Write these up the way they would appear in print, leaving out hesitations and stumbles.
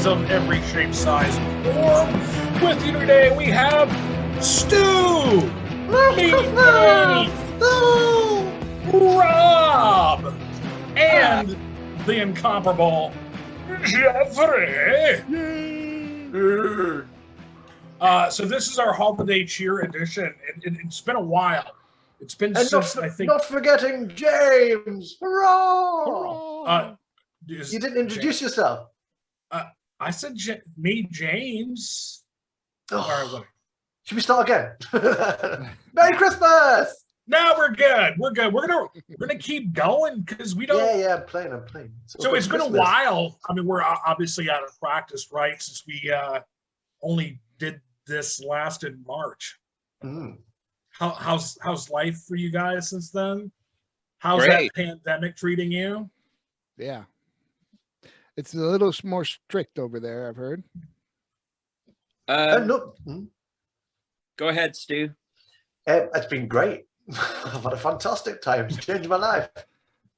friends of every shape, size, and form. With you today, we have Stu, me, Rob, and the incomparable Jeffrey. So this is our holiday cheer edition. It's been a while. It's been and since I think. Not forgetting James. Hurrah! You didn't introduce yourself. I said me, James. Oh. All right, wait. Should we start again? Merry Christmas! No, we're good. We're good. We're gonna keep going because we don't. Yeah, I'm playing. So it's been a while. I mean, we're obviously out of practice, right? Since we only did this last in March. Mm. How's life for you guys since then? How's Great. that pandemic treating you? Yeah. It's a little more strict over there, I've heard. No. Go ahead, Stu. It's been great. I've had a fantastic time. It's changed my life.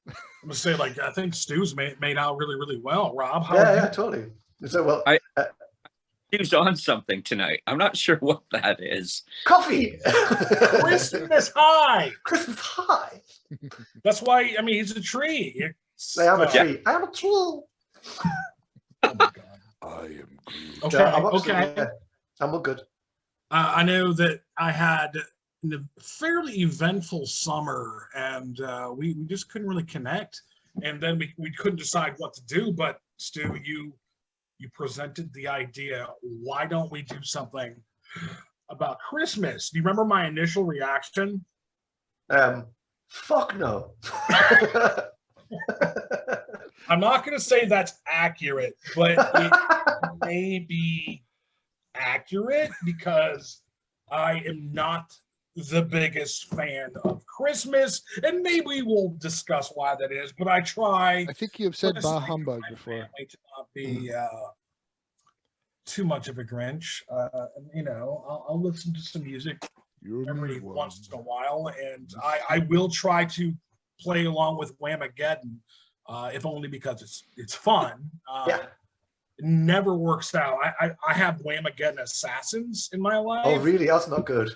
I'm gonna say, like, I think Stu's made out really, really well. Rob, how Yeah, totally. So well, Stu's on something tonight. I'm not sure what that is. Coffee. Christmas high. Christmas high. That's why. I mean, he's a tree. I am a tree. I am a tree. Oh my God. I am Groot. Okay. Okay. Yeah, I'm all good. I know that I had a fairly eventful summer, and we just couldn't really connect. And then we couldn't decide what to do. But Stu, you presented the idea. Why don't we do something about Christmas? Do you remember my initial reaction? Fuck no. I'm not going to say that's accurate, but it may be accurate because I am not the biggest fan of Christmas, and maybe we'll discuss why that is. But I try. I think you've said bah humbug before. To not be too much of a Grinch. You know, I'll listen to some music every once in a while, and I will try to play along with Whamageddon, if only because it's fun. Yeah. It never works out. I have Whamageddon assassins in my life. Oh, really? That's not good.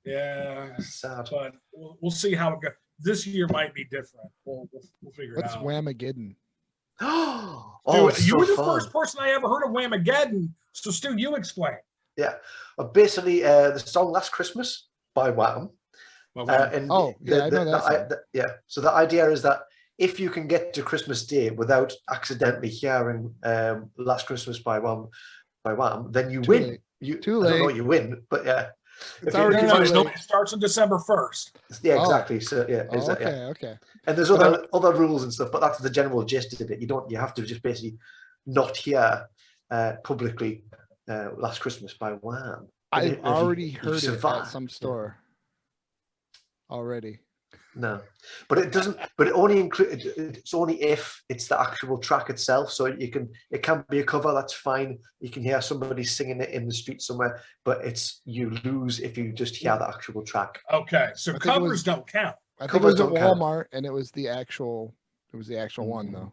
Yeah. Sad. But we'll see how it goes. This year might be different. We'll figure it out. What's Whamageddon? Oh, Stu, you were the first person I ever heard of Whamageddon. So Stu, you explain. Yeah. Basically, the song "Last Christmas" by Wham. I know that. So the idea is that if you can get to Christmas Day without accidentally hearing "Last Christmas" by Wham, then you win. Too late. I don't know you win, but yeah. It's already too late. It starts on December 1st. Yeah, exactly. So yeah, okay. And there's other rules and stuff, but that's the general gist of it. You have to just basically not hear publicly "Last Christmas" by Wham. I've already heard it at some store. Already. No, but it doesn't. But it only include. It's only if it's the actual track itself. So it can be a cover. That's fine. You can hear somebody singing it in the street somewhere. But you lose if you just hear the actual track. Okay, so covers don't count. I think it was at Walmart, and it was the actual. It was the actual one though.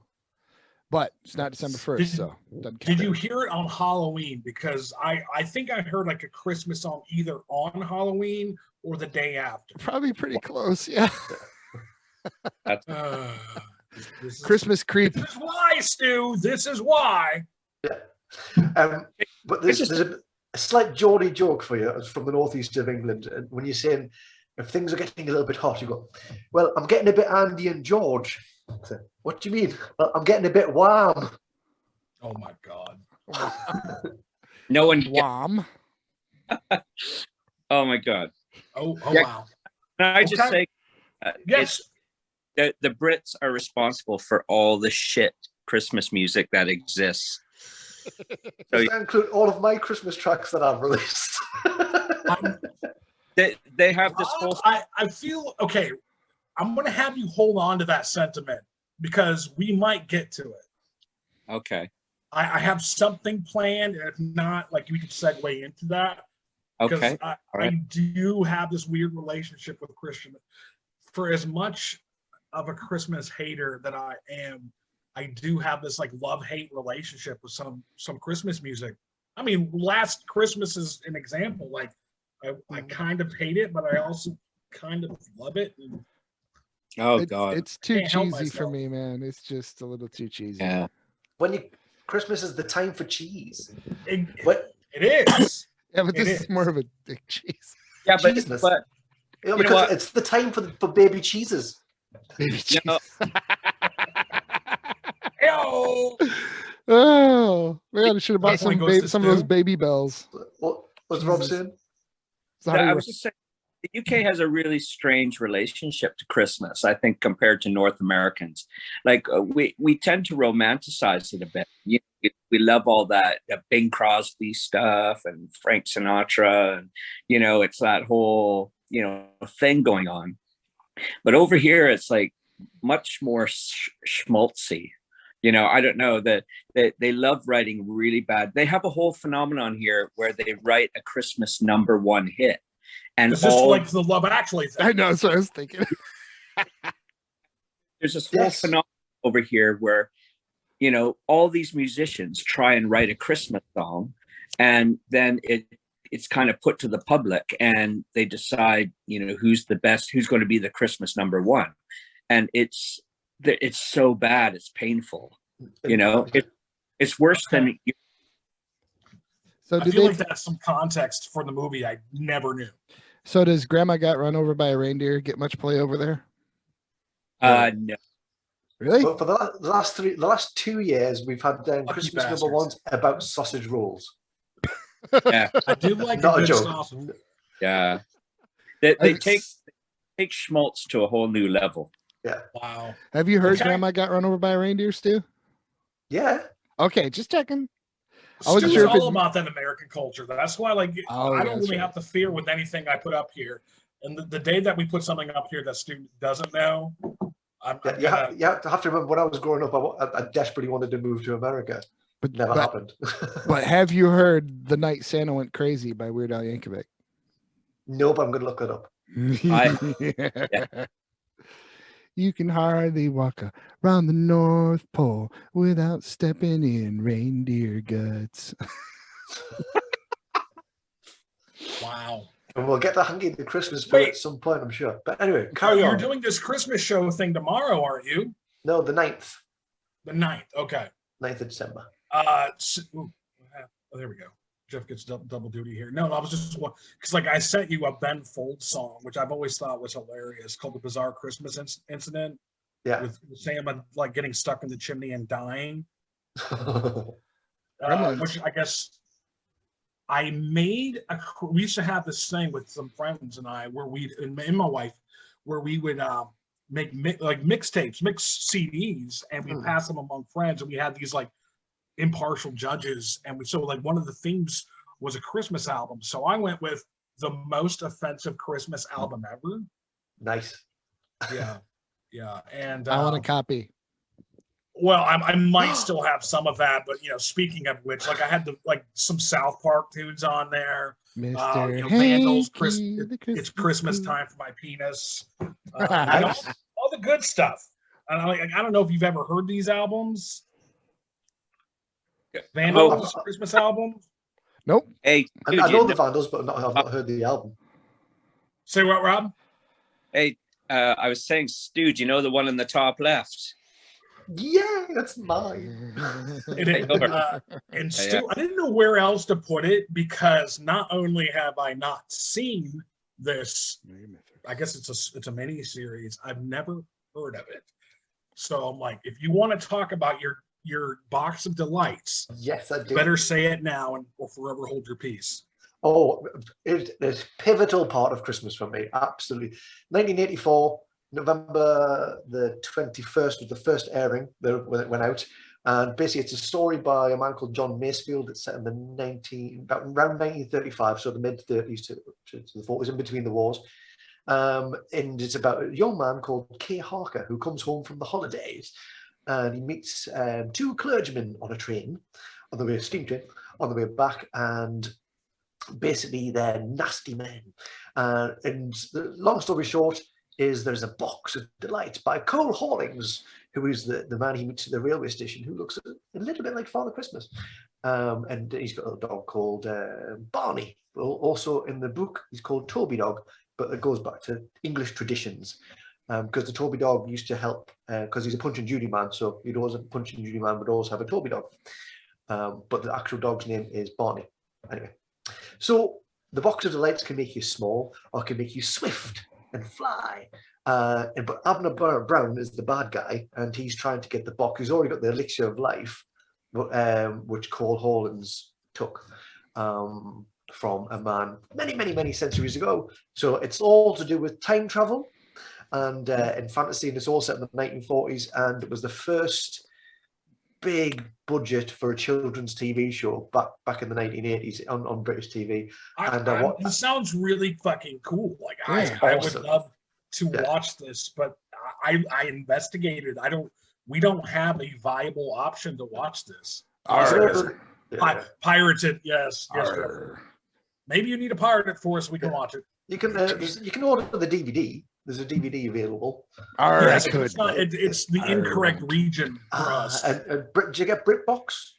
But it's not December 1st, so it doesn't count. Did you hear it on Halloween? Because I think I heard like a Christmas song either on Halloween or the day after. Probably pretty close, yeah. Christmas creep. This is why, Stu. This is why. Yeah. But there's a slight Geordie joke for you from the northeast of England. And when you're saying if things are getting a little bit hot, you go, "Well, I'm getting a bit Andy and George." So, what do you mean? "Well, I'm getting a bit Wham." Oh my God. No one. Wham. Oh my God. Oh Yeah. Wow. Can I just say, yes. The Brits are responsible for all the shit Christmas music that exists. Does that include all of my Christmas tracks that I've released? They have this whole. I feel okay. I'm going to have you hold on to that sentiment because we might get to it. Okay. I have something planned, and if not, like we could segue into that. Okay. I do have this weird relationship with Christian. For as much of a Christmas hater that I am, I do have this like love-hate relationship with some Christmas music. I mean, Last Christmas is an example. Like, I kind of hate it, but I also kind of love it. And Oh God. It's too Can't help cheesy for myself. me, man. It's just a little too cheesy. Yeah. Christmas is the time for cheese. it is. Yeah, but It this is is. more of a big cheese. Yeah, Cheesiness. but You know, You know because what? it's the time for baby cheeses. Baby cheese. know- Ew. Oh man, I should have bought Definitely some goes to some of those Stu. baby bells. What's Rob Jesus. saying? Sorry, I was just saying, the UK has a really strange relationship to Christmas, I think, compared to North Americans. Like we tend to romanticize it a bit. We love all that Bing Crosby stuff and Frank Sinatra, and it's that whole thing going on. But over here, it's like much more schmaltzy. I don't know that they love writing really bad. They have a whole phenomenon here where they write a Christmas #1 hit. And Is this like the Love Actually thing? I know, that's what I was thinking. there's this whole phenomenon over here where, all these musicians try and write a Christmas song, and then it's kind of put to the public, and they decide, who's the best, who's going to be the Christmas #1. And it's so bad, it's painful. It's worse than. So I feel like that's some context for the movie I never knew. So does Grandma Got Run Over by a Reindeer get much play over there? No. Really? But for the last 2 years, we've had Christmas bastards. #1s about sausage rolls. Yeah. I do like Not a a good joke. sausage. Yeah. They take schmaltz to a whole new level. Yeah. Wow. Have you heard Okay. Grandma Got Run Over by a Reindeer, Stu? Yeah. Okay, just checking. I wasn't Stu's sure if all it- about that American culture. That's why, like, Oh, I yeah, don't that's really right. have to fear with anything I put up here. And the day that we put something up here that Stu doesn't know, I'm Yeah, gonna. you have to remember when I was growing up, I desperately wanted to move to America. But Never happened. But have you heard "The Night Santa Went Crazy" by Weird Al Yankovic? No, but I'm going to look it up. Yeah. You can hardly walk around the North Pole without stepping in reindeer guts. Wow. And we'll get the hang of the Christmas spirit Wait. at some point, I'm sure. But anyway, carry You're on. doing this Christmas show thing tomorrow, aren't you? No, the 9th. The 9th. Okay. 9th of December. Oh, there we go. Jeff gets double duty here. No, I was just because like I sent you a Ben Folds song, which I've always thought was hilarious, called "The Bizarre Christmas Incident." Yeah. With Sam like getting stuck in the chimney and dying. Gremlins. Which I guess I made. We used to have this thing with some friends and I, where we and my wife, where we would make mixtapes, mix CDs, and we pass them among friends, and we had these like impartial judges, and so like one of the themes was a Christmas album. So I went with the most offensive Christmas album ever. Nice. Yeah, and I want a copy. well, I might still have some of that, but speaking of which, like I had some South Park tunes on there. Mr. Vandals, Hanky, it's Christmas time for my penis. Nice. All the good stuff. And I don't know if you've ever heard these albums. Vandals Christmas album. Nope. Hey, dude, I know the Vandals, but I've not heard the album. Say what, Rob? Hey, I was saying, Stu, do you know the one in the top left? Yeah, that's mine. And still, I didn't know where else to put it, because not only have I not seen this, I guess it's a mini series. I've never heard of it. So I'm like, if you want to talk about your box of delights, Yes, I do. better say it now or forever hold your peace. Oh, it's a pivotal part of Christmas for me. Absolutely. 1984, November the 21st was the first airing when it went out. And basically, it's a story by a man called John Masefield. It's set in around 1935, so the mid-30s to the 40s, in between the wars. And it's about a young man called Kay Harker who comes home from the holidays, and he meets two clergymen on a train, steam train, on the way back, and basically they're nasty men. And long story short, is there's a box of delights by Cole Hawlings, who is the man he meets at the railway station, who looks a little bit like Father Christmas. And he's got a dog called Barney. Also in the book, he's called Toby Dog, but it goes back to English traditions. Because the Toby Dog used to help, because he's a Punch and Judy man, so you'd always have a Punch and Judy man, but always have a Toby Dog. But the actual dog's name is Barney. Anyway, so the box of delights can make you small or can make you swift and fly. But Abner Brown is the bad guy, and he's trying to get the box. He's already got the elixir of life, which Cole Hawlins took from a man many centuries ago. So it's all to do with time travel and in fantasy, and it's all set in the 1940s, and it was the first big budget for a children's TV show back in the 1980s on British TV. It sounds really fucking cool. Like I would love to watch this, but I investigated. We don't have a viable option to watch this. Pirated, yes. Maybe you need to pirate it for us. We can watch it. You can order the DVD. There's a DVD available. Yes, it's the incorrect region for us. And did you get BritBox?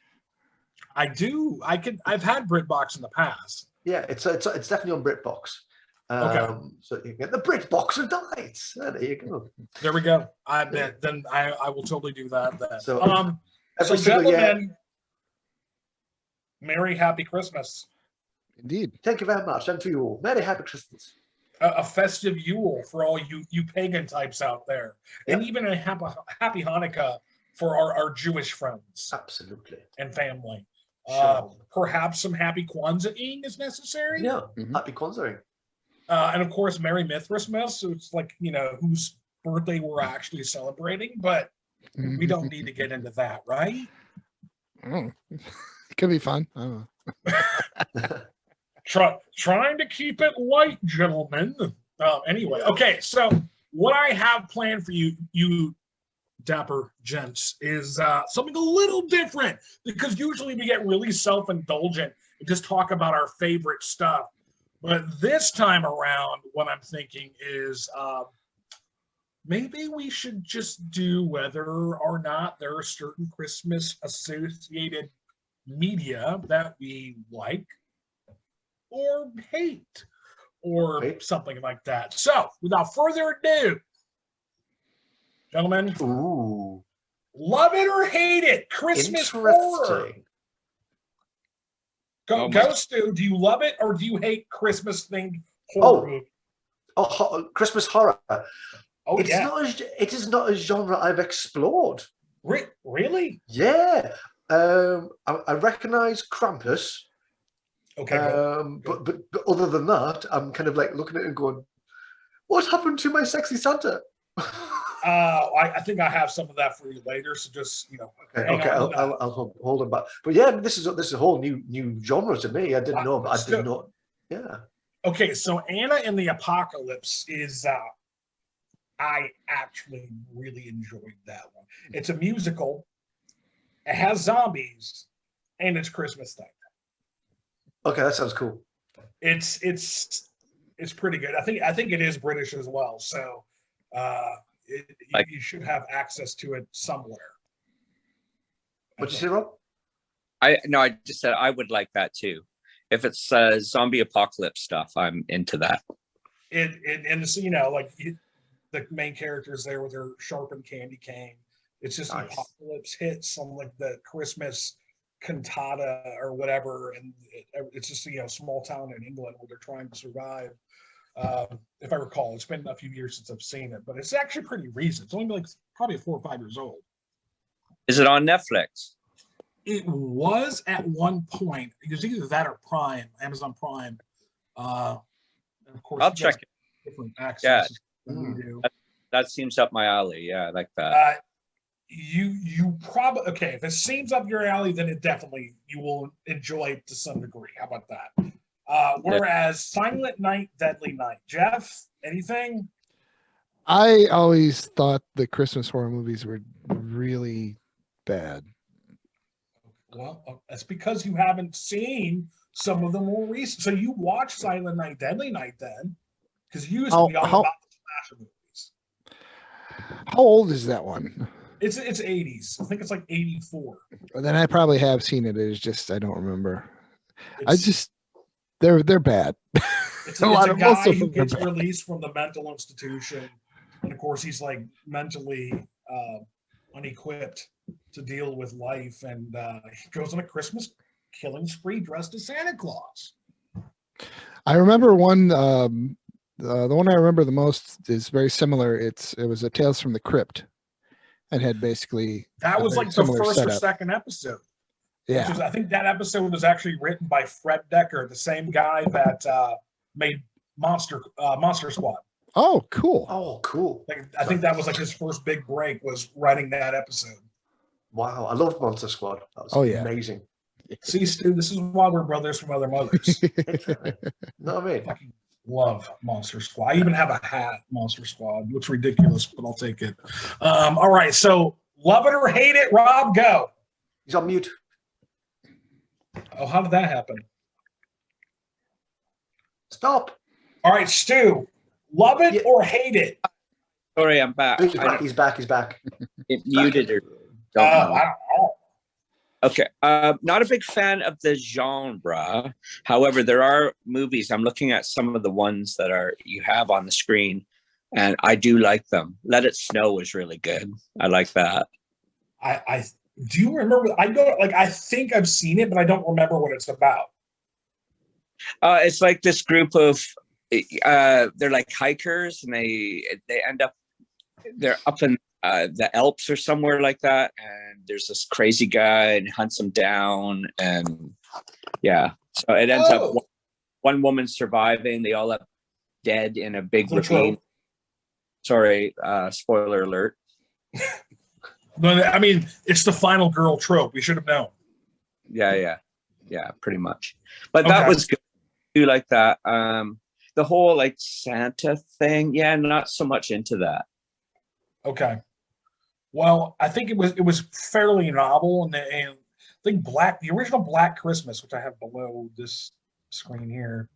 I do. I've had BritBox in the past. Yeah, it's definitely on BritBox. Okay. So you get the BritBox of delights. There you go. There we go. I will totally do that then. So, gentlemen, Merry Happy Christmas. Indeed. Thank you very much. And to you all, Merry Happy Christmas. A festive Yule for all you pagan types out there, and even a happy Hanukkah for our Jewish friends. Absolutely. And family. Sure. Perhaps some happy Kwanzaa-ing is necessary. Yeah, happy Kwanzaa-ing. And of course, Merry Mithrismas. So it's like, whose birthday we're actually celebrating, but we don't need to get into that, right? It could be fun. I don't know. Trying to keep it light, gentlemen. Anyway, okay. So what I have planned for you dapper gents, is something a little different, because usually we get really self-indulgent and just talk about our favorite stuff. But this time around, what I'm thinking is maybe we should just do whether or not there are certain Christmas associated media that we like or hate or something like that. So without further ado, gentlemen, love it or hate it, Christmas horror. Go, Stu. Do you love it or do you hate Christmas themed horror movies? Christmas horror. Oh, it is not a genre I've explored. Really? Yeah. I recognize Krampus. Okay. But other than that, I'm kind of like looking at it and going, what happened to my sexy Santa? I think I have some of that for you later. So just, Okay. I'll hold them back. But yeah, this is a whole new genre to me. I didn't know, but I did not. Yeah. Okay, so Anna and the Apocalypse is. I actually really enjoyed that one. It's a musical. It has zombies, and it's Christmas time. Okay, that sounds cool. It's pretty good. I think it is British as well. So you should have access to it somewhere. What'd you say, Rob? I just said I would like that too. If it's zombie apocalypse stuff, I'm into that. And so, like the main characters there with their sharpened candy cane. It's just nice. Apocalypse hits on like the Christmas cantata or whatever, and it's just small town in England where they're trying to survive. If I recall, it's been a few years since I've seen it, but it's actually pretty recent. It's only like probably 4 or 5 years old. Is it on Netflix? It was at one point. It was either that or Prime, Amazon Prime. And of course, I'll check it. Different access. Yeah. We do. That seems up my alley. Yeah, I like that. You probably if it seems up your alley, then you will enjoy it to some degree. How about that? Whereas Silent Night, Deadly Night. Jeff, anything? I always thought the Christmas horror movies were really bad. Well, that's because you haven't seen some of the more recent. So you watched Silent Night, Deadly Night then, because you used to be all about the slasher movies. How old is that one? It's 80s. I think it's like 84. Then I probably have seen it. It's just I don't remember. It's, They're bad. it's a a, lot it's a of most guy of who them are gets bad. released from the mental institution, and of course he's like mentally unequipped to deal with life, and he goes on a Christmas killing spree dressed as Santa Claus. I remember one. The one I remember the most is very similar. It was a Tales from the Crypt, and had basically That a was very like the similar first or setup. second episode. Yeah. I think that episode was actually written by Fred Decker, the same guy that made Monster Squad. Oh, cool. Oh, cool. Like, I think that was like his first big break, was writing that episode. Wow, I loved Monster Squad. That was amazing. See, Stu, this is why we're brothers from other mothers. Exactly. Know what I mean? Fucking love Monster Squad. I even have a hat, Monster Squad. Looks ridiculous, but I'll take it. All right, so love it or hate it, Rob, go. He's on mute. Oh, how did that happen? Stop. All right, Stu, love it or hate it? Sorry, I'm back. He's back. He's back. It muted or I don't know. Okay. Not a big fan of the genre. However, there are movies. I'm looking at some of the ones that you have on the screen, and I do like them. Let It Snow was really good. I like that. I do you remember? I think I've seen it, but I don't remember what it's about. It's like this group of they're like hikers, and they end up they're up in the Alps or somewhere like that, and there's this crazy guy and hunts them down, and yeah, so it ends up one woman surviving. They all up dead in a big ravine. Sorry, spoiler alert. But I mean, it's the final girl trope. We should have known. Yeah, pretty much. But that was good. I do like that. The whole like Santa thing, yeah, not so much into that. Okay. Well, I think it was fairly novel, and I think the original Black Christmas, which I have below this screen here,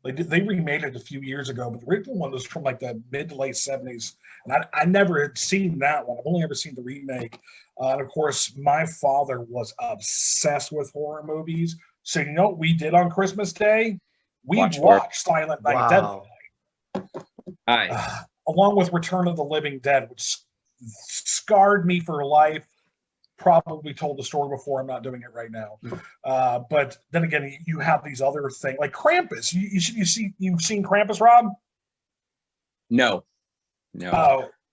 they remade it a few years ago, but the original one was from like the mid to late 70s, and I never had seen that one. I've only ever seen the remake. And of course, my father was obsessed with horror movies. So you know what we did on Christmas Day? We watched Silent Night, Deadly Night. Along with Return of the Living Dead, which scarred me for life. Probably told the story before. I'm not doing it right now. But then again, you have these other things like Krampus. You've seen Krampus, Rob? No.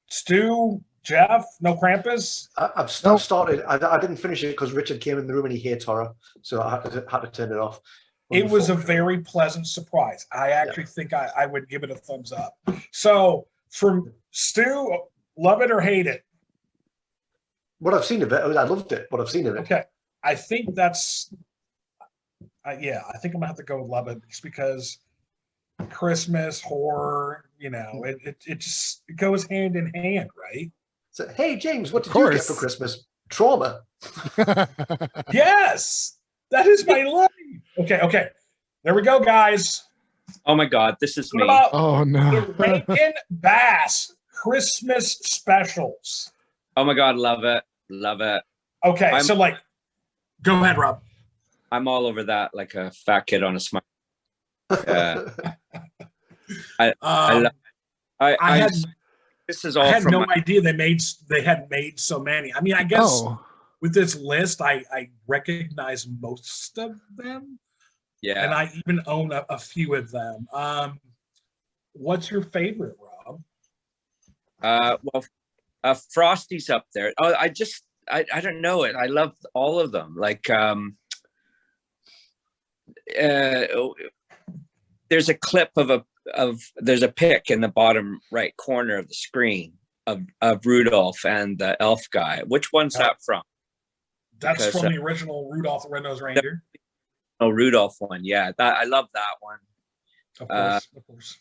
Stu, Jeff, no Krampus? I've started. I didn't finish it because Richard came in the room and he hates horror, so I had to turn it off. It was a very pleasant surprise. I actually think I would give it a thumbs up. So from Stu, love it or hate it? What I've seen of it, I loved it. What I've seen of it. Okay. I think that's, I think I'm going to have to go with love it, just because Christmas, horror, it just goes hand in hand, right? So, hey, James, what did you get for Christmas? Trauma. Yes, that is my life. Okay. There we go, guys. Oh my God, this is me. Oh no. The Rankin Bass Christmas specials. Oh my God, love it. Okay, so go ahead, Rob. I'm all over that, like a fat kid on a smile. This is all. I had no idea they had made so many. I mean, I guess with this list, I recognize most of them. Yeah, and I even own a few of them. What's your favorite, Rob? Frosty's up there. Oh, I don't know it. I love all of them. Like, there's a clip there's a pic in the bottom right corner of the screen of Rudolph and the elf guy. Which one's that from? That's from the original Rudolph the Red-Nosed Reindeer. Rudolph one. Yeah, I love that one. Of course.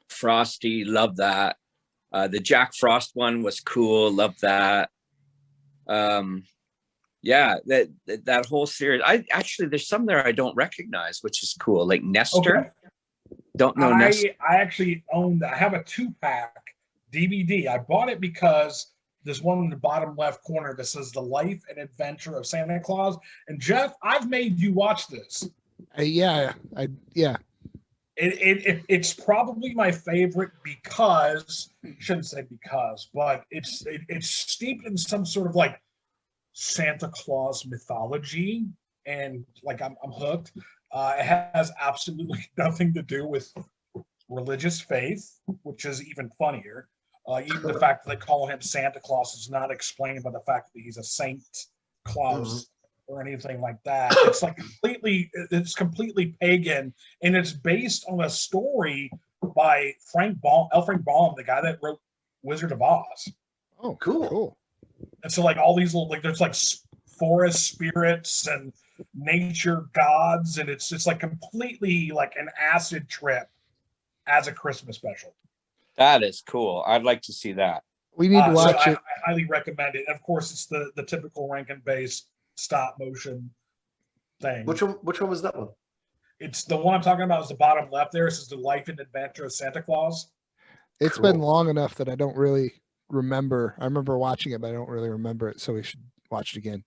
Frosty, love that. The Jack Frost one was cool. Love that. That whole series. There's some there I don't recognize, which is cool. Like Nestor. Okay. Don't know Nestor. I actually own that. I have a 2-pack DVD. I bought it because there's one in the bottom left corner that says The Life and Adventure of Santa Claus. And Jeff, I've made you watch this. Yeah. It's probably my favorite because, shouldn't say because, but it's steeped in some sort of like Santa Claus mythology, and like I'm hooked. It has absolutely nothing to do with religious faith, which is even funnier. Even the fact that they call him Santa Claus is not explained by the fact that he's a Saint Claus or anything like that. It's like completely pagan, and it's based on a story by Frank Baum, the guy that wrote Wizard of Oz. Oh, cool. And so like all these little, like there's like forest spirits and nature gods, and it's like completely like an acid trip as a Christmas special. That is cool. I'd like to see that. We need to watch it. I highly recommend it. And of course, it's the typical Rankin-based stop motion thing. Which one was that one? It's the one I'm talking about. Is the bottom left there. This is The Life and Adventure of Santa Claus. It's been long enough that I don't really remember. I remember watching it, but I don't really remember it. So we should watch it again.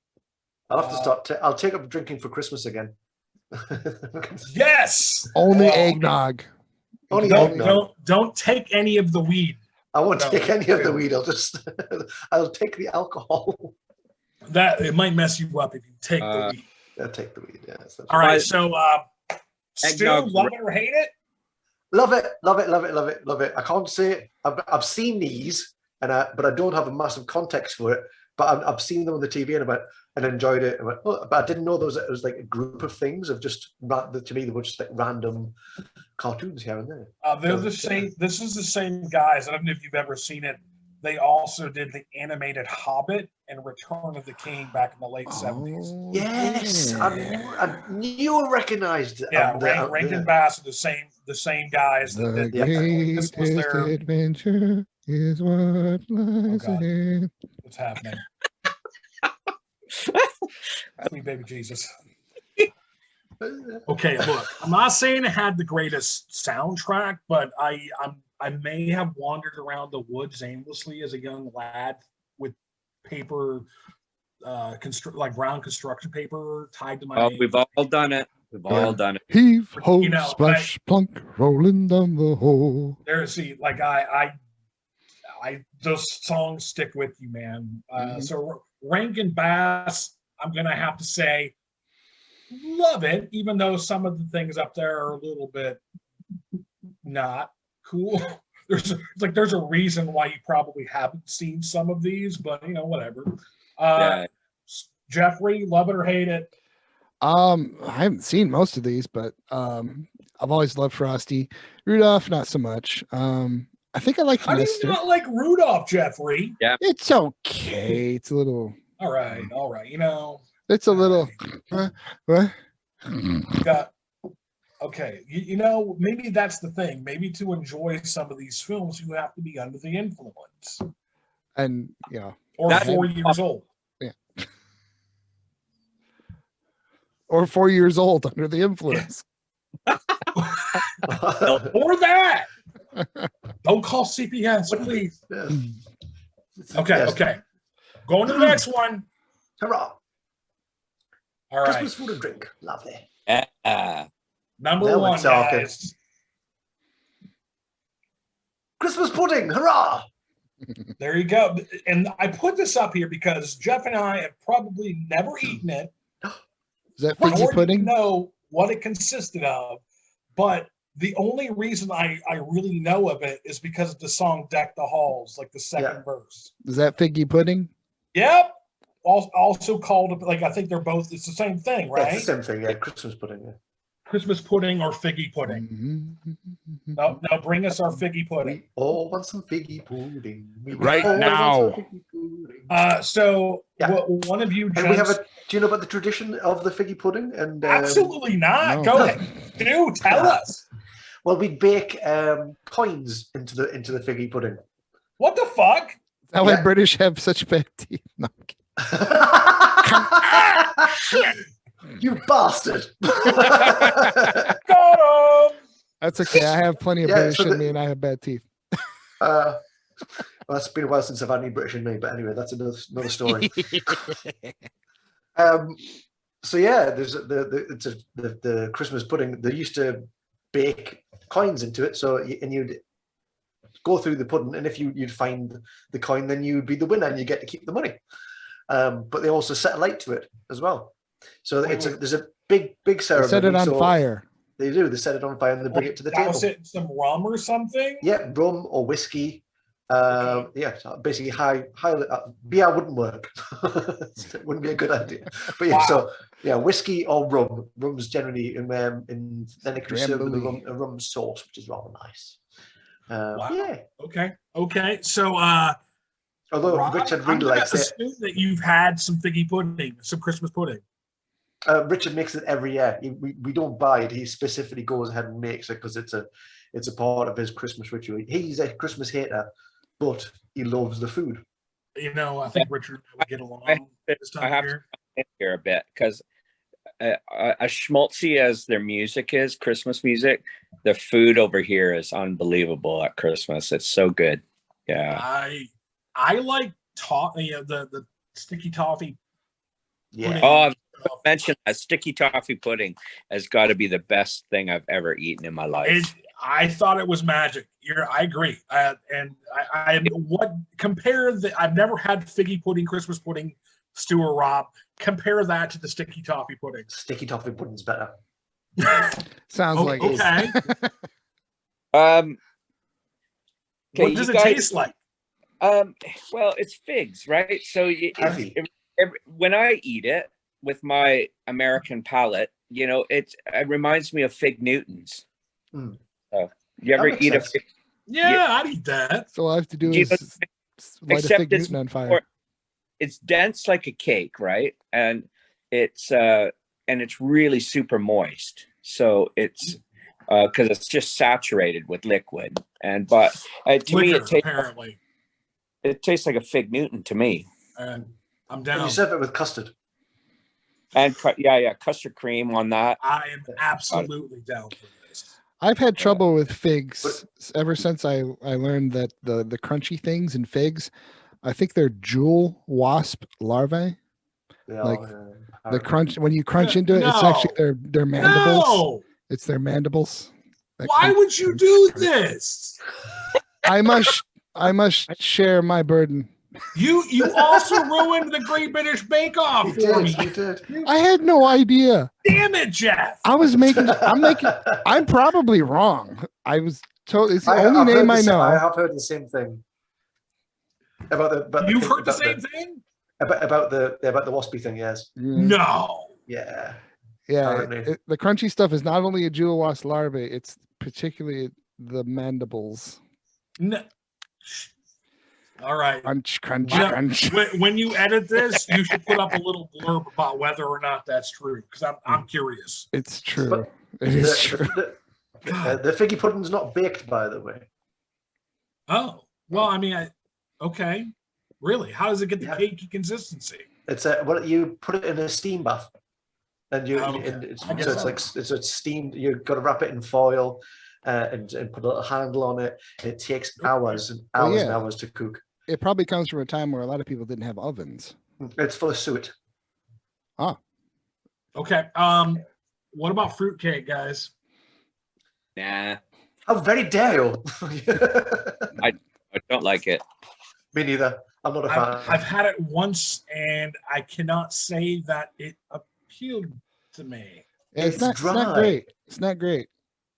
I'll have to start. I'll take up drinking for Christmas again. Yes. Only eggnog. Don't take any of the weed. I won't take any of the weed. I'll take the alcohol. That it might mess you up if you take the weed. I'll take the weed. Yes. All right. So, Stu, love it or hate it? Love it. I can't say it. I've seen these, but I don't have a massive context for it. But I've seen them on the TV and enjoyed it. But I didn't know it was like a group of things of just, to me, they were just like random cartoons here and there. They're the same. This is the same guys. I don't know if you've ever seen it. They also did the animated Hobbit and Return of the King back in the late 70s. Yes, I knew I recognized it. Yeah, Rankin Bass are the same guys. The greatest adventure is what lies ahead. What's happening? Sweet baby Jesus. Okay, look, I'm not saying it had the greatest soundtrack, but I may have wandered around the woods aimlessly as a young lad with paper, like brown construction paper tied to my. Oh, we've all done it. All done it. Heave, ho, splash, plunk, rolling down the hole. Those songs stick with you, man. So Rankin Bass, I'm gonna have to say, love it, even though some of the things up there are a little bit not cool. There's a reason why you probably haven't seen some of these, but whatever. Jeffrey, love it or hate it? I haven't seen most of these, but I've always loved Frosty. Rudolph, not so much. I think I like How do you not like Rudolph, Jeffrey? Yeah, it's okay. It's a little. All right. It's a little. What? Okay, maybe that's the thing. Maybe to enjoy some of these films, you have to be under the influence. And or 4 years old. Yeah. Or 4 years old under the influence. Or that. Don't call CPS, please. Okay. Going to the next one. Hurrah! All right. Christmas food and drink. Lovely. Number one, guys. Christmas pudding. Hurrah! There you go. And I put this up here because Jeff and I have probably never eaten it. Is that figgy pudding? Know what it consisted of, but the only reason I really know of it is because of the song "Deck the Halls," like the second verse. Is that figgy pudding? Yep. Also called, like, I think they're both. It's the same thing, right? Yeah, it's the same thing. Yeah, Christmas pudding. Yeah. Christmas pudding or figgy pudding. No, bring us our figgy pudding. We all want some figgy pudding. Right now. One of you. And we have do you know about the tradition of the figgy pudding? And absolutely not. No. Go ahead. Do tell us. Well, we bake coins into the figgy pudding. What the fuck? Is that why British have such bad teeth? No. Shit. You bastard! Got him! That's okay. I have plenty of British in me, and I have bad teeth. Well, it's been a while since I've had any British in me, but anyway, that's another story. So yeah, there's the Christmas pudding. They used to bake coins into it, and you'd go through the pudding, and if you'd find the coin, then you'd be the winner, and you get to keep the money. But they also set a light to it as well. So there's a big ceremony. Set it on fire. They do. They set it on fire and they bring it to the table. Was it some rum or something? Yeah, rum or whiskey. Yeah, basically high beer wouldn't work. It wouldn't be a good idea. But yeah, so yeah, whiskey or rum. Rum's generally then it can be served with a rum sauce, which is rather nice. Wow. Yeah. Okay. So although Rob, Richard really likes it. Assume that you've had some figgy pudding, some Christmas pudding. Richard makes it every year. We don't buy it. He specifically goes ahead and makes it because it's a part of his Christmas ritual. He's a Christmas hater, but he loves the food. You know, I think Richard would get along this time of year. Here a bit because as schmaltzy as their music is, Christmas music, the food over here is unbelievable at Christmas. It's so good. Yeah, I like the sticky toffee. Yeah. Oh, I mentioned that sticky toffee pudding has got to be the best thing I've ever eaten in my life. I thought it was magic. I agree. And I've never had figgy pudding, Christmas pudding, Stu or Rob. Compare that to the sticky toffee pudding. Sticky toffee pudding's better. Sounds like okay. Okay, what does it taste like? Well, it's figs, right? So when I eat it with my American palate, you know, it reminds me of Fig Newtons. Mm. You ever eat a fig? Yeah, I'd eat that. So all I have to do is light a Fig Newton on fire. It's dense like a cake, right? And it's really super moist. So it's because it's just saturated with liquid. But to me, it tastes like a Fig Newton to me. And I'm down. And you serve it with custard. And custard cream on that. I am absolutely down for this. I've had trouble with figs ever since I learned that the crunchy things in figs, I think they're jewel wasp larvae. The crunch when you crunch into it, it's actually their mandibles. No. It's their mandibles. Why would you do this? I must share my burden. You also ruined the Great British Bake Off for me. You did. I had no idea. Damn it, Jeff. I'm probably wrong. I was told it's the only name I know. I have heard the same thing. You've heard the same thing? About the waspy thing, yes. No. Yeah. Yeah. The crunchy stuff is not only a jewel wasp larvae, it's particularly the mandibles. No. All right. Crunch. When you edit this, you should put up a little blurb about whether or not that's true, because I'm curious. It's true. But it is true. The figgy pudding's not baked, by the way. Oh, well, I mean, okay. Really? How does it get the cakey consistency? It's you put it in a steam bath, and it's steamed. You've got to wrap it in foil and put a little handle on it. And it takes hours and hours and hours to cook. It probably comes from a time where a lot of people didn't have ovens. It's full of suet. Ah. Okay. What about fruitcake, guys? Nah. How very dare you? I don't like it. Me neither. I'm not a fan. I've had it once, and I cannot say that it appealed to me. It's not great. It's not great.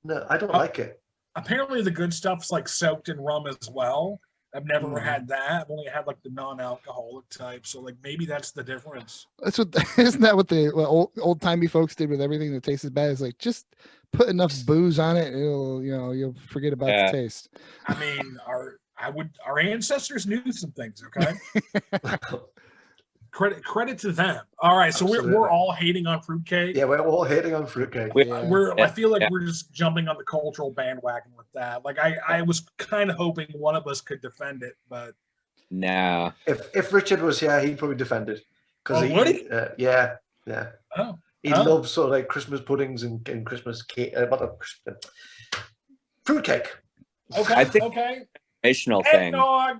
No, I don't like it. Apparently, the good stuff's like soaked in rum as well. I've never had that. I've only had like the non-alcoholic type. So like maybe that's the difference. Isn't that what the old timey folks did with everything that tastes bad? Is like just put enough booze on it, you'll forget about the taste. I mean, our ancestors knew some things. Okay. Credit to them. All right, so we're all hating on fruitcake. Yeah, we're all hating on fruitcake. I feel like we're just jumping on the cultural bandwagon with that. Like I was kind of hoping one of us could defend it, but no. If Richard was here, he'd probably defend it. Would he? Yeah. Oh. He loves sort of like Christmas puddings and Christmas cake, fruitcake. Okay. informational thing. Eggnog.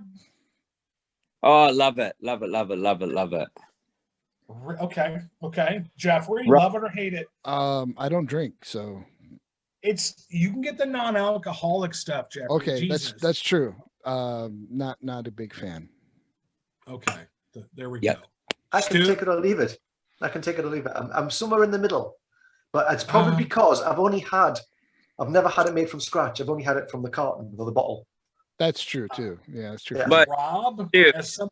Oh, I love it. Love it. Love it. Love it. Love it. Okay. Jeffrey, Right. love it or hate it? I don't drink, so You can get the non-alcoholic stuff, Jeffrey. okay, Jesus. that's true. Not a big fan. Okay. There we Yep. go. I can Stu? take it or leave it. I'm somewhere in the middle, but it's probably because I've never had it made from scratch. I've only had it from the carton or the bottle. That's true too. Yeah, that's true. Yeah. But Rob, Stu, as some,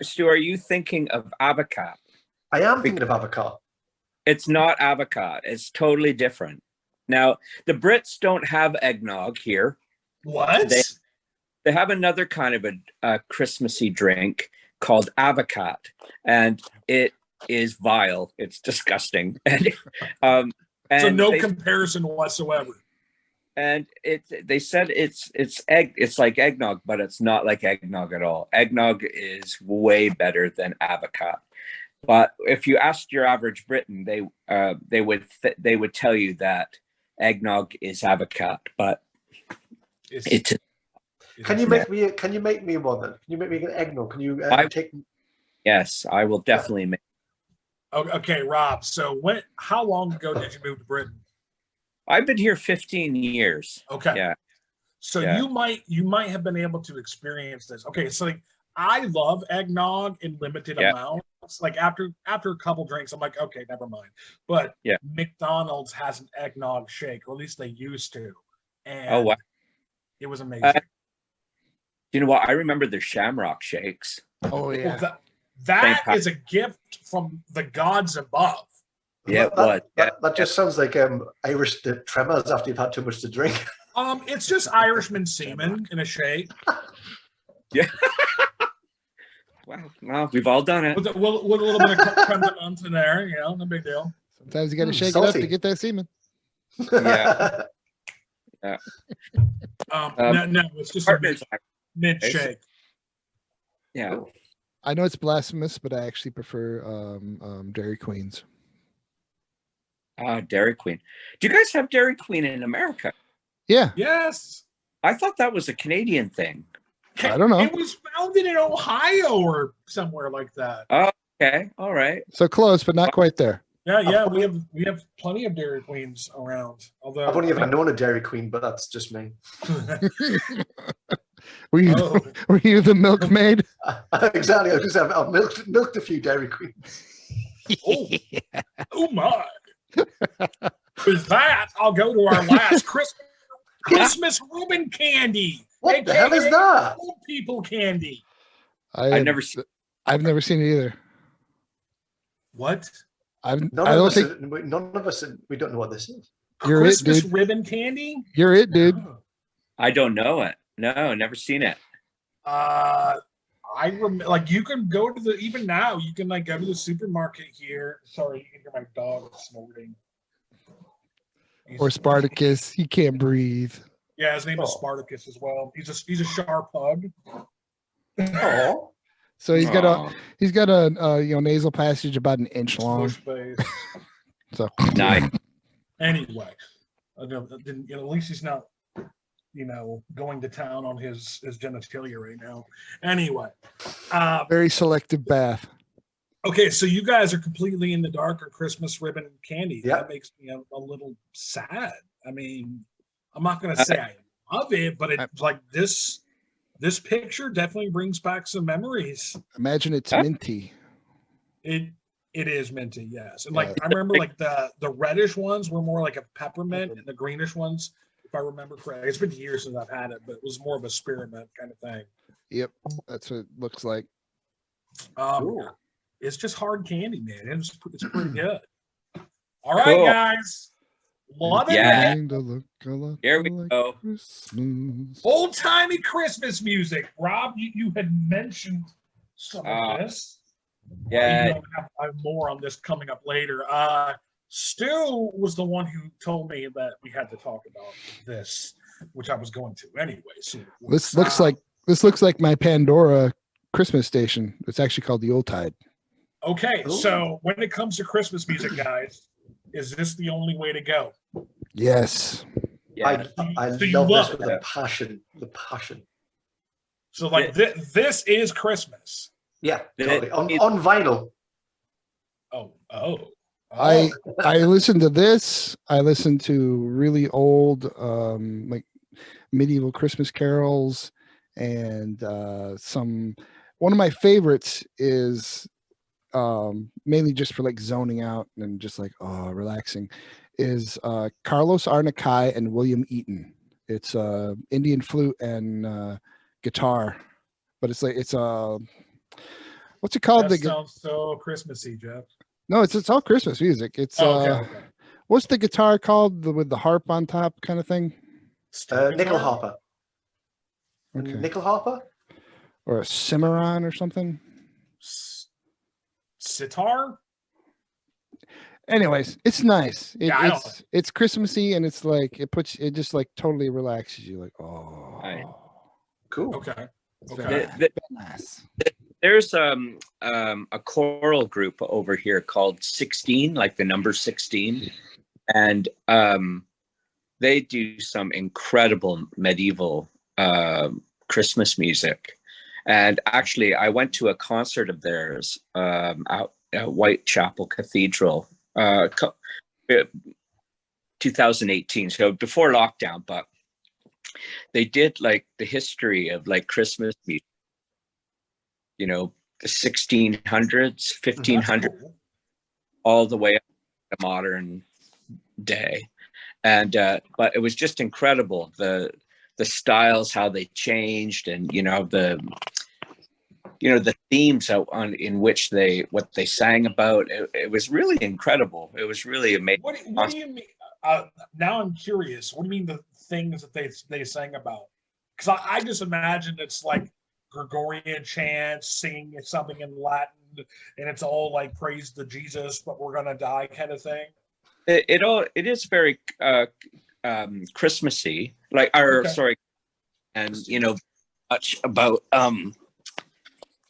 Stu, are you thinking of avocado? I am thinking of avocado. It's not avocado. It's totally different. Now, the Brits don't have eggnog here. what? They have another kind of a Christmassy drink called avocado, and it is vile. It's disgusting. And So no comparison whatsoever. And they said it's like eggnog, but it's not like eggnog at all. Eggnog is way better than avocado. But if you asked your average Briton, they would tell you that eggnog is avocado, but Can you make me one then? Can you make me an eggnog? Can you take? Yes, I will definitely make. Okay, Rob. So how long ago did you move to Britain? I've been here 15 years. Okay. Yeah. So Yeah. you might have been able to experience this. Okay, so like, I love eggnog in limited amounts. Like after a couple drinks, I'm like, okay, never mind. But McDonald's has an eggnog shake, or at least they used to. And Oh wow. It was amazing. You know what? I remember the Shamrock shakes. Oh yeah. Well, that is a gift from the gods above. Yeah, it was. That just sounds like Irish tremors after you've had too much to drink. It's just Irishman semen in a shake. Yeah. Wow. Well, we've all done it. With a little bit of creme de menthe in there, no big deal. Sometimes you got to shake it up salty. to get that semen. Yeah. No, it's just a mid shake. Yeah. I know it's blasphemous, but I actually prefer Dairy Queens. Dairy Queen. Do you guys have Dairy Queen in America? Yeah. Yes. I thought that was a Canadian thing. I don't know. It was founded in Ohio or somewhere like that. Oh, okay. All right. So close, but not quite there. Yeah. We have plenty of Dairy Queens around. Although I've only ever known a Dairy Queen, but that's just me. Were you were you the milkmaid? Exactly. I've milked a few Dairy Queens. Oh my. With that, I'll go to our last Christmas ribbon candy. What the hell is that? Old people candy. I've never seen. I've never seen it either. What? None of us. We don't know what this is. You're Christmas it, dude. ribbon candy? You're it, dude. I don't know it. No, never seen it. I remember, like, you can go to even now, you can like go to the supermarket here. Sorry, you can hear my dog snorting. Or Spartacus. He can't breathe. Yeah, his name is Spartacus as well. He's a sharp hug. Oh. So he's got a nasal passage about an inch long. Bush face. So Nice. Anyway, at least he's not, going to town on his genitalia right now. Anyway, very selective bath. okay, so you guys are completely in the dark on Christmas ribbon candy. Yeah. That makes me a little sad. I mean, I'm not going to say I love it, but it's like this picture definitely brings back some memories. Imagine it's minty. It is minty, yes. And like I remember like the reddish ones were more like a peppermint, and the greenish ones, if I remember correctly. It's been years since I've had it, but it was more of a spearmint kind of thing. Yep, that's what it looks like. It's just hard candy, man. It's pretty good. All right, guys. Love it. Yeah. Here we go. Old timey Christmas music. Rob, you had mentioned some of this. Yeah. I have more on this coming up later. Stu was the one who told me that we had to talk about this, which I was going to anyway. So this looks like my Pandora Christmas station. It's actually called the Yuletide. Okay, so when it comes to Christmas music, guys, is this the only way to go? Yes. Yeah. I love this with a passion. The passion. So like this is Christmas. Yeah, totally. On vinyl. Oh. I listened to this. I listened to really old like medieval Christmas carols, and one of my favorites is mainly just for like zoning out and just like relaxing, is Carlos Arnakai and William Eaton. It's Indian flute and guitar, but it's what's it called? That sounds so Christmassy, Jeff. No, it's all Christmas music. It's okay. What's the guitar called with the harp on top kind of thing? Nickel harper. Okay. Nickel harper? Or a Cimarron or something? Sitar? Anyways, it's nice. It's Christmassy, and it's like it just like totally relaxes you. Like, Right. Cool. Okay. Nice. There's a choral group over here called 16, like the number 16, and they do some incredible medieval Christmas music. And actually, I went to a concert of theirs out at Whitechapel Cathedral 2018, so before lockdown, but they did like the history of like Christmas music, you know, the 1600s, 1500s, all the way up to modern day. And but it was just incredible, the styles, how they changed, and you know the themes in which what they sang about. It was really incredible. It was really amazing. What do you mean? Now I'm curious. What do you mean the things that they sang about? Because I just imagined it's like Gregorian chants, singing something in Latin, and it's all like praise to Jesus, but we're gonna die kind of thing. It is very Christmassy, like sorry, and you know, much about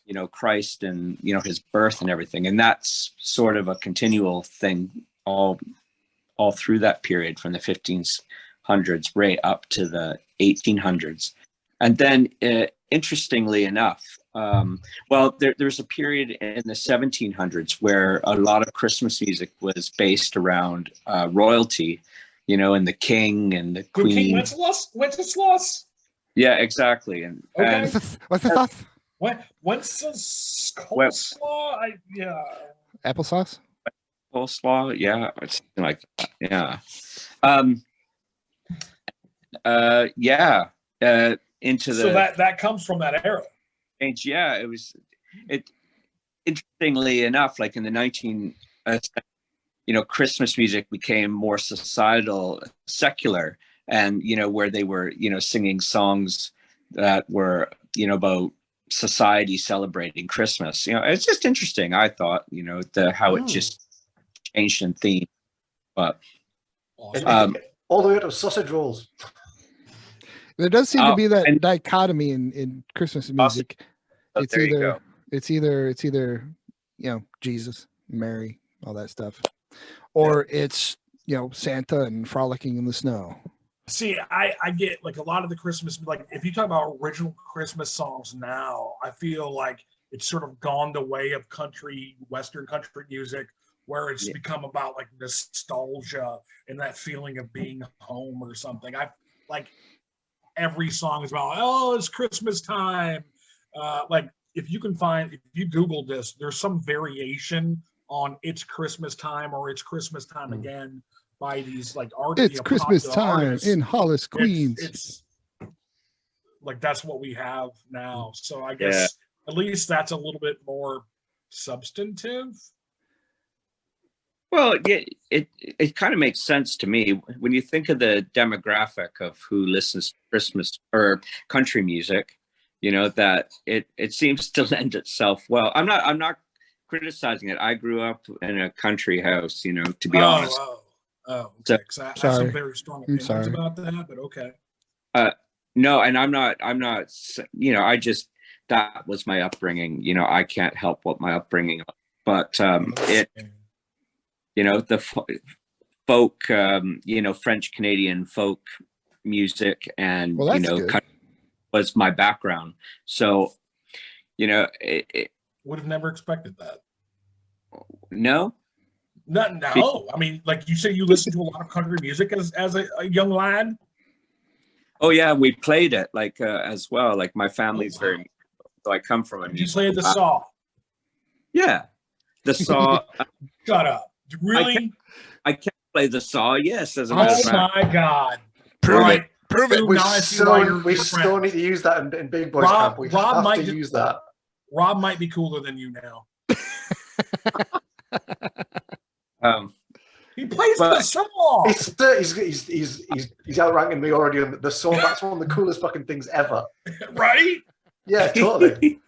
you know, Christ and you know his birth and everything, and that's sort of a continual thing all through that period from the 1500s right up to the 1800s. And then interestingly enough, well, there's a period in the 1700s where a lot of Christmas music was based around royalty, you know, and the king and the queen. King Wenceslas. Yeah, exactly. And what's the sauce? Wenceslas? Yeah. Applesauce? Coleslaw, yeah, something like that. Yeah. Into the, so that comes from that era. Yeah, interestingly enough, like in the you know, Christmas music became more societal, secular, and you know, where they were, you know, singing songs that were, you know, about society celebrating Christmas. You know, it's just interesting, I thought, you know, how it just changed in theme. But all the way to sausage rolls. There does seem to be that dichotomy in Christmas music. It's either you know, Jesus, Mary, all that stuff, or it's, you know, Santa and frolicking in the snow. See, I get like a lot of the Christmas, like if you talk about original Christmas songs now, I feel like it's sort of gone the way of Western country music, where it's become about like nostalgia and that feeling of being home or something. I like every song is about, oh, it's Christmas time. Like if you Google this, there's some variation on It's Christmas Time or It's Christmas Time Again by these like artists. It's Christmas time in Hollis, Queens. It's like that's what we have now. So I guess at least that's a little bit more substantive. Well, yeah, it kind of makes sense to me when you think of the demographic of who listens to Christmas or country music. You know, that it seems to lend itself well. I'm not criticizing it. I grew up in a country house, you know, to be honest. Okay. So I have some very strong opinions about that, but okay. No, and I'm not, you know, that was my upbringing. You know, I can't help what my upbringing, but you know, the folk, you know, French Canadian folk music, and you know, was my background. So, you know, Would have never expected that. no. No. I mean, like you say, you listen to a lot of country music as a young lad. Oh yeah, we played it like as well. Like my family's wow. very musical, so I come from a You musical. played the saw. Yeah, the saw. Shut up. Really? I can play the saw. Yes, as a matter of Oh fact. my God. Prove All it. right. Prove it. Now I see why you're We your still friend. need to use that in Big Boys Rob- Camp. We Rob have might to just- use that. Rob might be cooler than you now. He plays the saw. He's outranking me already on the saw. That's one of the coolest fucking things ever. Right? Yeah, totally.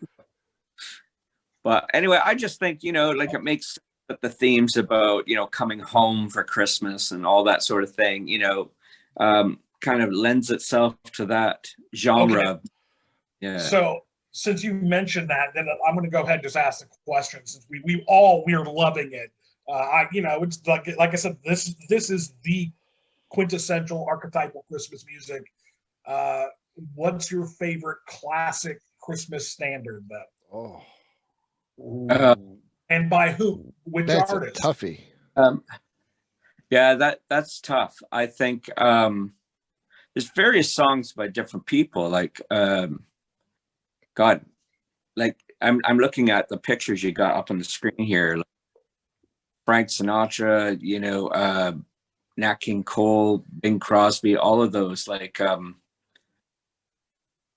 But anyway, I just think, you know, like it makes the themes about, you know, coming home for Christmas and all that sort of thing, you know, kind of lends itself to that genre. Okay. Yeah. So since you mentioned that, then I'm going to go ahead and just ask the question since we're loving it. It's like I said, this is the quintessential archetypal Christmas music. What's your favorite classic Christmas standard then? Oh, And by who? Which that's artist? a toughie. Yeah, that's tough. I think there's various songs by different people. Like God, like I'm looking at the pictures you got up on the screen here. Like Frank Sinatra, you know, Nat King Cole, Bing Crosby, all of those. Like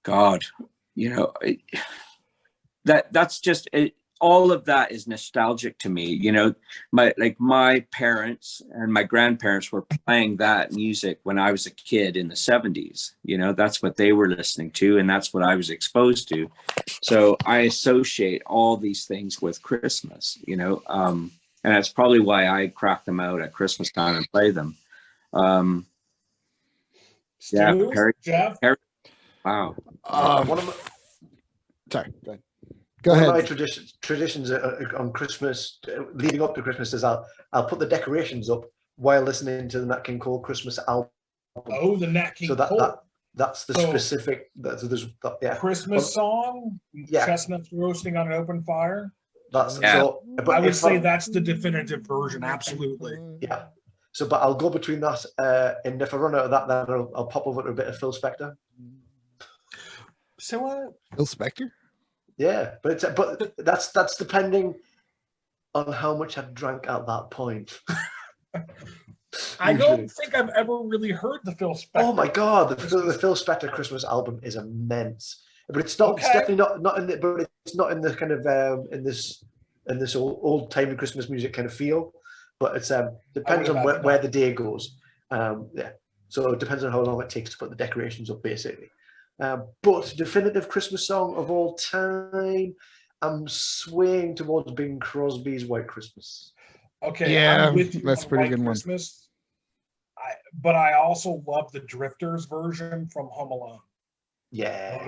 God, you know, that's just it. All of that is nostalgic to me. You know, my parents and my grandparents were playing that music when I was a kid in the 70s. You know, that's what they were listening to, and that's what I was exposed to. So I associate all these things with Christmas, you know, and that's probably why I crack them out at Christmas time and play them. Stu, Jeff? Wow. One of my, Sorry. Go one ahead. of my traditions on Christmas, leading up to Christmas, is I'll put the decorations up while listening to the Nat King Cole Christmas album. Oh, the Nat King So Cole. that's the specific. Yeah. Christmas song. Yeah. Chestnuts roasting on an open fire. That's Yeah. so. But I would if say that's the definitive version. Absolutely. Yeah. So, but I'll go between that, and if I run out of that, then I'll pop over to a bit of Phil Spector. So what? Phil Spector? Yeah, but that's depending on how much I've drank at that point. I don't think I've ever really heard the Phil Spector. Oh my God, the Phil Spector Christmas album is immense, but it's not. Okay. It's definitely not in the. But it's not in the kind of in this old timey Christmas music kind of feel. But it's depends on where the day goes. Yeah, so it depends on how long it takes to put the decorations up, basically. But definitive Christmas song of all time, I'm swaying towards Bing Crosby's White Christmas. Okay, Yeah, I'm with you that's on a pretty White good one. Christmas. But I also love the Drifters version from Home Alone. Yeah.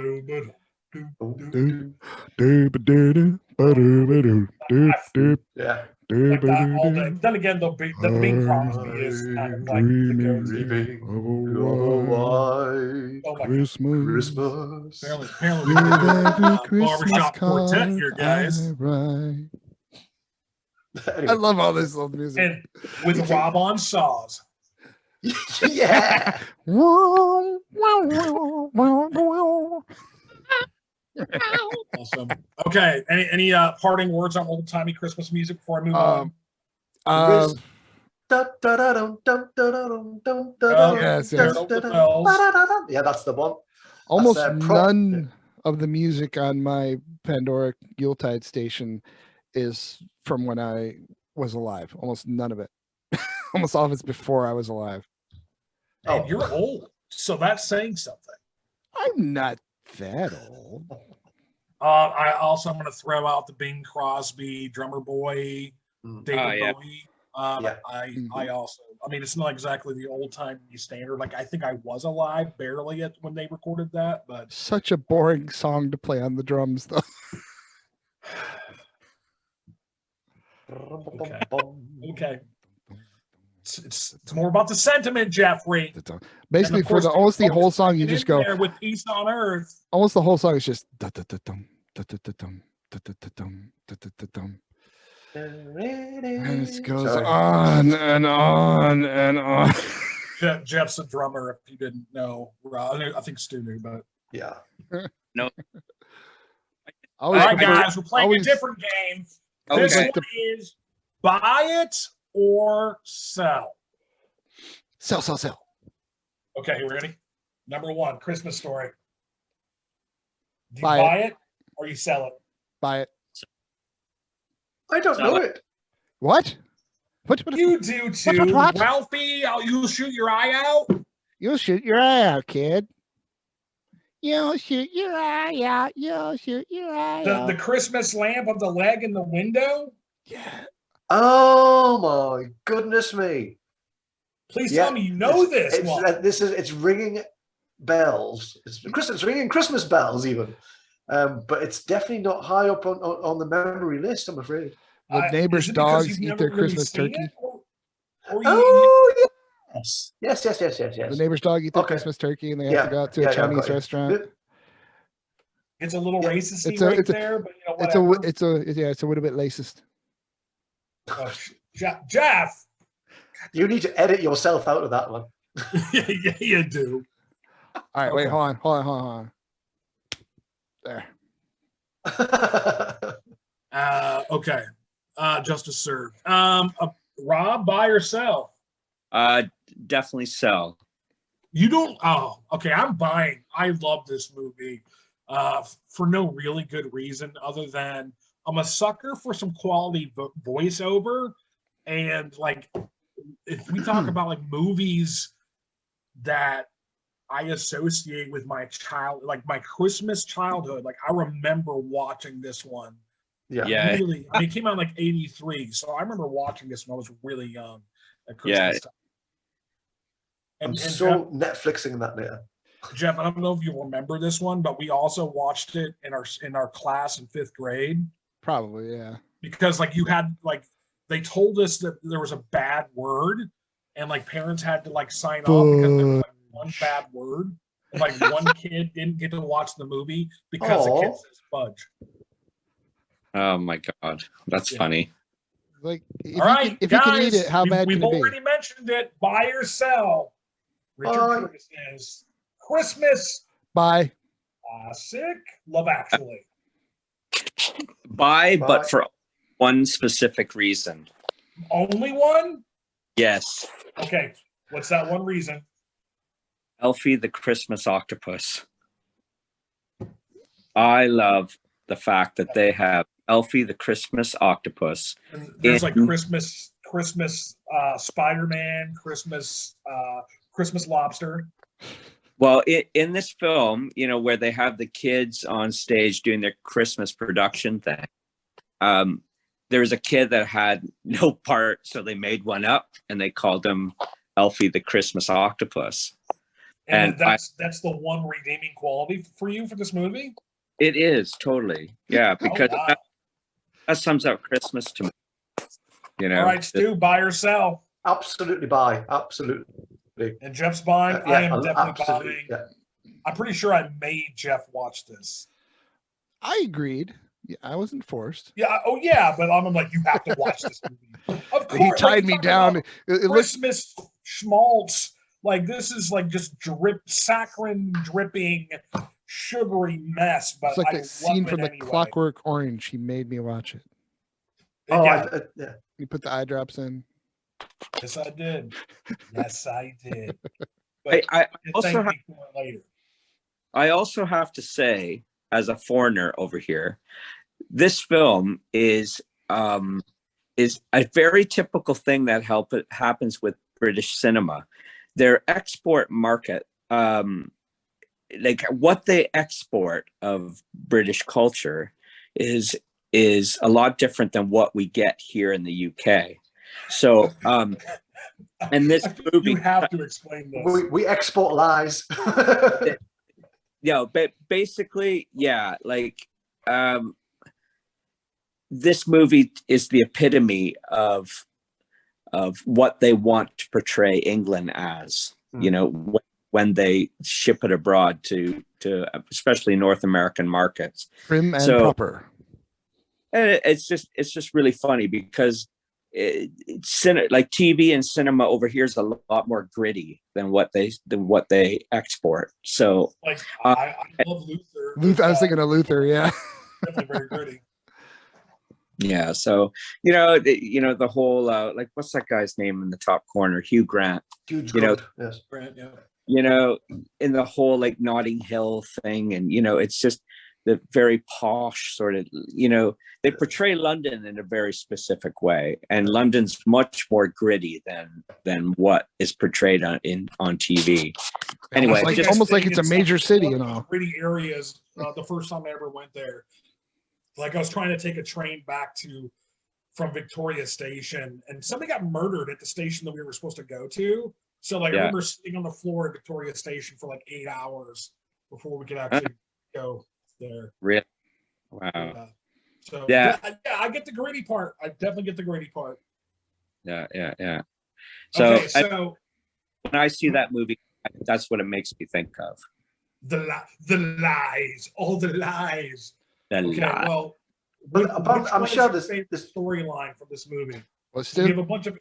Yeah. Like that all day. Then again, the Bing Crosby is kind of like the Dreaming of a white Christmas. Apparently we're barbershop quartet here, guys. Anyway. I love all this old music. And with Rob on saws. Yeah. Awesome. Okay. Any parting words on old timey Christmas music before I move on? Yes, Yeah, that's the one. almost none of the music on my Pandora Yuletide station is from when I was alive. Almost none of it. Almost all of it's before I was alive. And you're old, so that's saying something. I'm not that old. I'm going to throw out the Bing Crosby, Drummer Boy, David Bowie. I also, I mean, it's not exactly the old time standard. Like, I think I was alive barely when they recorded that, but Such a boring song to play on the drums, though. okay. It's more about the sentiment, Jeffrey. Basically, for the almost the whole song, you just go there with peace on earth. Almost the whole song is just da da da dum da da da dum da da da dum da da da dum. And it goes on and on and on. Jeff's a drummer. If you didn't know, I think Stu knew, but yeah. No. All right, guys, we're playing a different game. This one is buy it or sell. Sell. Okay, you ready? Number one, Christmas Story. Do you Buy buy it or you sell it? Buy it. I don't know it. What? What? You do too. What? Ralphie, you'll shoot your eye out. You'll shoot your eye out, kid. You'll shoot your eye out. You'll shoot your eye out. The Christmas lamp on the leg in the window? Yeah. Oh my goodness me. Please tell me you know this. It's ringing bells. It's ringing Christmas bells even. But it's definitely not high up on the memory list, I'm afraid. The neighbors' dogs eat their Christmas turkey. Yes. Yes. The neighbor's dog eat their Christmas turkey, and they have to go out to a Chinese restaurant. It's a little racist there, but it's a little bit racist. Jeff, you need to edit yourself out of that one. Yeah, you do. All right, wait, hold on. There. Okay. Justice served. Rob, buy or sell? Definitely sell. You don't. Oh, okay. I'm buying. I love this movie for no really good reason other than I'm a sucker for some quality voiceover. And like, if we talk about like movies that I associate with my my Christmas childhood, like I remember watching this one. Yeah. Really, it came out in like 83. So I remember watching this when I was really young at Christmas time. I'm so Netflixing that later. Jeff, I don't know if you remember this one, but we also watched it in our class in 5th grade. Probably, yeah. Because like you had like they told us that there was a bad word, and like parents had to like sign off because there was like one bad word. And, like one kid didn't get to watch the movie because the kid says fudge. Oh my God, that's funny. Like, if you can eat it, how bad can it be? We've already mentioned it. Buy or sell. Richard Curtis is Christmas. Buy. Classic. Love Actually. Buy, but for one specific reason. Only one? Yes. Okay. What's that one reason? Elfie the Christmas Octopus. I love the fact that they have Elfie the Christmas Octopus. And there's like Christmas Spider-Man, Christmas Lobster. Well, in this film, where they have the kids on stage doing their Christmas production thing, there was a kid that had no part, so they made one up and they called him Elfie the Christmas Octopus. And that's the one redeeming quality for you for this movie? It is, totally. Yeah, because that sums up Christmas to me. All right, Stu, buy or sell? Absolutely buy. Absolutely. And Jeff's buying? I am definitely buying. Yeah. I'm pretty sure I made Jeff watch this. I agreed. Yeah, I wasn't forced. Yeah. Oh, yeah. But I'm like, you have to watch this movie. Of course, he tied me down. Christmas schmaltz. Like, this is like just saccharine dripping sugary mess. But it's like I that scene from the anyway. Clockwork Orange. He made me watch it. Yeah. You put the eye drops in. Yes, I did. Yes, I did. But I also have to say, as a foreigner over here, this film is a very typical thing that happens with British cinema. Their export market, like what they export of British culture, is a lot different than what we get here in the UK. So, and this movie, you have to explain this. We export lies. But basically, yeah, like this movie is the epitome of what they want to portray England as. You know, when they ship it abroad to especially North American markets. Prim and proper. And it's just really funny because like TV and cinema over here is a lot more gritty than what they export. So like I love Luther. I was thinking of Luther. Yeah, definitely very gritty. Yeah, so the whole like what's that guy's name in the top corner? Hugh Grant. Huge, yes. Grant, yeah. You know, in the whole like Notting Hill thing, and it's just the very posh sort of, they portray London in a very specific way, and London's much more gritty than what is portrayed on TV. Anyway, almost like it's a major city and all. Gritty areas. The first time I ever went there, like I was trying to take a train back from Victoria Station, and somebody got murdered at the station that we were supposed to go to. So like I remember sitting on the floor at Victoria Station for like 8 hours before we could actually go there. Really? Wow. So yeah, I get the gritty part. I definitely get the gritty part. Yeah. So, okay, so when I see that movie, that's what it makes me think of. The lies, all the lies. Well, I'm sure this storyline from this movie. What's you have a bunch of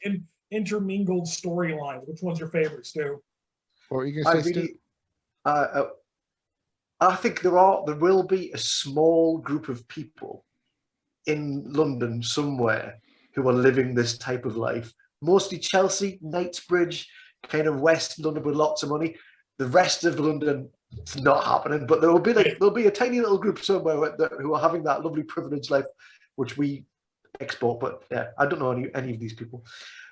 intermingled storylines. Which one's your favorite, Stu? What were you gonna say, Stu? I think there will be a small group of people in London somewhere who are living this type of life. Mostly Chelsea, Knightsbridge, kind of West London with lots of money. The rest of London, it's not happening. But there'll be a tiny little group somewhere who are having that lovely privileged life, which we export. But yeah, I don't know any of these people.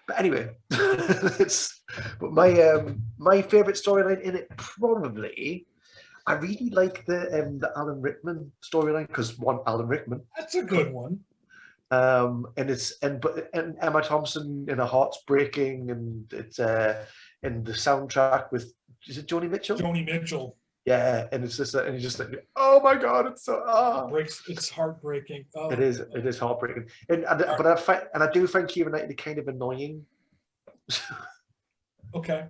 But anyway, but my favorite storyline in it probably. I really like the Alan Rickman storyline because Alan Rickman. That's a good one. And Emma Thompson in her heart's breaking, and it's in the soundtrack with is it Joni Mitchell? Joni Mitchell. Yeah, and it's just and you're just like, oh my god, it's so it's heartbreaking. Oh, it is heartbreaking, and I do find Keira Knightley kind of annoying. Okay.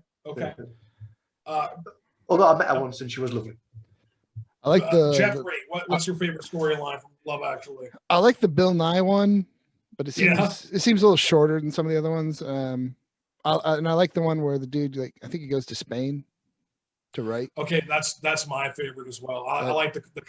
Although I met her once and she was lovely. I like Jeffrey. What's your favorite storyline from Love Actually? I like the Bill Nye one, but it seems a little shorter than some of the other ones. And I like the one where the dude, like, I think he goes to Spain to write. Okay, that's my favorite as well. I like the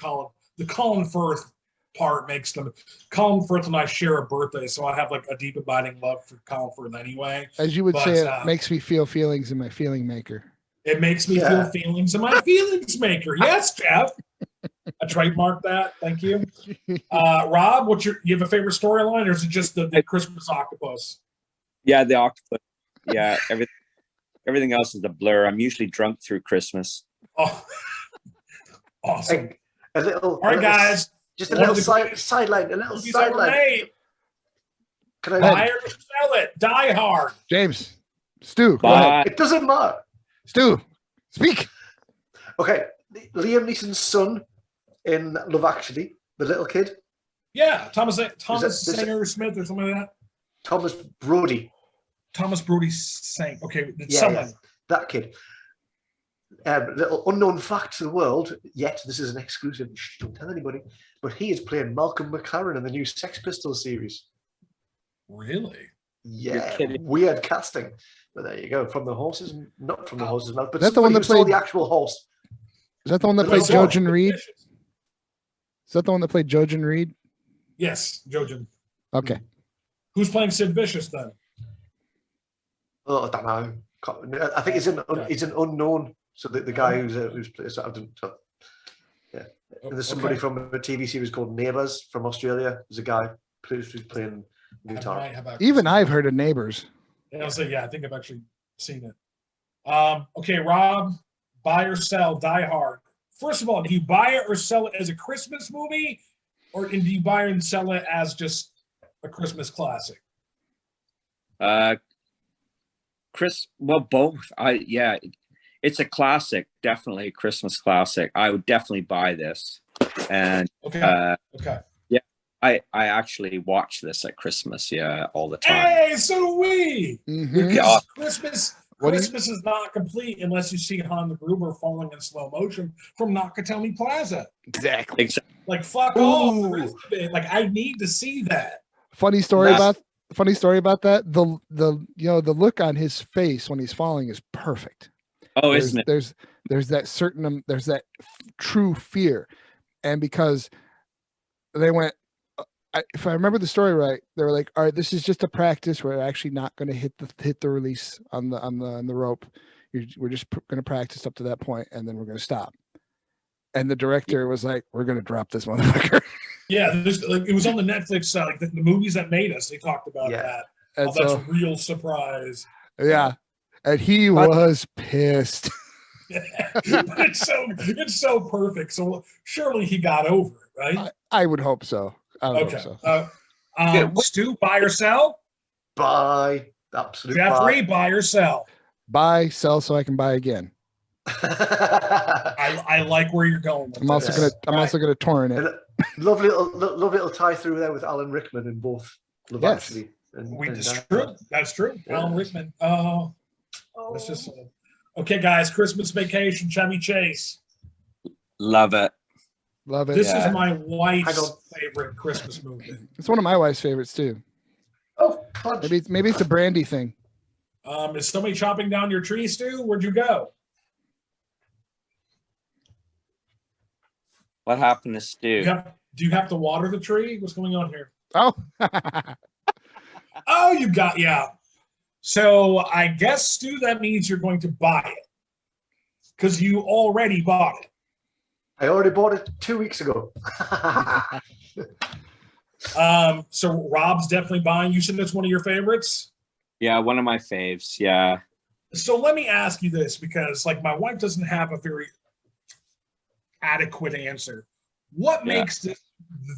Colin Firth part makes them. Colin Firth and I share a birthday, so I have like a deep abiding love for Colin Firth anyway. As you would say, it makes me feel feelings in my feeling maker. It makes me feel feelings in my feelings maker. Yes, Jeff. I trademarked that. Thank you. Rob, you have a favorite storyline, or is it just the Christmas octopus? Yeah, the octopus. Yeah, everything else is a blur. I'm usually drunk through Christmas. Oh, awesome. All right, guys. Just a little sideline. A little sideline. Can I buy or sell it? Die Hard. James, Stu, go ahead. It doesn't matter. Stu, speak. Okay, Liam Neeson's son in Love Actually, the little kid. Yeah, Thomas Sanger Smith or something like that. Thomas Brody. Thomas Brody sang. Okay, someone. Yeah, that kid. Little unknown fact to the world, yet this is an exclusive. Don't tell anybody. But he is playing Malcolm McLaren in the new Sex Pistols series. Really? Yeah, weird casting. But there you go. From the horses, not from the horses' mouth, but that's the one that played the actual horse. Is that the one that played Jojen Reed? Is that the one that played Jojen Reed? Yes, Jojen. Okay. Who's playing Sid Vicious then? Oh, I don't know. I think he's an unknown. So the guy who's played. So I didn't. Yeah. And there's somebody from a TV series called Neighbours from Australia. There's a guy who's playing guitar. Even I've heard of Neighbours. I think I've actually seen it. Okay, Rob, buy or sell Die Hard. First of all, do you buy it or sell it as a Christmas movie, or do you buy and sell it as just a Christmas classic? Both. It's a classic, definitely a Christmas classic. I would definitely buy this, and I actually watch this at Christmas, all the time. Hey, so do we. Mhm. Because What do you- Christmas is not complete unless you see Han Gruber falling in slow motion from Nakatomi Plaza. Exactly. Like fuck off the rest of it. Like I need to see that. Funny story about that. The look on his face when he's falling is perfect. Oh, isn't it? There's that true fear, and because they went, if I remember the story right, they were like, all right, this is just a practice. We're actually not going to hit the release on the rope. We're just going to practice up to that point, and then we're going to stop. And the director was like, we're going to drop this motherfucker. Yeah, it was on the Netflix like the movies that made us. They talked about that. And That's a real surprise. Yeah, and he was pissed. But it's so perfect. So surely he got over it, right? I would hope so. Okay. Stu, buy or sell? Buy. Absolutely. Jeffrey, buy or sell? Buy, sell, so I can buy again. I like where you're going with I'm also gonna torrent it. Lovely little tie through there with Alan Rickman in both Love Actually. That's true. Yeah. Alan Rickman. That's just okay, guys. Christmas Vacation, Chevy Chase. Love it. Love it. This is my wife's favorite Christmas movie. It's one of my wife's favorites too. Oh, maybe it's a Brandy thing. Is somebody chopping down your tree, Stu? Where'd you go? What happened to Stu? Do you have to water the tree? What's going on here? Oh. Oh, yeah. So I guess, Stu, that means you're going to buy it because you already bought it. I already bought it 2 weeks ago. So Rob's definitely buying. You said that's one of your favorites? Yeah, one of my faves. Yeah. So let me ask you this, because like my wife doesn't have a very adequate answer. What makes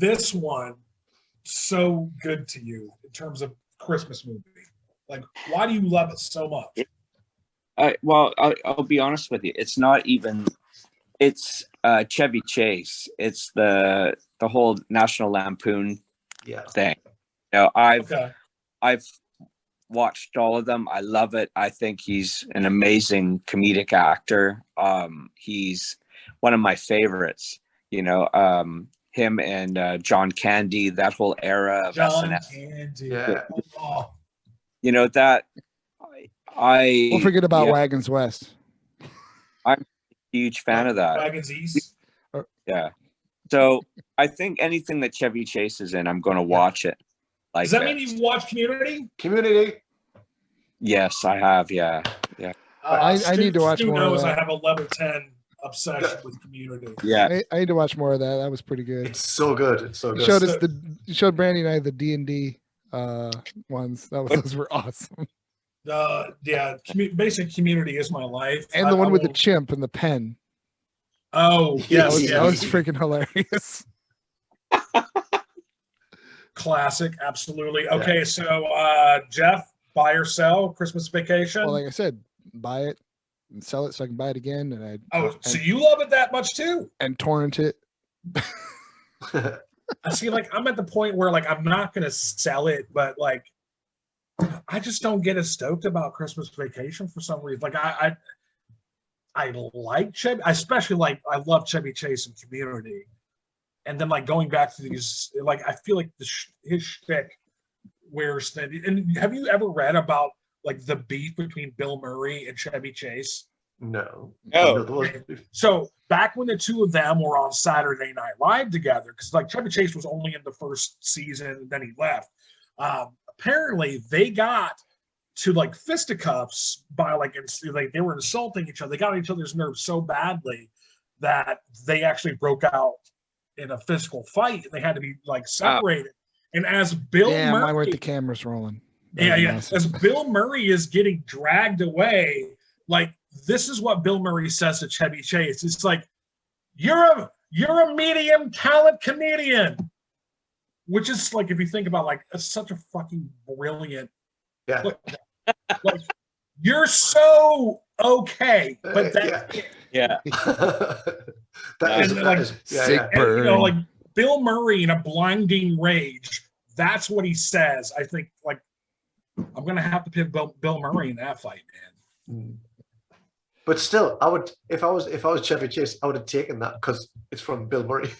this one so good to you in terms of Christmas movie? Like, why do you love it so much? I'll be honest with you. It's not even. It's Chevy Chase. It's the whole National Lampoon thing. You know, I've watched all of them. I love it. I think he's an amazing comedic actor. He's one of my favorites. You know, him and John Candy, that whole era of SNL. Candy. Yeah. Oh. You know that. Don't forget about Wagons West. I'm a huge fan of that. Wagons East. Yeah. So I think anything that Chevy Chase is in, I'm going to watch it. Like, does that mean you've watched Community? Community. Yes, I have. Yeah. I need to watch Stu more knows of that. I have a level 10 obsession with Community. Yeah. I need to watch more of that. That was pretty good. It's so good. It's so good. You showed Brandy and I the D&D ones. Those were awesome. Basic Community is my life. And the one with the chimp and the pen. Oh, yes. That was freaking hilarious. Classic, absolutely. Okay, so Jeff, buy or sell Christmas Vacation? Well, like I said, buy it and sell it so I can buy it again. So you love it that much too? And torrent it. I see, like, I'm at the point where, like, I'm not going to sell it, but, like, I just don't get as stoked about Christmas Vacation for some reason. Like, I like Chevy, I especially like, I love Chevy Chase and Community. And then, like, going back to these, like, I feel like his shtick wears thin. And have you ever read about, like, the beef between Bill Murray and Chevy Chase? No. So back when the two of them were on Saturday Night Live together, because like Chevy Chase was only in the first season and then he left. Apparently they got to like fisticuffs by like they were insulting each other. They got on each other's nerves so badly that they actually broke out in a physical fight and they had to be like separated. And as Bill Murray, why weren't the cameras rolling? As Bill Murray is getting dragged away, like, this is what Bill Murray says to Chevy Chase. It's like, you're a medium talent comedian, which is like, if you think about, like, it's such a fucking brilliant. Yeah. Like, you're so okay, but Yeah. that is sick burn. You know, like, Bill Murray in a blinding rage. That's what he says. I think like I'm gonna have to pick Bill Murray in that fight, man. But still, I would if I was Chevy Chase, I would have taken that because it's from Bill Murray.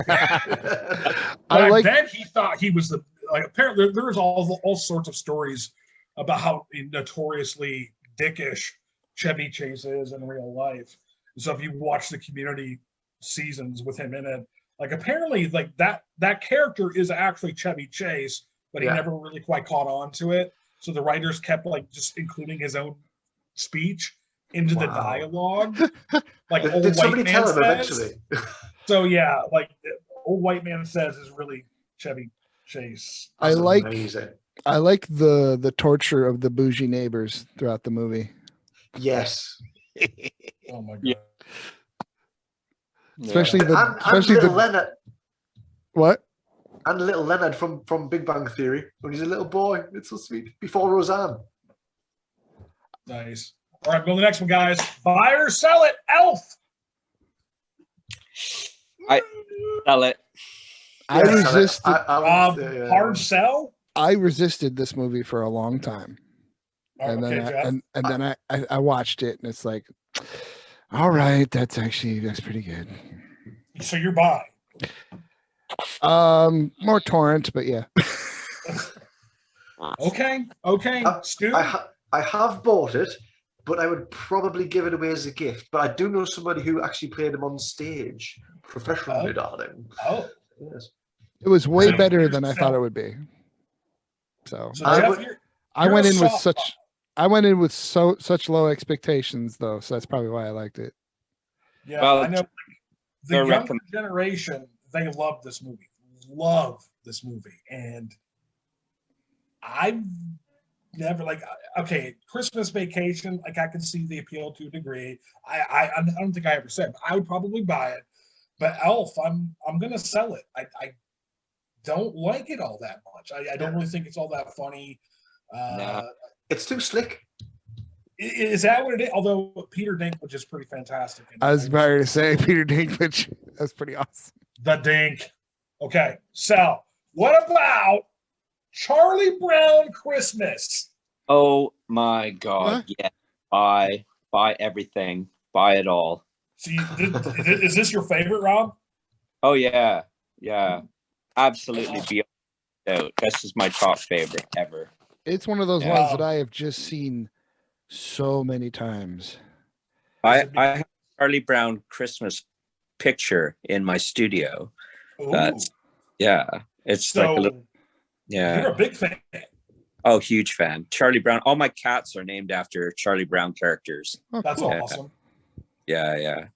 I bet he thought he was the like. Apparently, there's all sorts of stories about how notoriously dickish Chevy Chase is in real life. So if you watch the Community seasons with him in it, like apparently, like that character is actually Chevy Chase, but he never really quite caught on to it. So the writers kept like just including his own speech into the dialogue. Like did old white somebody man tell him says. eventually? So yeah, like old white man says is really Chevy Chase. I like amazing. I like the torture of the bougie neighbors throughout the movie. Yes. Oh my god. Yeah. Especially and little Leonard. What? And little Leonard from Big Bang Theory when he's a little boy. It's so sweet. Before Roseanne. Nice. All right, go to the next one, guys. Buy or sell it, Elf. I sell it. I resisted. Hard sell. I resisted this movie for a long time, and then I watched it, and it's like, all right, that's pretty good. So you're buying. More torrent, but yeah. Okay. Stu? I have bought it, but I would probably give it away as a gift. But I do know somebody who actually played him on stage professionally, darling. Oh. Yes. It was way better than I thought it would be. So I went in with such low expectations, though. So that's probably why I liked it. Yeah, well, I know the younger generation, they love this movie. And I've never Christmas Vacation, like I can see the appeal to a degree. I don't think I ever said, but I would probably buy it. But Elf, I'm gonna sell it. I don't like it all that much. I don't really think it's all that funny. No. It's too slick. Is that what it is? Although Peter Dinklage is pretty fantastic. I was about to say Peter Dinklage. That's pretty awesome. The Dink. Okay, so what about Charlie Brown Christmas? Oh my God! What? Yeah, buy everything, buy it all. So is this your favorite, Rob? Oh yeah, absolutely. Beyond doubt, this is my top favorite ever. It's one of those ones that I have just seen so many times. I have Charlie Brown Christmas picture in my studio. It's so, like a little, you're a big fan. Oh, huge fan. Charlie Brown. All my cats are named after Charlie Brown characters. Oh, that's awesome. Yeah.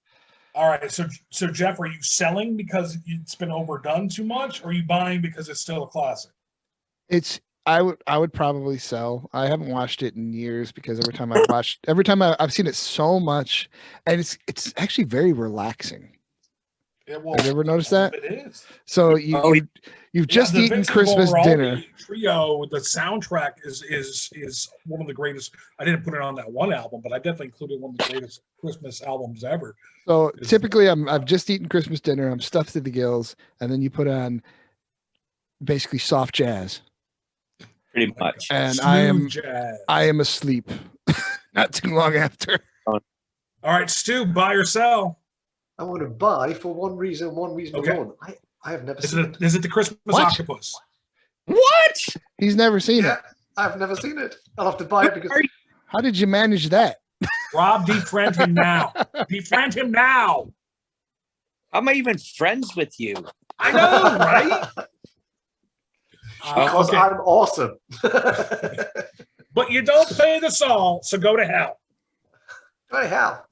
All right. So Jeff, are you selling because it's been overdone too much, or are you buying because it's still a classic? I would probably sell. I haven't watched it in years because every time I've seen it so much, and it's actually very relaxing. Have you ever noticed that? It is. So you've just eaten Christmas dinner. Trio, the soundtrack is one of the greatest. I didn't put it on that one album, but I definitely included one of the greatest Christmas albums ever. So typically, I've just eaten Christmas dinner. I'm stuffed to the gills, and then you put on basically soft jazz. Pretty much. And I am asleep not too long after. All right, Stu, buy or sell? I want to buy for one reason alone. I have never seen it. Is it the Christmas Octopus? What? He's never seen it. I've never seen it. I'll have to buy it because. How did you manage that? Rob, defriend him now. Defriend him now. How am I even friends with you? I know, right? Because I'm awesome. But you don't pay the song, so go to hell. Go to hell.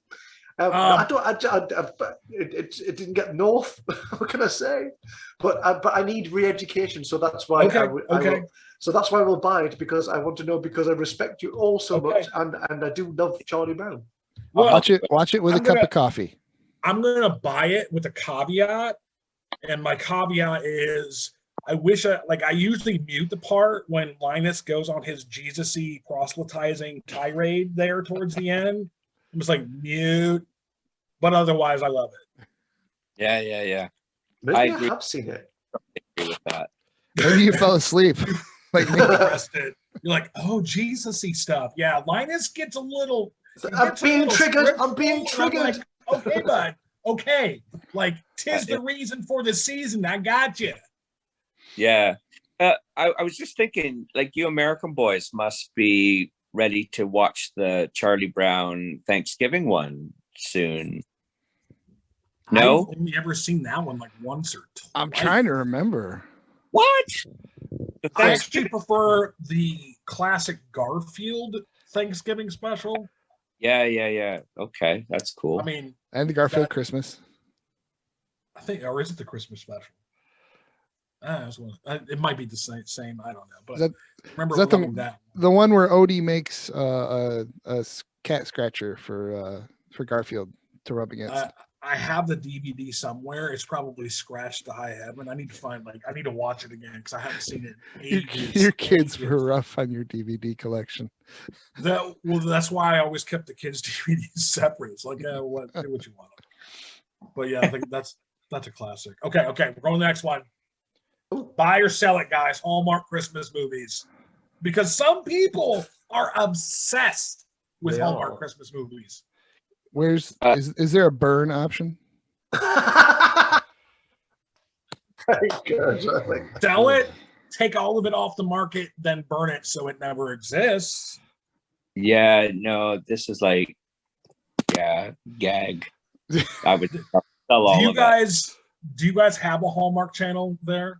It didn't get north. What can I say? But I need re-education, so that's why. So that's why we'll buy it, because I want to know, because I respect you all so much, and I do love Charlie Brown. Well, watch it with a cup of coffee. I'm gonna buy it with a caveat, and my caveat is I usually mute the part when Linus goes on his Jesus-y proselytizing tirade there towards the end. I'm just like mute, but otherwise I love it. Yeah. Maybe I I agree. have seen it. Agree with that. Maybe you fell asleep. Like me. Interested. You're like, oh, Jesus-y stuff. Yeah, Linus gets a little. I'm gets a being little triggered. I'm spiritual, being and triggered. like, okay, bud. Okay. Like, tis the reason for the season. I got you. Yeah. I was just thinking, like, you American boys must be ready to watch the Charlie Brown Thanksgiving one soon. No? I've only ever seen that one like once or twice. I'm trying to remember. What? The I actually Thanksgiving? prefer the classic Garfield Thanksgiving special. Yeah. Okay, that's cool. I mean, And the Garfield Christmas. I think, or is it the Christmas special? It might be the same. I don't know. But remember that the one where Odie makes a cat scratcher for Garfield to rub against? I have the DVD somewhere. It's probably scratched to high heaven. I need to watch it again because I haven't seen it in ages. Your kids were rough on your DVD collection. That's why I always kept the kids' DVDs separate. It's like, do what you want. But yeah, I think that's a classic. Okay, we're going to the next one. Buy or sell it, guys. Hallmark Christmas movies, because some people are obsessed with Hallmark Christmas movies. Is there a burn option? Sell it, take all of it off the market, then burn it so it never exists. Yeah, no, this is like, gag. I would sell all of it. Do you guys have a Hallmark channel there?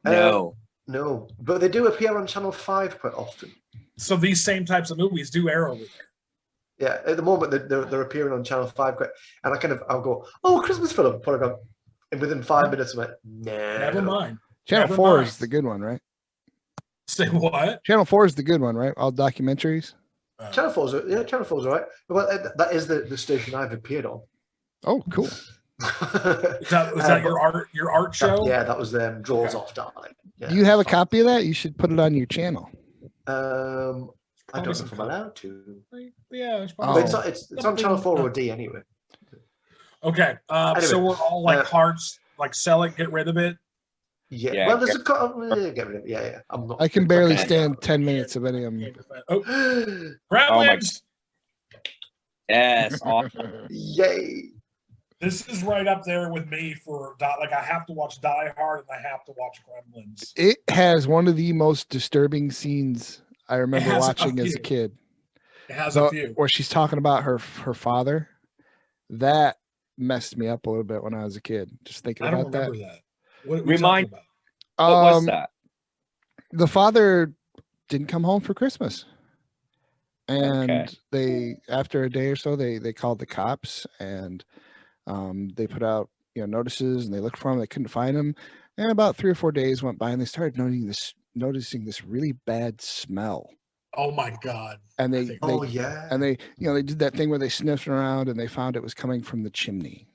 No. No, but they do appear on Channel 5 quite often. So these same types of movies do air over there. Yeah, at the moment they're appearing on Channel 5 quite, and I'll go, oh, Christmas film, put it on, and within 5 minutes I'm like, nah. Never mind. Channel 4 is the good one, right? Say what? Channel 4 is the good one, right? All documentaries. Channel 4's all right. Well, that is the station I've appeared on. Oh, cool. Was that your art show? Yeah, that was them. Draws Off Darling. Yeah, do you have a copy of that? You should put it on your channel. I don't know if I'm allowed to. Yeah, it's on Channel 4 or D anyway. Okay, anyway, so we're all like hearts, like sell it, get rid of it. Yeah. Well, there's get rid of it. Yeah. I'm not. I can barely stand 10 minutes of any of them. Oh, Gremlins. Yes, awesome. Yay. This is right up there with me for like I have to watch Die Hard and I have to watch Gremlins. It has one of the most disturbing scenes I remember watching as a kid. It has a few. Where she's talking about her father. That messed me up a little bit when I was a kid. Just thinking about that. I don't remember that. What Remind me. What was that? The father didn't come home for Christmas. And they, after a day or so, they called the cops and they put out notices and they looked for him. They couldn't find him. And about 3 or 4 days went by and they started noticing this really bad smell. Oh my God. And they did that thing where they sniffed around and they found it was coming from the chimney.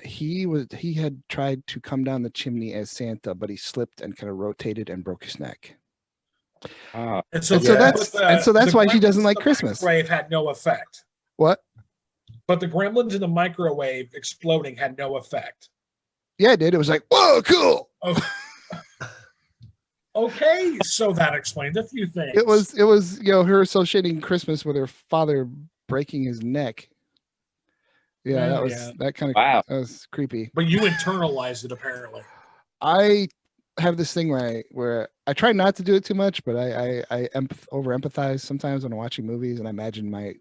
He had tried to come down the chimney as Santa, but he slipped and kind of rotated and broke his neck. And so that's why she doesn't like Christmas. The microwave had no effect. What? But the gremlins in the microwave exploding had no effect. Yeah, it did. It was like, whoa, cool. Oh. Okay, so that explains a few things. It was her associating Christmas with her father breaking his neck. Yeah, that kind of that was creepy. But you internalized it apparently. I have this thing where I try not to do it too much, but I over empathize sometimes when I'm watching movies, and I imagine my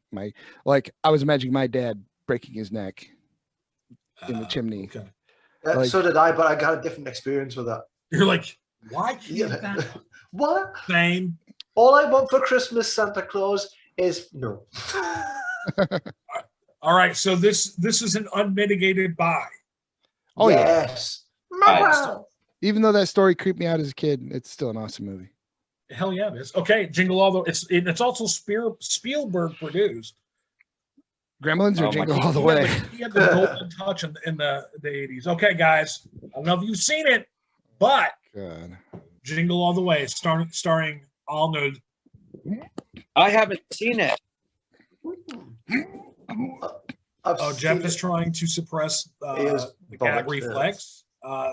I was imagining my dad breaking his neck in the chimney. Okay. So did I, but I got a different experience with that. You're like, why can't that? What? Same. All I want for Christmas, Santa Claus, is no. All right, so this is an unmitigated buy. Oh yes. Even though that story creeped me out as a kid, it's still an awesome movie. Hell yeah, it is. Okay, Jingle All the it's also Spielberg produced. Gremlins or Jingle All the Way? He had the golden touch in the 80s. Okay, guys, I don't know if you've seen it, but Jingle All the Way, starring Arnold. I haven't seen it. Oh, Jeff is trying to suppress the gag reflex.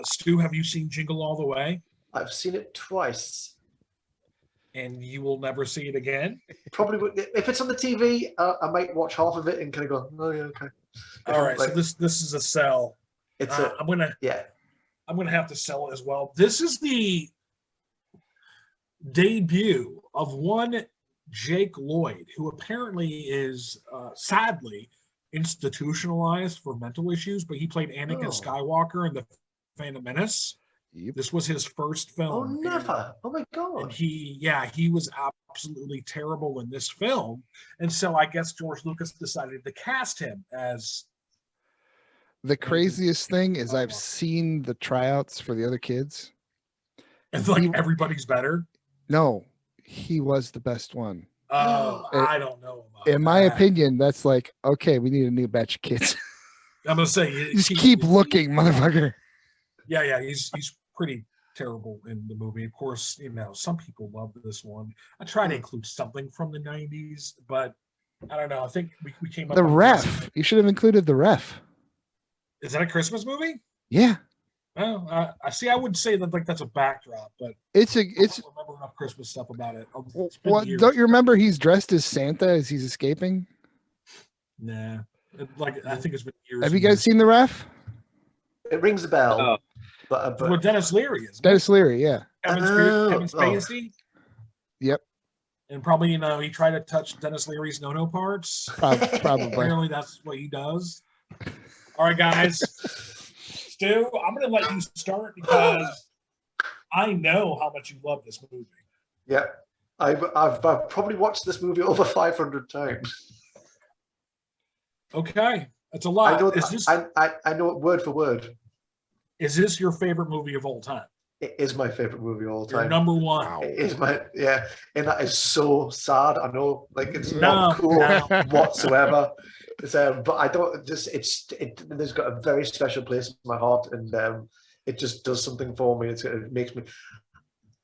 Stu, have you seen Jingle All the Way? I've seen it twice. And you will never see it again? Probably would. If it's on the TV, I might watch half of it and kind of go, oh yeah, okay. All right, so this is a sell. I'm gonna have to sell it as well. This is the debut of one Jake Lloyd, who apparently is sadly institutionalized for mental issues, but he played Anakin Skywalker in the Phantom Menace. Yep. This was his first film. Oh, never! Oh my god! And he was absolutely terrible in this film, and so I guess George Lucas decided to cast him as. The craziest thing is I've seen the tryouts for the other kids, and like everybody's better. No, he was the best one. Oh, I don't know. In my opinion, that's like, okay, we need a new batch of kids. I'm gonna say, just keep looking, motherfucker. Yeah, he's pretty terrible in the movie. Of course, some people love this one. I try to include something from the 90s, but I don't know. I think we came up the with ref. You should have included the ref. Is that a Christmas movie? Yeah. Well, I see. I would say that that's a backdrop, but I don't remember enough Christmas stuff about it. Well, don't you remember he's dressed as Santa as he's escaping? Nah, I think it's been years. Have you guys seen the ref? It rings a bell. But with Dennis Leary, isn't Dennis Leary, yeah. Kevin Spacey. Yep. And probably he tried to touch Dennis Leary's no parts. Probably. Apparently, that's what he does. All right, guys. Stu, I'm going to let you start because I know how much you love this movie. Yeah, I've probably watched this movie over 500 times. Okay, that's a lot. I know it word for word. Is this your favorite movie of all time? It is my favorite movie of all time. Your number one. Wow. It is and that is so sad. I know, it's not cool whatsoever. But I don't there's got a very special place in my heart, and it just does something for me. It makes me.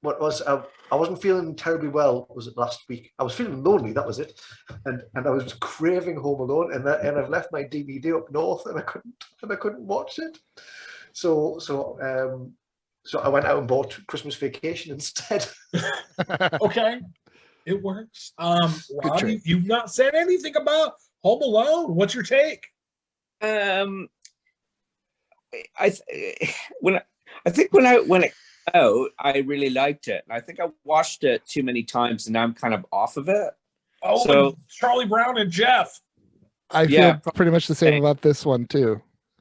I wasn't feeling terribly well. Was it last week? I was feeling lonely. That was it, and I was craving Home Alone, and I've left my DVD up north, and I couldn't watch it. So I went out and bought Christmas Vacation instead. Okay, it works. Rob, you've not said anything about Home Alone. What's your take? When it out, I really liked it. I think I watched it too many times, and now I'm kind of off of it. Oh, so Charlie Brown and Jeff. I feel pretty much the same about this one too.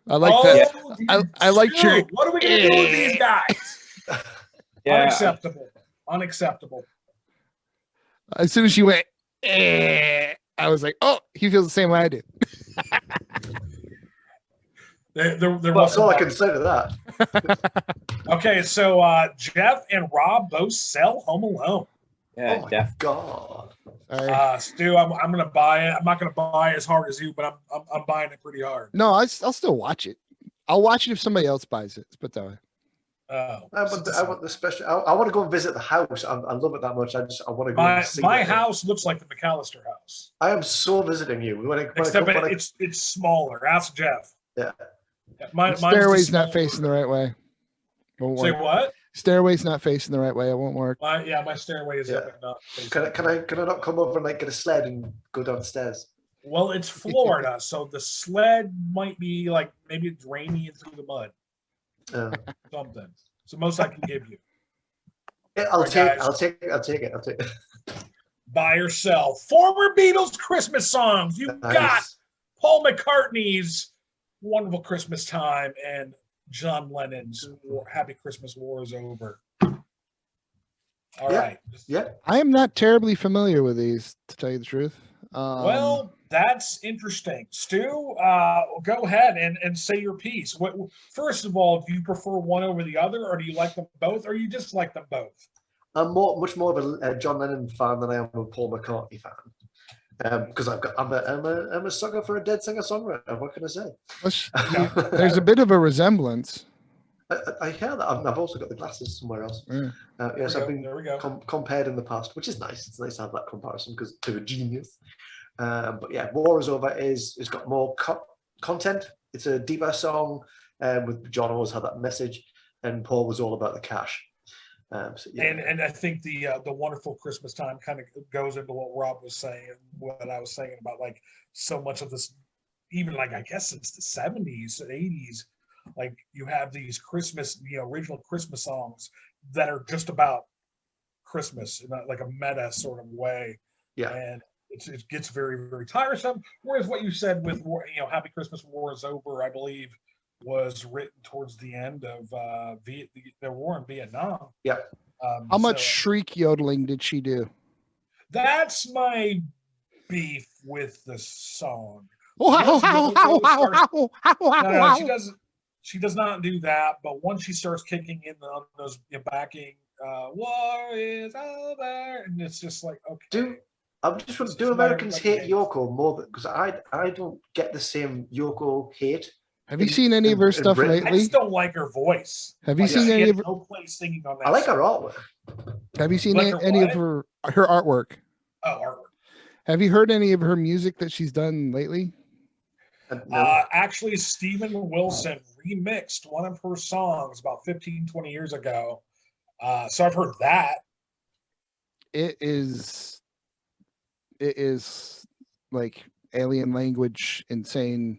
I like that. I like your. What are we gonna do with these guys? Unacceptable. As soon as you went, I was like, oh, he feels the same way I do. That's all I can say to that. Okay, so Jeff and Rob both sell Home Alone. Yeah, oh my God. Stu, I'm gonna buy it. I'm not gonna buy it as hard as you, but I'm buying it pretty hard. No, I'll still watch it. I'll watch it if somebody else buys it. Let's put it that way. I want the special. I want to go and visit the house. I love it that much. I want to go and see my house looks like the McAllister house. I am so visiting you. It's smaller. Ask Jeff. Yeah. My stairway's not facing the right way. Say what? Stairway's not facing the right way. It won't work. My stairway is not facing. Can I not come over and get a sled and go downstairs? Well, it's Florida, so the sled might be maybe it's rainy and through the mud. Something. So most I can give you. Yeah, I'll take it. Buy or sell. Former Beatles Christmas songs. You've got Paul McCartney's Wonderful Christmas Time and John Lennon's Happy Christmas War is Over. All right. Yeah. I am not terribly familiar with these, to tell you the truth. Well, that's interesting. Stu, go ahead and say your piece. First of all, do you prefer one over the other, or do you like them both, or you just like them both? I'm much more of a John Lennon fan than I am a Paul McCartney fan. Because I'm a sucker for a dead singer-songwriter. What can I say? There's a bit of a resemblance. I hear that. I've also got the glasses somewhere else. Yes, I've been compared in the past, which is nice. It's nice to have that comparison because they're a genius. But yeah, War is Over is got more content. It's a deeper song, with John always had that message, and Paul was all about the cash. So, yeah. And I think the wonderful Christmas time kind of goes into what Rob was saying, what I was saying about like so much of this, even like I guess since the 70s, 80s, like you have these Christmas, original Christmas songs that are just about Christmas in like a meta sort of way. Yeah. And it gets very, very tiresome. Whereas what you said with Happy Christmas, War is Over, I believe, was written towards the end of the war in Vietnam. Yeah. How much shriek yodeling did she do? That's my beef with the song. She does not do that. But once she starts kicking in those backing, war is over, and it's just like, okay. Do Americans hate Yoko more? Because I don't get the same Yoko hate. Have you seen any of her stuff lately? I just don't like her voice. Have you seen any of her? No place singing on that. I like her artwork. Have you seen any of her artwork? Oh, artwork. Have you heard any of her music that she's done lately? No. Actually, Steven Wilson remixed one of her songs about 15, 20 years ago. So I've heard that. It is like alien language, insane.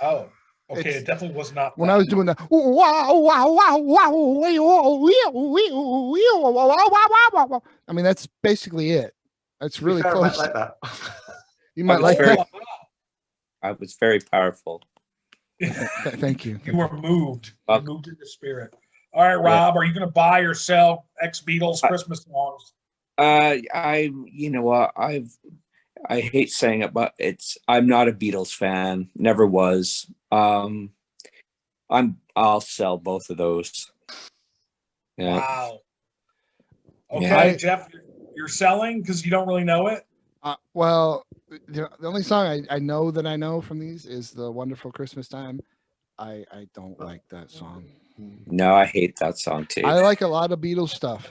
Oh. Okay, it definitely was not. When I was doing the wow, wow, wow, wow, I mean, that's basically it. That's really close. I might like that. You might like that. I was very powerful. Thank you. You were moved. You moved in the spirit. All right, Rob, are you going to buy or sell ex-Beatles Christmas songs? You know what? I hate saying it, but I'm not a Beatles fan. Never was. I'll sell both of those. Yeah. Wow. Okay, Jeff, you're selling because you don't really know it? Well, the only song I know that I know from these is The Wonderful Christmas Time. I don't like that song. No, I hate that song too. I like a lot of Beatles stuff.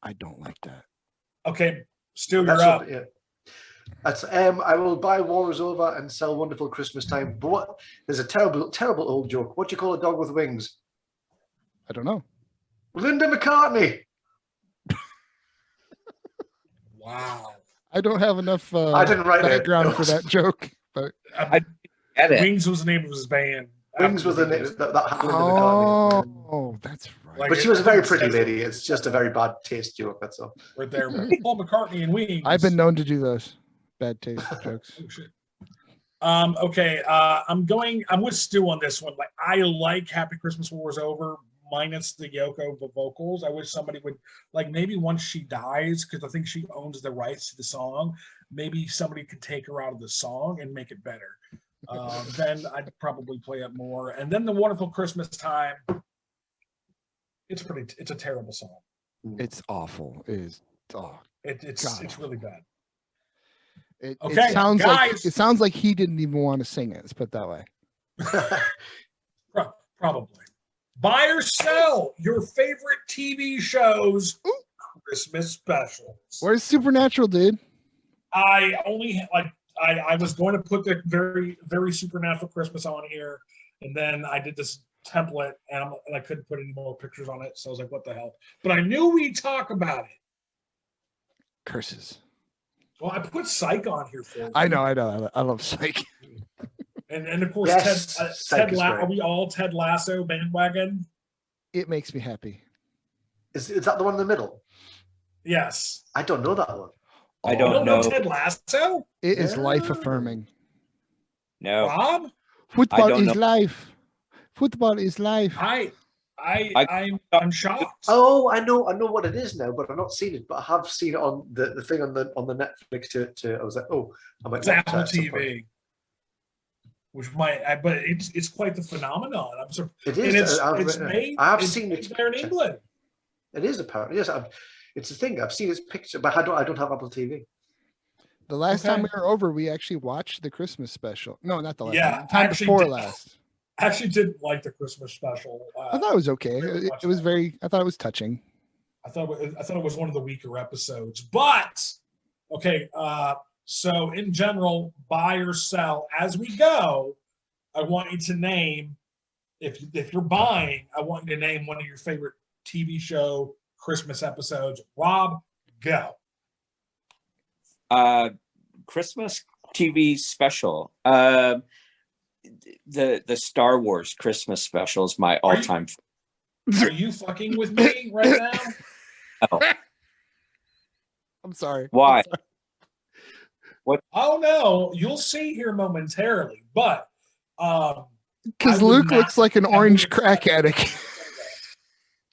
I don't like that. Okay, Stu, you're up. Yeah. That's I will buy War is Over and sell Wonderful Christmas Time. But there's a terrible old joke. What do you call a dog with wings? I don't know. Linda McCartney. Wow. I don't have enough I didn't write background for that joke, but Wings was the name of his band. Wings was the name that happened. Oh, that's right. Like, but she was a very pretty lady. It's just a very bad taste joke. That's all. Right there, Paul McCartney and Wings. I've been known to do those bad taste jokes. Oh, shit. Okay. I'm with Stu on this one. Like, I like Happy Christmas War is Over, minus the Yoko vocals. I wish somebody would, like, maybe once she dies, because I think she owns the rights to the song, maybe somebody could take her out of the song and make it better. Then I'd probably play it more. And then The Wonderful Christmas Time. It's a terrible song. It's awful. It's really bad. It sounds guys, it sounds like he didn't even want to sing it. Let's put it that way. Probably. Buy or sell your favorite TV shows Christmas specials. Where's Supernatural, dude? I was going to put the very, very Supernatural Christmas on here, and then I did this template, and I couldn't put any more pictures on it, so I was like, what the hell? But I knew we'd talk about it. Curses. Well, I put Psych on here for you. I know. I love Psych. And of course, yes, Ted are we all Ted Lasso bandwagon? It makes me happy. Is that the one in the middle? Yes. I don't know that one. I don't know. Ted Lasso? It is life affirming. No. Rob? Football is life. Football is life. I'm shocked. Oh, I know what it is now, but I've not seen it. But I have seen it on the thing on the Netflix. I was like, oh, I might. It's Apple TV. Which but it's quite the phenomenon. I'm sorry. It is. It's made. I've seen it there in England. It is apparently. Yes, it's a thing. I've seen its picture, but I don't have Apple TV. The last time we were over, we actually watched the Christmas special. No, not the last time. The time before last. I actually didn't like the Christmas special. I thought it was okay. It was I thought it was touching. I thought it was one of the weaker episodes. But okay, So in general, buy or sell. As we go, I want you to name, if you're buying, I want you to name one of your favorite TV show Christmas episodes. Rob, go. Christmas TV special. The Star Wars Christmas special is my all-time. Are you fucking with me right now? Oh. I'm sorry. Why? I'm sorry. What? Oh no, you'll see here momentarily, but because Luke looks like an orange crack addict.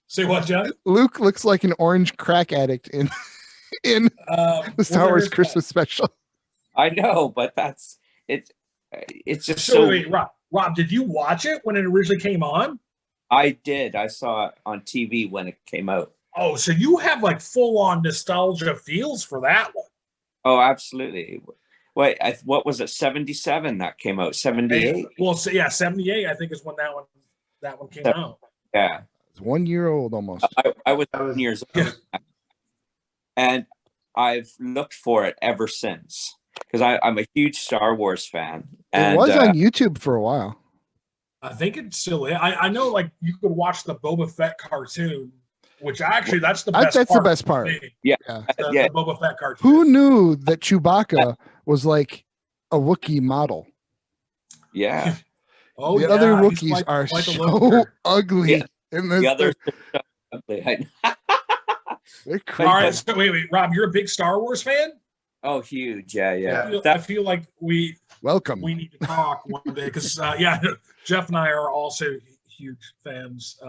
Say what, Jeff? Luke looks like an orange crack addict in the Star Wars Christmas special. I know, but that's it. It's just so. Wait, Rob, did you watch it when it originally came on? I did. I saw it on TV when it came out. Oh, so you have like full-on nostalgia feels for that one. Oh, absolutely. Wait, what was it? 77 that came out. 78. Well, so, yeah, 78. I think is when that one came out. Yeah, it's 1 year old almost. I was 7 years old, and I've looked for it ever since because I'm a huge Star Wars fan. And, it was on YouTube for a while. I think it's still. I know, like you could watch the Boba Fett cartoon, which actually that's the best. That's the best part. Yeah, the Boba Fett cartoon. Who knew that Chewbacca was like a Wookiee model? Yeah. Oh, the other Wookiees are so ugly. Yeah. In this the others are so ugly. They're crazy. All right, so wait, Rob, you're a big Star Wars fan? Oh, huge! Yeah. I feel like we need to talk one day because Jeff and I are also huge fans.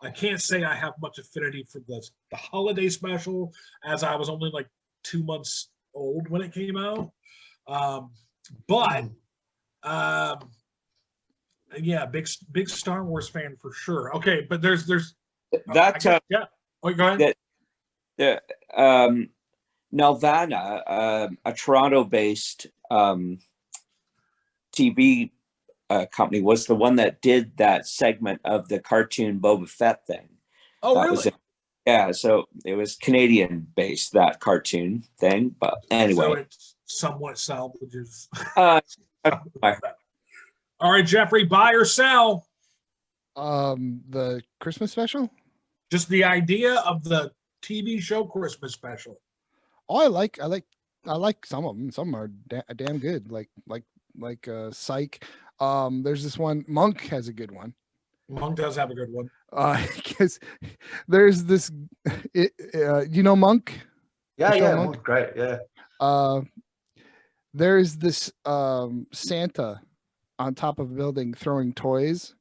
I can't say I have much affinity for the holiday special, as I was only like 2 months old when it came out. Big Star Wars fan for sure. Okay, but there's that. Oh, go ahead. Nelvana, a Toronto-based TV company, was the one that did that segment of the cartoon Boba Fett thing. Oh, really? Yeah, so it was Canadian-based, that cartoon thing. But anyway, so it's somewhat salvages. All right, Jeffrey, buy or sell? The Christmas special? Just the idea of the TV show Christmas special. Oh, I like some of them. Some are damn good. Like Psych. There's this one. Monk has a good one. Monk does have a good one. Because there's this. You know Monk? Yeah, Monk, great. Yeah. There's this Santa on top of a building throwing toys.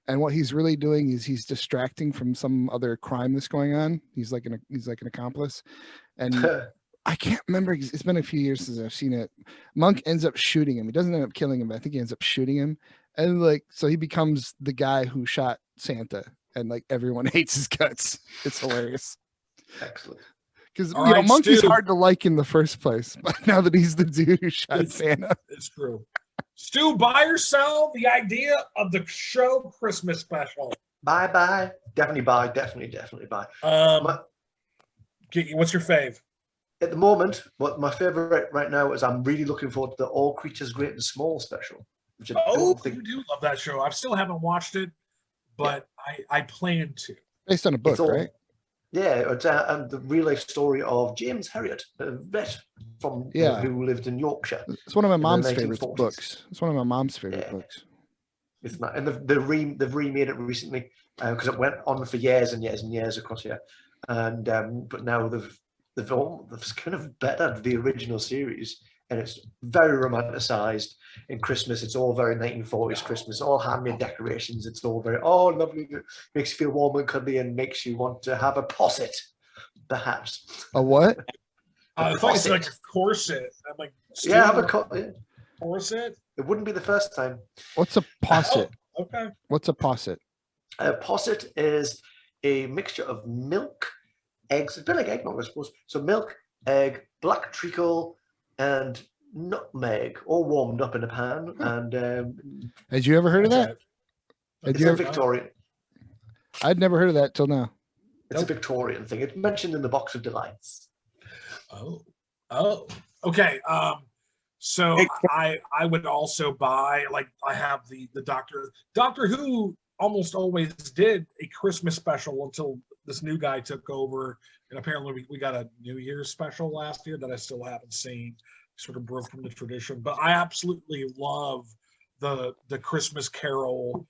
And what he's really doing is he's distracting from some other crime that's going on. He's like an accomplice, and I can't remember. It's been a few years since I've seen it. Monk ends up shooting him. He doesn't end up killing him, but I think he ends up shooting him, and so he becomes the guy who shot Santa, and like everyone hates his guts. It's hilarious. Excellent. Because Monk is hard to like in the first place, but now that he's the dude who shot Santa, it's true. Stu, buy or sell the idea of the show Christmas special? Bye. Definitely buy. Definitely buy. What's your fave? At the moment, what my favorite right now is I'm really looking forward to the All Creatures Great and Small special. Which I you do love that show. I still haven't watched it, but I plan to. Based on a book, right? Yeah, and the real life story of James Herriot, a vet from who lived in Yorkshire. It's one of my mom's favorite books. It's one of my mom's favorite books. It's not, and they've remade it recently because it went on for years and years and years across here, and but now they've kind of bettered the original series, and it's very romanticized. In Christmas, it's all very 1940s Christmas, all handmade decorations. It's all very lovely. It makes you feel warm and cuddly and makes you want to have a posset, perhaps. A what? I thought it's like a corset. I'm like, have a corset. It wouldn't be the first time. What's a posset? Okay. What's a posset? A posset is a mixture of milk, eggs, a bit like eggnog, I suppose. So milk, egg, black treacle, and nutmeg, all warmed up in a pan. And had you ever heard of that? It's a Victorian. I'd never heard of that till now. It's a Victorian thing. It's mentioned in the Box of Delights. Oh, Okay. So Hey, I would also buy, like, I have the Doctor Who almost always did a Christmas special until this new guy took over, and apparently we got a New Year's special last year that I still haven't seen. Sort of broke from the tradition, but I absolutely love the Christmas Carol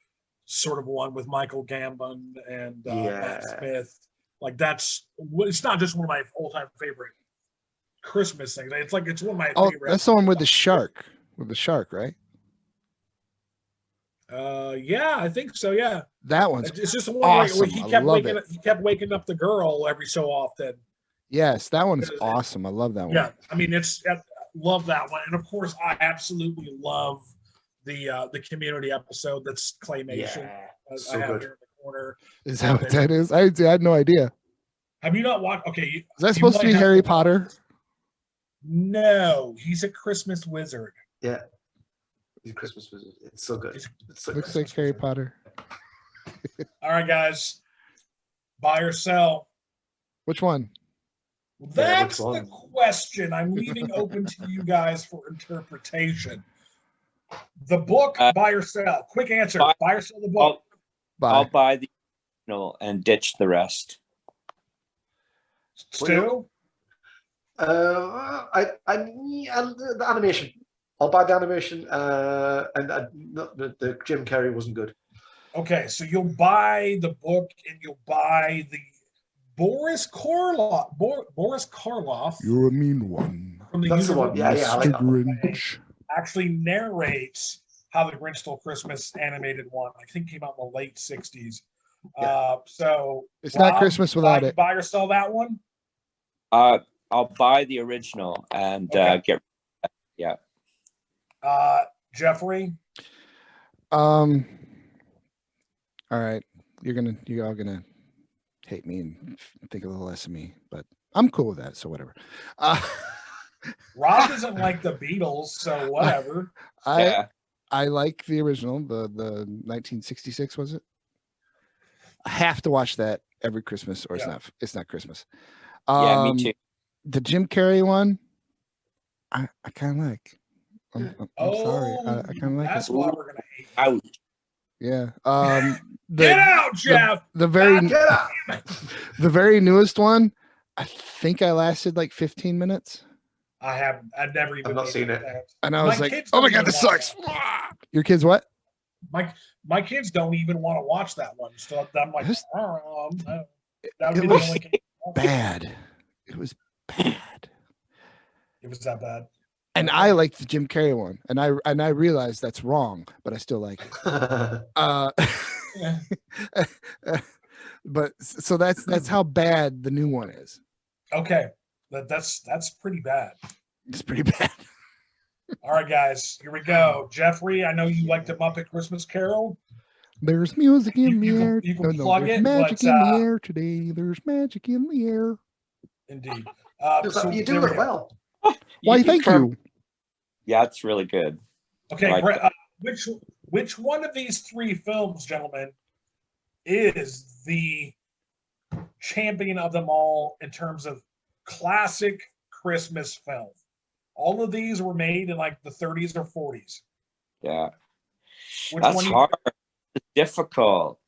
sort of one with Michael Gambon and Matt Smith. Like, it's not just one of my all-time favorite Christmas things. It's like, it's one of my favorite. That's the one with the shark. With the shark, right? Yeah, I think so. Yeah, that one's it's just the one awesome. where he kept waking up the girl every so often. Yes, that one is awesome. I love that one. Yeah, I mean, love that one, and of course, I absolutely love the Community episode that's claymation. Yeah, so I have good. here in the corner. Is that what that is? I had no idea. Have you not watched? Okay, is that supposed to be Harry Potter? No, he's a Christmas wizard. Yeah, he's a Christmas wizard. It's so good. Looks like Harry Potter. All right, guys, buy or sell? Which one? That's the question I'm leaving open to you guys for interpretation. The book, buy or sell? Quick answer: buy or sell the book? I'll buy the original and ditch the rest. Stu? The animation. I'll buy the animation, and the Jim Carrey wasn't good. Okay, so you'll buy the book and you'll buy the Boris Karloff. You're a mean one. That's the one. Yeah, I like that one. Actually narrates how the Grinch Stole Christmas animated one. I think came out in the late 60s. Yeah. So it's not Christmas without it. Buy or sell that one? I'll buy the original and get. Yeah. Jeffrey. All right, you're all gonna hate me and think a little less of me, but I'm cool with that. So whatever. Rob doesn't like the Beatles, so whatever. I like the original, the 1966, was it? I have to watch that every Christmas, or it's not Christmas. Yeah, me too. The Jim Carrey one, I kind of like. I'm sorry, I kind of like. That's why we're gonna hate. Out. Yeah. Get out, Jeff. The very newest one, I think I lasted like 15 minutes. I've never even. I've not seen it. And I was like, oh my God, this sucks. Your kids what? My kids don't even want to watch that one. So I'm like, that would be it the was only game. bad. It was bad. It was that bad. And I like the Jim Carrey one, and I realize that's wrong, but I still like it. But so that's how bad the new one is. Okay, that's pretty bad. It's pretty bad. All right, guys, here we go. Jeffrey, I know you like the Muppet Christmas Carol. There's music in the air. You can plug there's it. Magic in the air today. There's magic in the air. Indeed. So you do it well. Why? Thank you. Yeah, it's really good. Okay, Like which one of these three films, gentlemen, is the champion of them all in terms of classic Christmas film? All of these were made in like the 30s or 40s. Yeah. That's hard. It's difficult.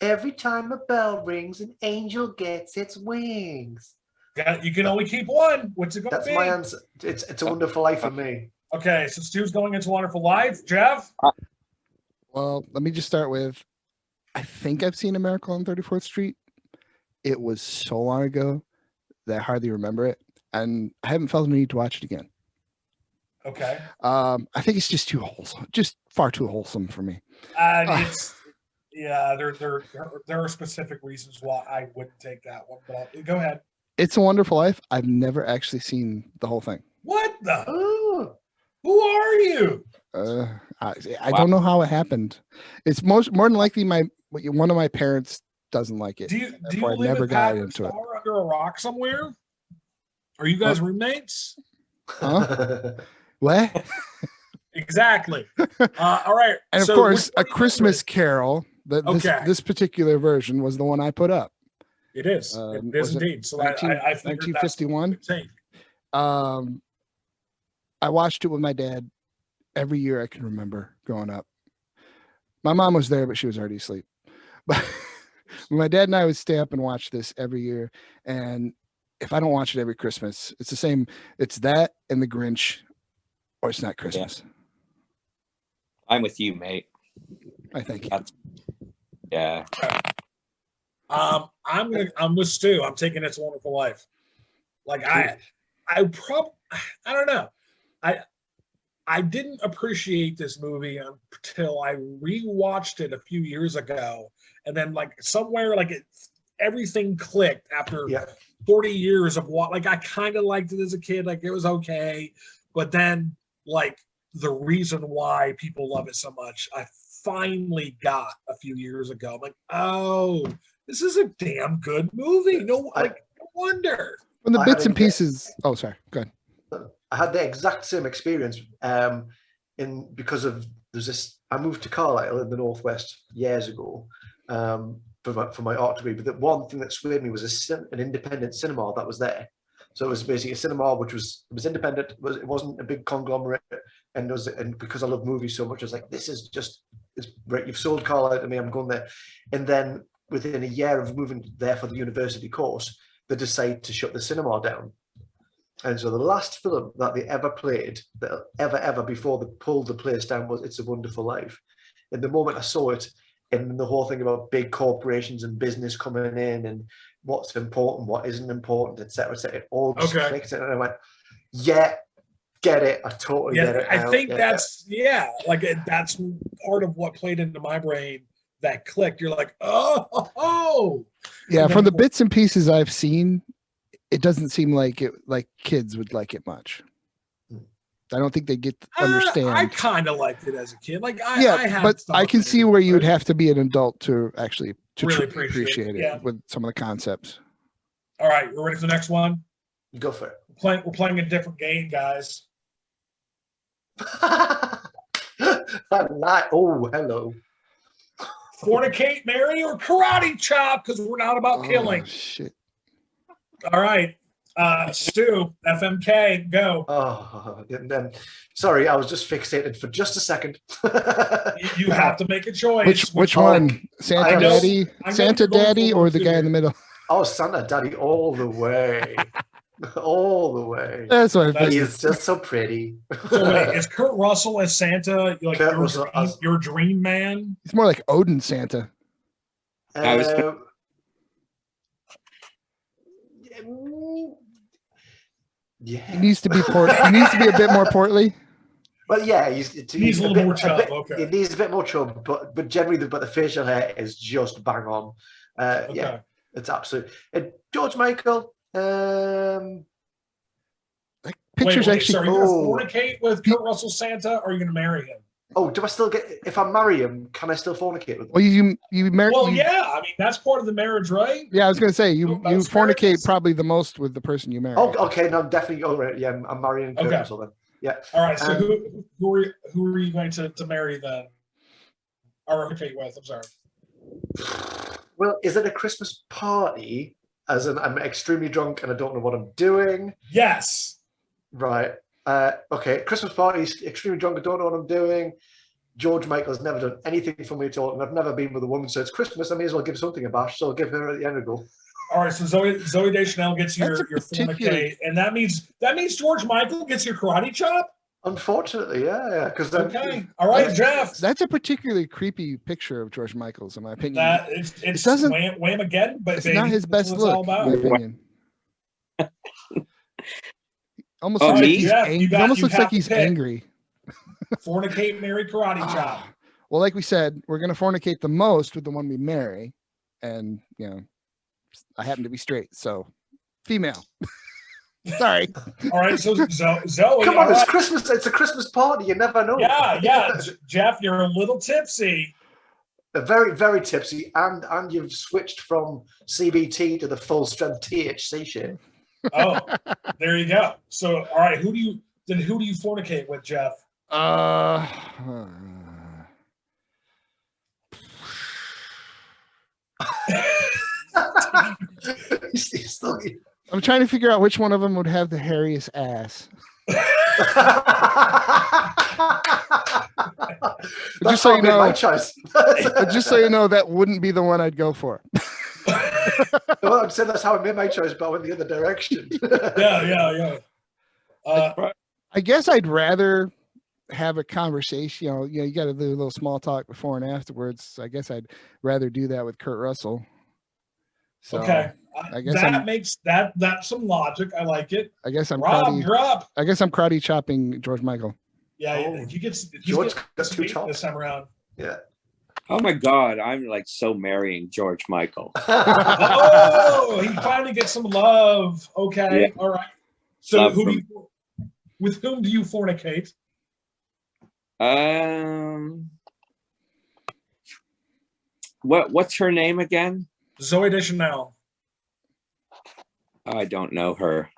Every time a bell rings, an angel gets its wings. You can only keep one. What's it going to be? That's my answer. It's A Wonderful Life for me. Okay, so Stu's going into Wonderful Life. Jeff? Well, let me just start with, I think I've seen A Miracle on 34th Street. It was so long ago that I hardly remember it, and I haven't felt the need to watch it again. Okay. I think it's just too wholesome, just far too wholesome for me. Yeah, there are specific reasons why I wouldn't take that one, but go ahead. It's a Wonderful Life. I've never actually seen the whole thing. What the? Who are you? I don't know how it happened. It's more than likely one of my parents doesn't like it. Do you live in Patrick Star under a rock somewhere? Are you guys roommates? Huh? What? Exactly. All right. And of course, A Christmas Carol. This particular version was the one I put up. It is. It is indeed. So 1951. I watched it with my dad every year I can remember growing up. My mom was there, but she was already asleep. But my dad and I would stay up and watch this every year. And if I don't watch it every Christmas, it's the same. It's that and the Grinch, or it's not Christmas. I'm with you, mate. I think. Yeah. I'm with Stu. I'm taking It's a Wonderful Life. Like I don't know. I didn't appreciate this movie until I rewatched it a few years ago, and then like somewhere like everything clicked after 40 years of what. Like I kind of liked it as a kid, like it was okay, but then like the reason why people love it so much, I finally got a few years ago. I'm like, oh, this is a damn good movie. No wonder. When the bits and pieces. Oh, sorry. Go ahead. I had the exact same experience because of there's this. I moved to Carlisle in the Northwest years ago for my art degree. But the one thing that swayed me was an independent cinema that was there. So it was basically a cinema which was independent. It wasn't a big conglomerate, and because I love movies so much, I was like, this is just it's great. You've sold Carlisle to me. I'm going there. And then within a year of moving there for the university course, they decide to shut the cinema down. And so the last film that they ever played, that ever before they pulled the place down, was It's a Wonderful Life. And the moment I saw it, and the whole thing about big corporations and business coming in and what's important, what isn't important, etc., it all just clicked. And I went, yeah, get it. I totally get it. I think that's that's part of what played into my brain that clicked. You're like, oh. Yeah, from the bits and pieces I've seen, it doesn't seem like kids would like it much. I don't think they understand. I kind of liked it as a kid. Like I can see where you would have to be an adult to actually really appreciate it with some of the concepts. All right, we're ready for the next one. Go for it. We're playing a different game, guys. Oh, hello. Fornicate, marry, or karate chop, because we're not about killing. Shit. All right. Stu, FMK, go. Oh, sorry, I was just fixated for just a second. You have to make a choice. Which one? Santa Daddy, or the guy in the middle? Oh, Santa Daddy all the way. All the way. That's what I think. He's just so pretty. So wait, is Kurt Russell as Santa like your dream man? He's more like Odin Santa. Yeah. He needs to be he needs to be a bit more portly. Well, yeah, he needs a little more chub. He needs a bit more chub, but generally, the facial hair is just bang on. Yeah, it's absolute. George Michael. That picture's actually. Sorry, you're going to fornicate with Kurt Russell Santa, or are you going to marry him? Oh, do I still get? If I marry him, can I still fornicate with him? Well, you marry. Well, yeah. I mean, that's part of the marriage, right? Yeah, I was going to say you fornicate probably the most with the person you marry. Oh, okay. No, I'm definitely. Oh, right. Yeah, I'm marrying Kurt Russell then. Yeah. All right. So who are you going to marry then? Or fornicate with? I'm sorry. Well, is it a Christmas party? As in, I'm extremely drunk and I don't know what I'm doing. Yes. Right. Okay. Christmas party, extremely drunk. I don't know what I'm doing. George Michael's never done anything for me at all, and I've never been with a woman. So it's Christmas. I may as well give something a bash. So I'll give her at the end of the go. All right. So Zoe Deschanel gets your fornicate, and that means George Michael gets your karate chop. Unfortunately, yeah. Because okay. All right, Jeff. That's a particularly creepy picture of George Michael's, in my opinion. It doesn't wham again, but it's not his best look, in my opinion. Almost looks like he's angry. He almost looks like he's angry. Fornicate, marry, karate chop. Well, like we said, we're going to fornicate the most with the one we marry, and I happen to be straight, so female. Sorry. All right, so Zoe. Come on, it's Christmas. It's a Christmas party. You never know. Yeah. Jeff, you're a little tipsy. Very, very tipsy, and you've switched from CBT to the full strength THC shit. Oh, there you go. So, all right, who do you fornicate with, Jeff? I'm trying to figure out which one of them would have the hairiest ass. That's so how I you made know, my choice. But just so you know, that wouldn't be the one I'd go for. Well, I'm saying that's how I made my choice, but I went the other direction. Yeah. I guess I'd rather have a conversation. You got to do a little small talk before and afterwards. So I guess I'd rather do that with Kurt Russell. So okay. I guess that makes that's some logic. I like it. I guess I'm Rob, karate. you're up. I guess I'm karate chopping George Michael. Yeah, you get George got some two meat chops this time around. Yeah. Oh my God, I'm like so marrying George Michael. Oh, he finally gets some love. Okay, Yeah. all right. So Love with whom do you fornicate? What's her name again? Zoe Deschanel. I don't know her.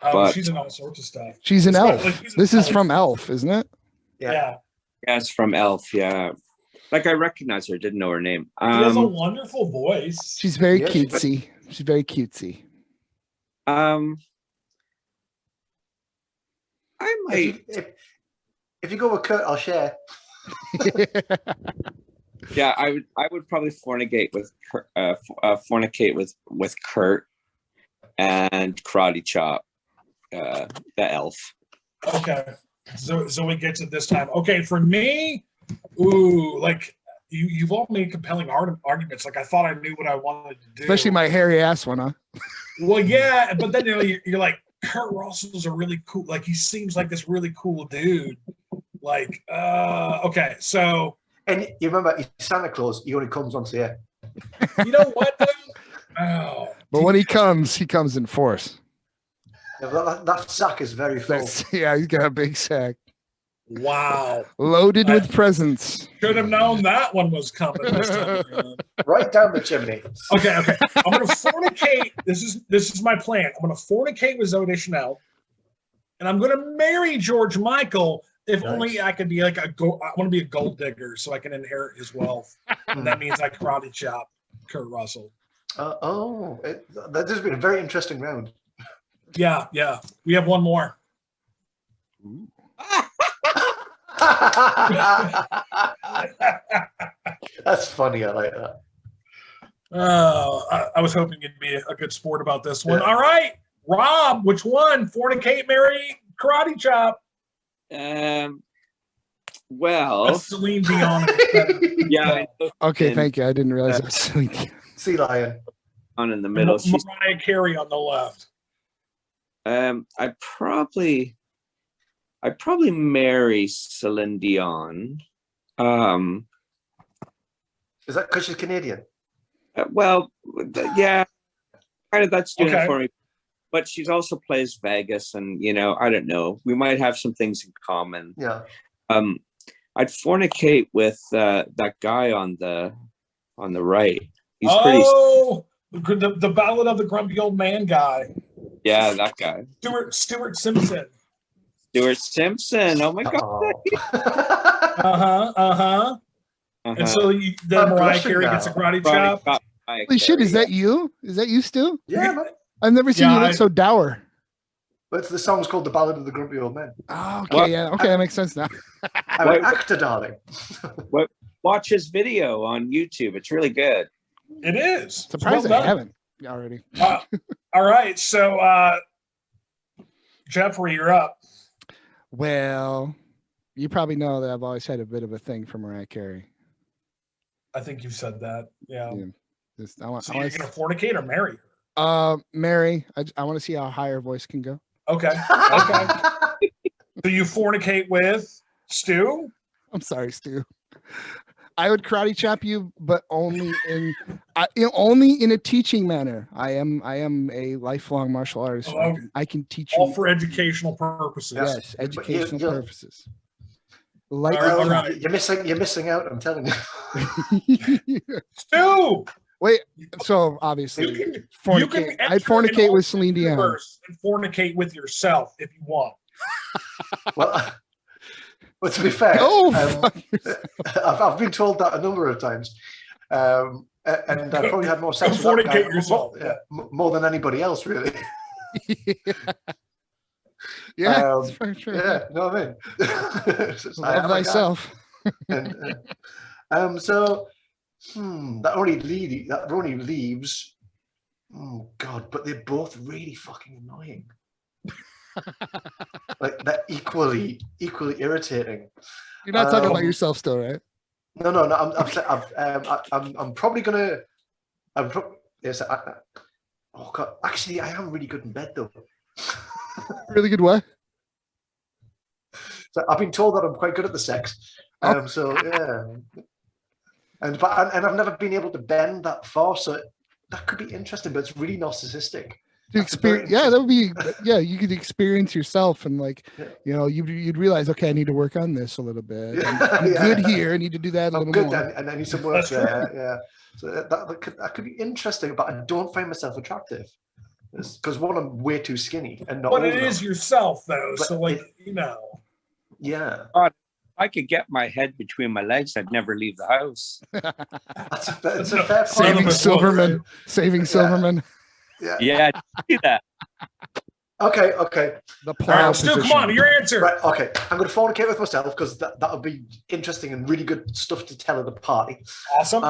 Oh, But- she's in all sorts of stuff. She's an elf. She's an This is elf. from Elf, isn't it? Yeah. Yes, from Elf. Yeah, like I recognize her. Didn't know her name. She has a wonderful voice. She's very Yeah, cutesy. She's very cutesy. I might. If you go with Kurt, I'll share. Yeah, I would probably fornicate with Kurt and karate chop the elf. Okay. Zoe gets it this time. Okay, for me, like you've all made compelling arguments. Like I thought I knew what I wanted to do. Especially my hairy ass one, huh? Well, yeah, but then you're like, Kurt Russell's a really cool. Like he seems like this really cool dude. Like, okay, so. And you remember, he's Santa Claus. He only comes once a year. You know what? Though? Oh. But when he comes in force. Yeah, that sack is very full. Yeah, he's got a big sack. Wow. Loaded with presents. Should have known that one was coming this time around. Right down the chimney. Okay. I'm gonna fornicate. This is my plan. I'm gonna fornicate with Zoe Deschanel, and I'm gonna marry George Michael. If only I could be like I want to be a gold digger so I can inherit his wealth. And that means I karate chop Kurt Russell. That has been a very interesting round. Yeah. We have one more. That's funny. I like that. I was hoping you'd be a good sport about this one. All right, Rob, which one? Fornicate, marry, karate chop. Well, that's Celine Dion. Yeah. Okay, thank you. I didn't realize that was Celine Dion. Sea Lion. On in the middle. She's Mariah Carey on the left. I'd probably marry Celine Dion. Is that because she's Canadian? Well, yeah, kind of that's doing it Okay. for me. But she's also plays Vegas, and I don't know. We might have some things in common. Yeah. I'd fornicate with that guy on the right. He's the Ballad of the Grumpy Old Man guy. Yeah, that guy. Stuart Simpson. Stuart Simpson. Oh my God. And so then Mariah Carey gets a karate chop. Holy shit! Is that you? Is that you, Stu? Yeah, man. I've never seen you look so dour. But the song's called "The Ballad of the Grumpy Old Man." Oh, okay, yeah, okay, that makes sense now. I'm an actor, darling. Watch his video on YouTube. It's really good. It is. Surprised I haven't already. All right, so Jeffrey, you're up. Well, you probably know that I've always had a bit of a thing for Mariah Carey. I think you've said that. Yeah. So you're gonna fornicate or marry her? Mary. I want to see how high her voice can go. Okay. So you fornicate with Stu? I'm sorry, Stu. I would karate chop you, but only in a teaching manner. I am a lifelong martial artist. So I can teach you all for educational purposes. Yes, educational purposes. You're missing out. I'm telling you. Stu. Wait. So obviously, I'd fornicate with Celine Dion. And fornicate with yourself if you want. Well, to be fair, I've been told that a number of times. And I probably had more sex with that guy more than anybody else, really. Yeah, for sure. Yeah, you know what I mean? Love thyself. And so that only leaves. Oh God! But they're both really fucking annoying. Like they're equally irritating. You're not talking about yourself still, right? No. I'm probably gonna. Yes. Oh God! Actually, I am really good in bed though. Really good what? So I've been told that I'm quite good at the sex. So yeah. And I've never been able to bend that far, so that could be interesting. But it's really narcissistic. To experience, that would be. Yeah, you could experience yourself, and you'd realize, okay, I need to work on this a little bit. I'm good here. I need to do that a little more. And I need some work there. Yeah. So that could be interesting, but I don't find myself attractive. Because one, I'm way too skinny, and not. But it is yourself, though. But so, Yeah. I could get my head between my legs, I'd never leave the house. That's a fair point. Saving Silverman. Yeah, do that. Okay. The plow. Stu, come on, your answer. Right, okay. I'm going to fornicate with myself because that would be interesting and really good stuff to tell at the party. Awesome.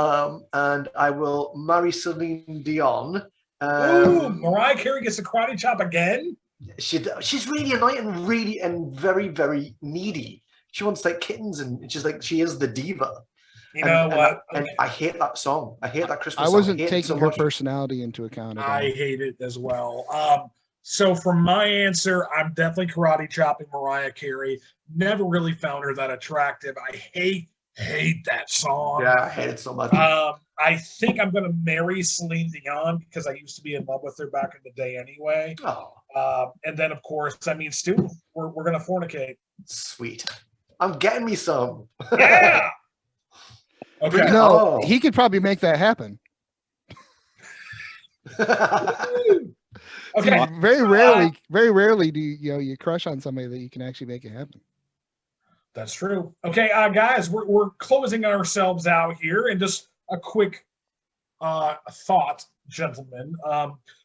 And I will marry Celine Dion. Ooh, Mariah Carey gets a karate chop again? She's really annoying and very, very needy. She wants like kittens, and she's like, she is the diva. You know what? And I hate that song. I hate that Christmas song. I wasn't taking her personality into account. I hate it as well. So for my answer, I'm definitely karate chopping Mariah Carey. Never really found her that attractive. I hate that song. Yeah, I hate it so much. I think I'm going to marry Celine Dion because I used to be in love with her back in the day anyway. Oh. And then, of course, Stu, we're going to fornicate. Sweet. I'm getting me some. Yeah. Okay. No, he could probably make that happen. Okay. See, very rarely do you crush on somebody that you can actually make it happen. That's true. Okay, guys, we're closing ourselves out here, and just a quick thought, gentlemen.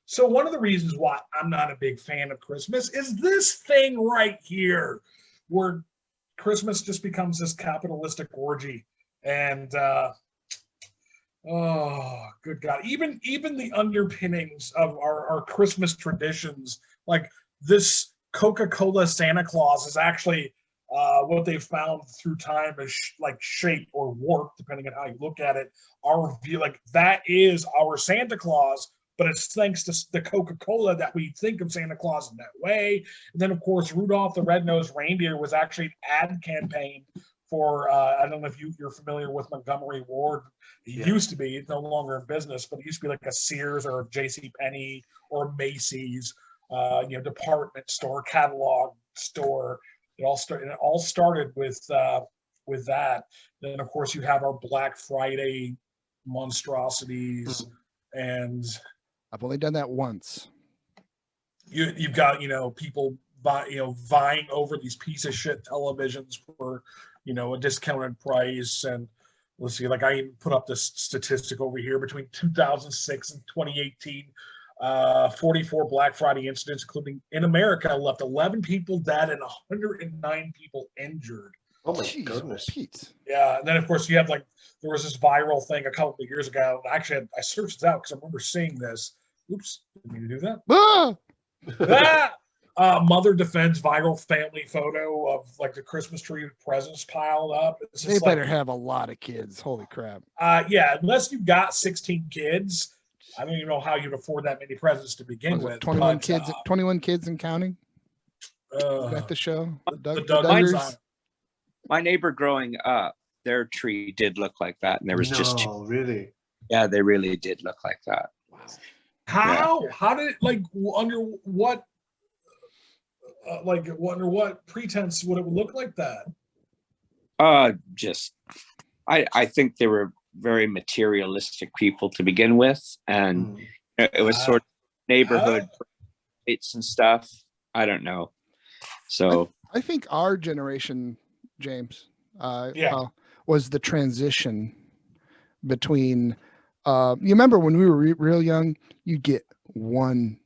So one of the reasons why I'm not a big fan of Christmas is this thing right here, where Christmas just becomes this capitalistic orgy, and oh, good God! Even the underpinnings of our Christmas traditions, like this Coca-Cola Santa Claus, is actually what they've found through time is like shape or warp, depending on how you look at it. Our view, like that is our Santa Claus, but it's thanks to the Coca-Cola that we think of Santa Claus in that way. And then, of course, Rudolph the Red-Nosed Reindeer was actually an ad campaign for, I don't know if you're familiar with Montgomery Ward. It used to be, it's no longer in business, but it used to be like a Sears or a JCPenney or a Macy's, department store, catalog store. It all started with that. Then, of course, you have our Black Friday monstrosities, and I've only done that once. You've got people vying over these piece of shit televisions for a discounted price. And let's see, like I even put up this statistic over here between 2006 and 2018. 44 Black Friday incidents, including in America, left 11 people dead and 109 people injured. Oh my goodness. Pete. Yeah, and then of course you have there was this viral thing a couple of years ago. Actually, I searched it out because I remember seeing this. Oops, didn't mean to do that. Mother defends viral family photo of the Christmas tree with presents piled up. They better have a lot of kids. Holy crap. Yeah, unless you've got 16 kids. I don't even know how you'd afford that many presents to begin with. 21 kids, 21 kids and counting. At the show. My neighbor growing up, their tree did look like that, and there was just really. Yeah, they really did look like that. Wow. How? Yeah. How did it under what? Under what pretense would it look like that? I think they were very materialistic people to begin with, and it was sort of neighborhood rates and stuff. I don't know. So I think our generation, James, was the transition between You remember when we were real young, you'd get one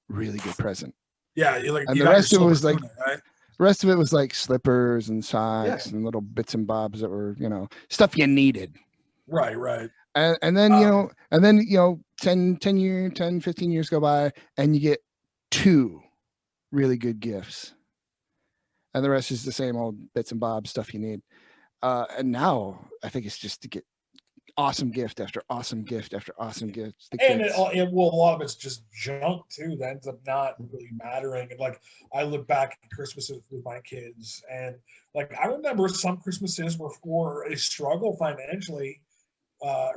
really good present. Yeah, and the rest of it was like, right? The rest of it was like slippers and socks and little bits and bobs that were, stuff you needed. Right. And then, 10, 15 years go by and you get 2 really good gifts. And the rest is the same old bits and bobs stuff you need. And now I think it's just to get awesome gift after awesome gift after awesome gift. And a lot of it's just junk too. That ends up not really mattering. And like, I look back at Christmases with my kids, and like, I remember some Christmases were a struggle financially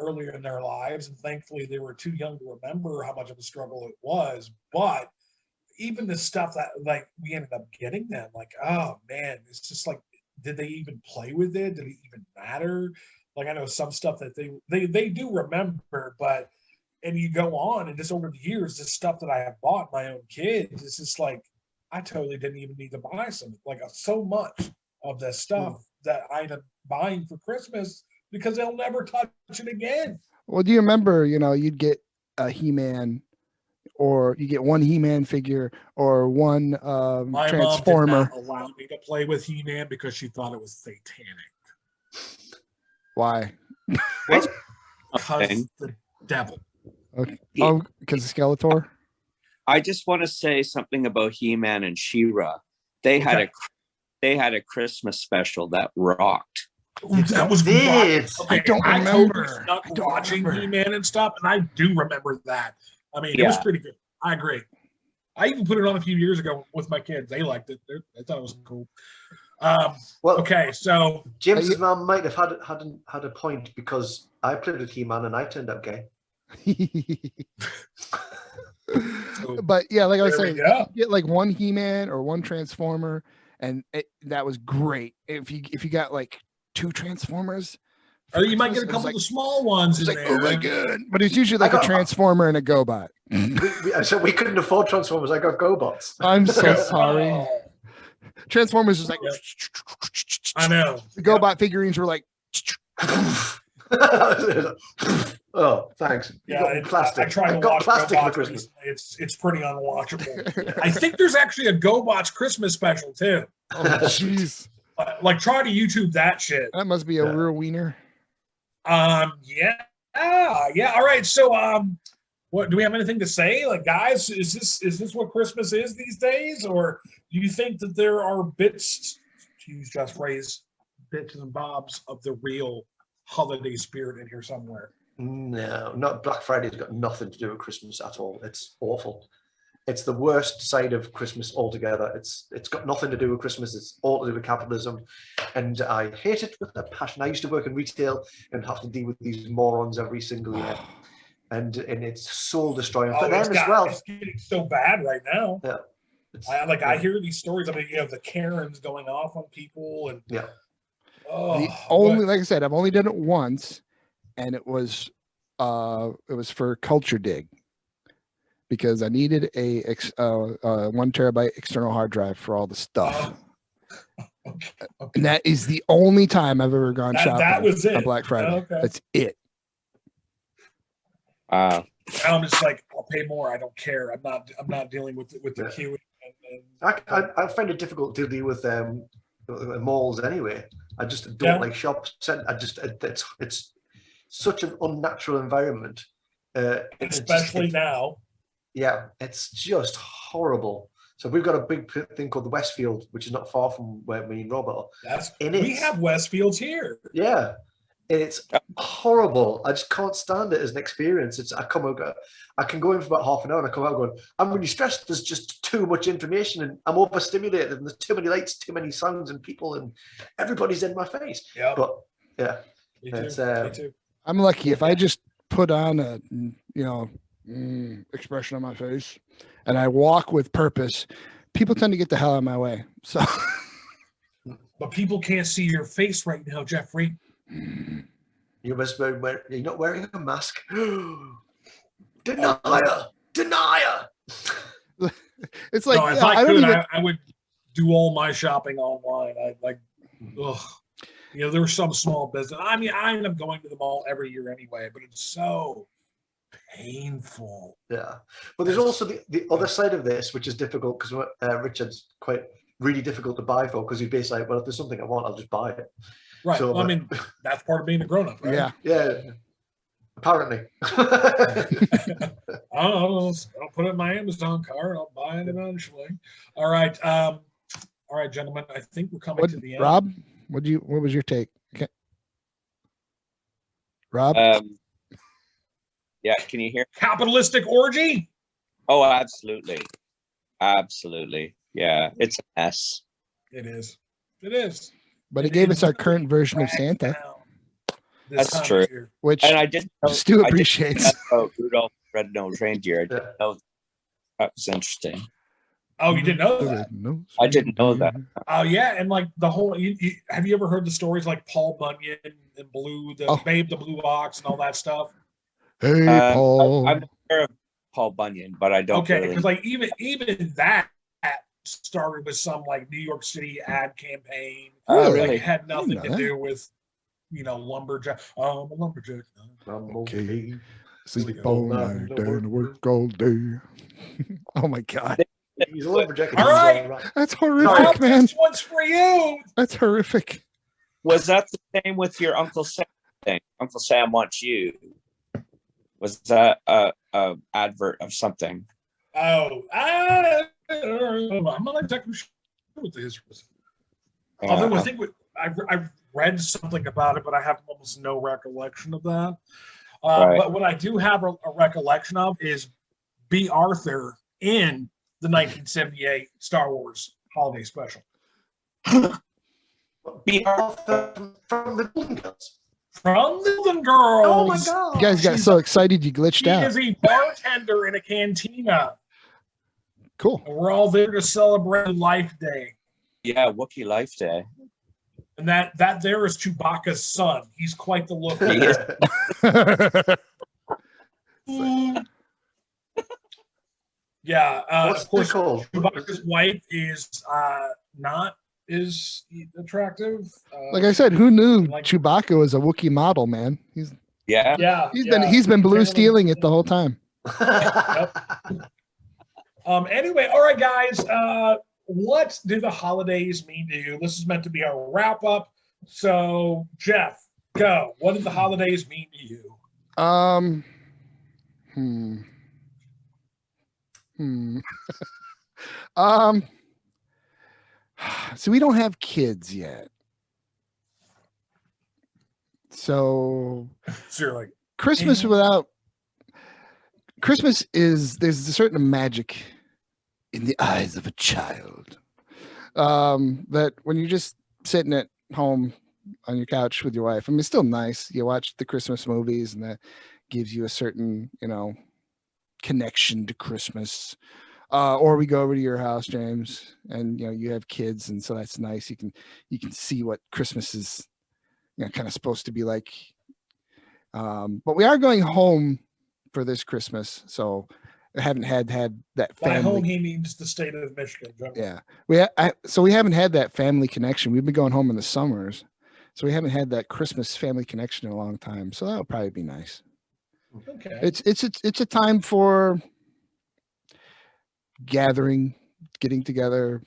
earlier in their lives, and thankfully they were too young to remember how much of a struggle it was. But even the stuff that like we ended up getting them, like, oh man, it's just like, did they even play with it? Did it even matter? Like, I know some stuff that they do remember, but, and you go on and just over the years, this stuff that I have bought my own kids, it's just like, I totally didn't even need to buy some, like so much of the stuff that I'm buying for Christmas because they'll never touch it again. Well, do you remember, you'd get a He-Man, or you get one He-Man figure or one my Transformer. Mom did not allow me to play with He-Man because she thought it was satanic. Why? Because the devil. Okay. Oh, because of Skeletor? I just want to say something about He-Man and She-Ra. They had a Christmas special that rocked. That was okay, I don't remember. I totally watching He-Man and stuff, and I do remember that. I mean, it was pretty good. I agree. I even put it on a few years ago with my kids. They liked it. They thought it was cool. Okay, so James's mom might have had a point because I played with He-Man and I turned out gay. But yeah, like I was saying, you get like one He-Man or one Transformer, and that was great. If you got like 2 Transformers, or you might get a couple of the small ones in like, there. Oh my god! But it's usually like a Transformer and a GoBot. So we couldn't afford Transformers. I got GoBots. I'm so sorry. Transformers was like, I know. The GoBot figurines were like, oh, thanks. Yeah, plastic. I tried to watch plastic GoBots for Christmas. It's pretty unwatchable. I think there's actually a GoBots Christmas special too. Oh jeez. Like, try to YouTube that shit. That must be a real wiener. Yeah. All right. So, what do we have anything to say? Like, guys, is this what Christmas is these days, or do you think that there are bits, to use Jeff's phrase, bits and bobs of the real holiday spirit in here somewhere? No, not Black Friday's got nothing to do with Christmas at all. It's awful. It's the worst side of Christmas altogether. It's got nothing to do with Christmas. It's all to do with capitalism, and I hate it with a passion. I used to work in retail and have to deal with these morons every single year, and it's soul destroying for them as well. It's getting so bad right now. Yeah, I hear these stories. I mean, the Karens going off on people, and like I said, I've only done it once, and it was for Culture Dig, because I needed a 1 terabyte external hard drive for all the stuff. Okay. And that is the only time I've ever gone shopping that was it. on Black Friday. Okay. That's it. I'm just like, I'll pay more. I don't care. I'm not dealing with the queuing. I find it difficult to deal with malls anyway. I just don't like shops. It's such an unnatural environment. Especially now. Yeah, it's just horrible. So we've got a big thing called the Westfield, which is not far from where me and Rob are. We have Westfields here. Yeah, it's horrible. I just can't stand it as an experience. I can go in for about half an hour and I come out going, I'm really stressed. There's just too much information and I'm overstimulated and there's too many lights, too many sounds and people and everybody's in my face. Yeah, but yeah, me too. I'm lucky if I just put on a expression on my face and I walk with purpose, people tend to get the hell out of my way. So but people can't see your face right now, Jeffrey. You're not wearing a mask. Denier. It's like, no, if I would do all my shopping online. Ugh. You know, there were some small business. I mean, I end up going to the mall every year anyway, but it's so painful. Yeah, but there's also the other side of this, which is difficult because Richard's quite really difficult to buy for, because he's basically like, well, if there's something I want, I'll just buy it. Right. So, well, I mean, that's part of being a grown-up, right? Yeah. Yeah. Apparently. I'll put it in my Amazon cart. I'll buy it eventually. All right. All right, gentlemen. I think we're coming to the end. Rob, what was your take? Okay. Rob? Yeah, can you hear? Capitalistic orgy? Oh, absolutely. Absolutely. Yeah, it's a mess. It is. It is. But he gave us our current version of Santa. That's true. Which And I didn't know, Stu appreciates. about Rudolph the Red-Nosed Reindeer. I didn't know that was interesting. Oh, you didn't know that? I didn't know that. Oh, yeah. And like the whole, have you ever heard the stories like Paul Bunyan and Blue, Babe the Blue Ox and all that stuff? Hey, Paul. I'm aware of Paul Bunyan, but I don't. Okay, because like even that started with some like New York City ad campaign. Really? Like, it had nothing to do with, lumberjack. I'm a lumberjack. Okay. Sleep all night and work all day. Oh my God. He's a lumberjack. All right. That's horrific, man. This one's for you. That's horrific. Was that the same with your Uncle Sam thing? Uncle Sam wants you. Was that a advert of something? Oh, I'm not exactly sure what the history was. Although I think I've read something about it, but I have almost no recollection of that. Right. But what I do have a recollection of is B. Arthur in the 1978 Star Wars Holiday Special. B. Arthur from the Golden Girls. From the Golden Girls. Oh my God. You guys got so excited you glitched He out. is a bartender in a cantina. Cool. And we're all there to celebrate Life Day. Yeah, Wookiee Life Day. And that there is Chewbacca's son. He's quite the look. Yeah. What's of course, called? Chewbacca's wife is not as attractive. Like I said, who knew like- Chewbacca was a Wookiee model, man? He's Yeah. he's been blue stealing it the whole time. Anyway, all right, guys. What do the holidays mean to you? This is meant to be our wrap up. So, Jeff, go. What do the holidays mean to you? So we don't have kids yet. So you're like, Christmas there's a certain magic in the eyes of a child. That when you're just sitting at home on your couch with your wife, I mean, it's still nice. You watch the Christmas movies and that gives you a certain, connection to Christmas. Or we go over to your house, James, and you have kids, and so that's nice. You can see what Christmas is, kind of supposed to be like. But we are going home for this Christmas, so I haven't had that family. By home, he means the state of Michigan. Yeah, we haven't had that family connection. We've been going home in the summers, so we haven't had that Christmas family connection in a long time. So that'll probably be nice. Okay. It's a time for gathering, getting together,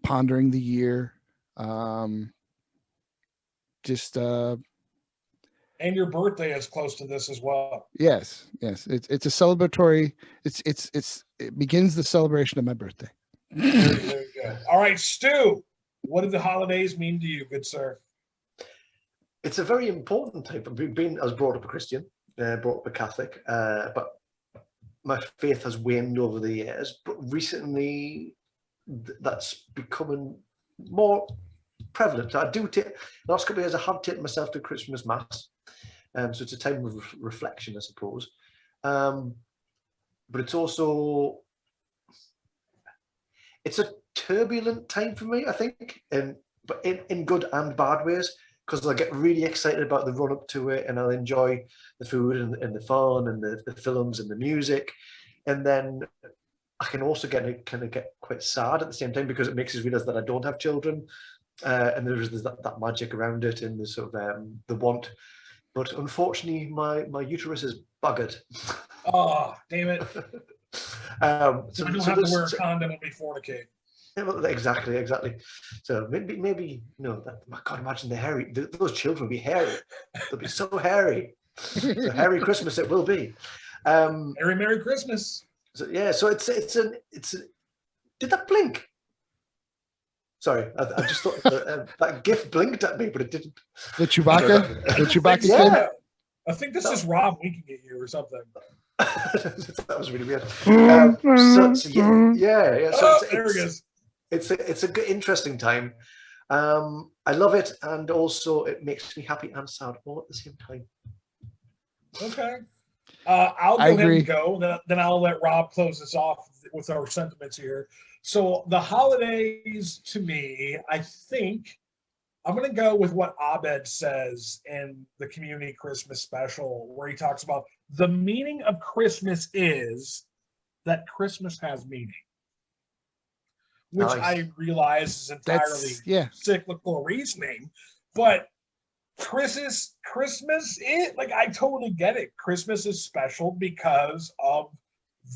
pondering the year. And your birthday is close to this as well. Yes. It's a celebratory. It begins the celebration of my birthday. There you go. All right, Stu, what do the holidays mean to you, good sir? It's a very important type of being. I was brought up a Christian, brought up a Catholic, but my faith has waned over the years. But recently, that's becoming more prevalent. I do take the last couple of years. I have taken myself to Christmas Mass, so it's a time of reflection, I suppose. But it's also a turbulent time for me, I think, but in good and bad ways, because I get really excited about the run up to it, and I'll enjoy the food and the fun and the films and the music, and then I can also get quite sad at the same time, because it makes us realize that I don't have children, and there's that magic around it and the sort of the want. But unfortunately, my uterus is buggered. Oh, damn it. So I don't have to wear a so, condom and be fornicate. yeah, well, exactly. So maybe my God, imagine the hairy. Those children will be hairy. They'll be so hairy. So hairy Christmas it will be. Merry Christmas. So yeah, so it's did that blink? Sorry, I just thought that GIF blinked at me, but it didn't. The Chewbacca, the Chewbacca kid. Yeah, I think this is Rob winking at you or something. That was really weird. So yeah. So there it is. It's a good, interesting time. I love it, and also it makes me happy and sad all at the same time. Okay. I'll go ahead and go. Then I'll let Rob close this off with our sentiments here. So the holidays, to me, I think I'm going to go with what Abed says in the Community Christmas special, where he talks about the meaning of Christmas is that Christmas has meaning, which I realize is entirely cyclical reasoning, but Christmas is like, I totally get it. Christmas is special because of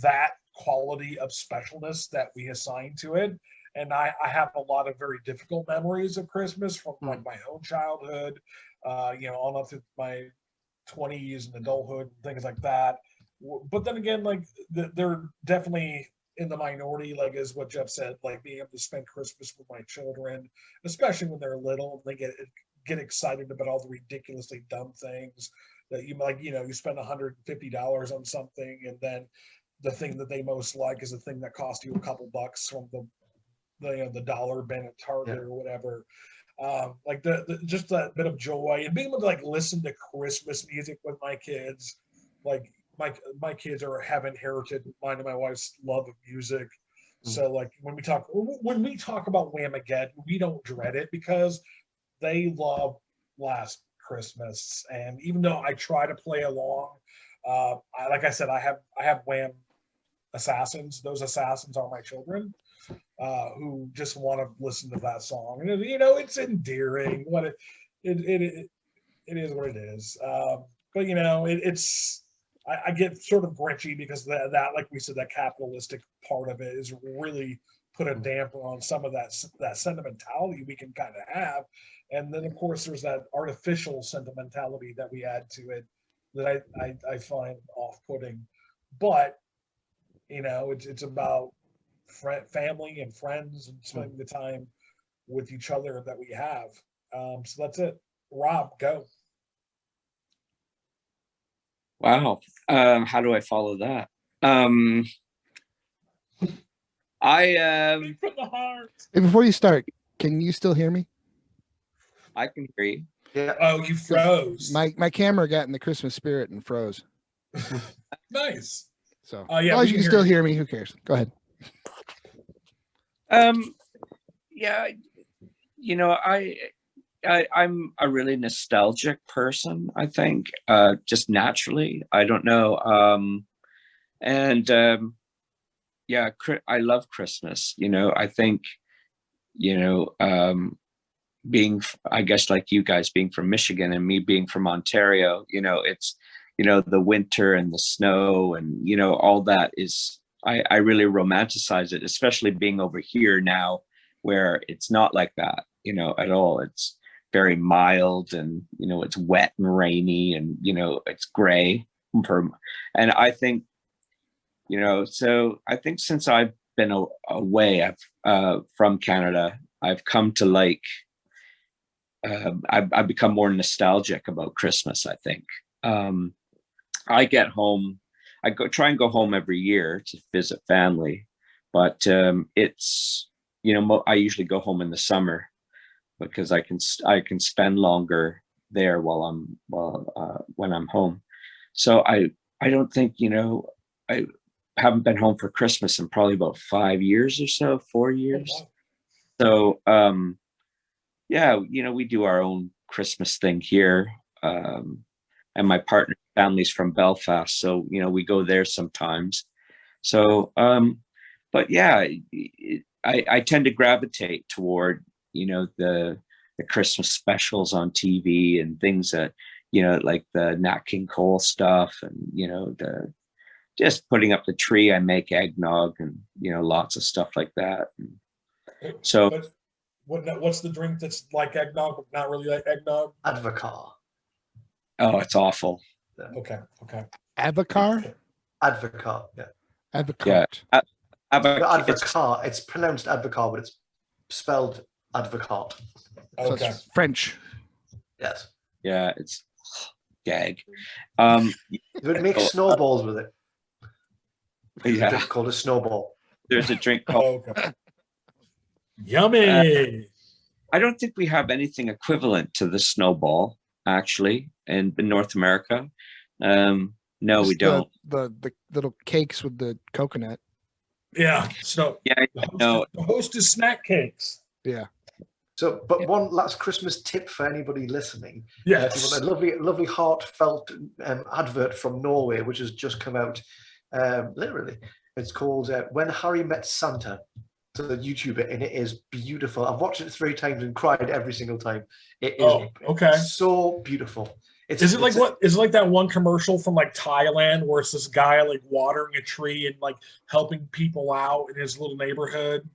that quality of specialness that we assign to it. And I have a lot of very difficult memories of Christmas from like my own childhood, on up to my 20s and adulthood, things like that. But then again, like they're definitely in the minority, like as what Jeff said, like being able to spend Christmas with my children, especially when they're little, and they get excited about all the ridiculously dumb things that you might, you spend $150 on something, and then the thing that they most like is the thing that cost you a couple bucks from the dollar bin at Target or whatever. Like just that bit of joy and being able to like listen to Christmas music with my kids. Like my kids have inherited mine and my wife's love of music. So like when we talk about Whamageddon, we don't dread it because they love Last Christmas. And even though I try to play along, like I said, I have Wham assassins. Those assassins are my children, who just want to listen to that song. And it's endearing. It is what it is. But it's I get sort of grinchy because that like we said, that capitalistic part of it is really put a damper on some of that sentimentality we can kind of have. And then of course there's that artificial sentimentality that we add to it that I find off-putting. But it's about family and friends and spending the time with each other that we have. So that's it. Rob, go. Wow. How do I follow that? From the heart. Hey, before you start, can you still hear me? I can hear you. Yeah. Oh, you froze. My camera got in the Christmas spirit and froze. Nice. So yeah, as long as you can still hear me, who cares? Go ahead. Yeah, I'm a really nostalgic person, I think, just naturally. I don't know. Yeah, I love Christmas. I think, being, I guess, like you guys being from Michigan and me being from Ontario, it's, the winter and the snow and, all that is, I really romanticize it, especially being over here now where it's not like that, at all. It's very mild and, it's wet and rainy and, it's gray. And I think, so I think since I've been away from Canada, I've come to like, I've become more nostalgic about Christmas, I think. I get home, I try and go home every year to visit family, but it's, I usually go home in the summer because I can spend longer there when I'm home. So I don't think, I haven't been home for Christmas in probably about 5 years or so, 4 years. So yeah, we do our own Christmas thing here. And my partner's family's from Belfast, so we go there sometimes. So but yeah, I tend to gravitate toward you know, the Christmas specials on TV and things that, you know, like the Nat King Cole stuff, and, you know, just putting up the tree. I make eggnog and, you know, lots of stuff like that. And so what's the drink that's like eggnog, but not really like eggnog? Advocaat. oh, it's awful. Okay. Avocar? Advocaat, yeah. Yeah. Avocat. Advocaat. It's pronounced advocaat, but it's spelled advocaat. So Okay. it's French. Yes. Yeah, it's gag. You would make snowballs with it. Yeah. It's called a snowball. There's a drink called. Okay. Yummy. I don't think we have anything equivalent to the snowball actually in North America. No, we Just don't. The little cakes with the coconut. Yeah. So Yeah, no. the hostess snack cakes. Yeah. So, but one last Christmas tip for anybody listening. If Yes. you want a lovely heartfelt advert from Norway, which has just come out, literally. It's called When Harry Met Santa. So YouTube it, and it is beautiful. I've watched it 3 times and cried every single time. It is okay. so beautiful. Is it like that one commercial from like Thailand where it's this guy like watering a tree and like helping people out in his little neighborhood?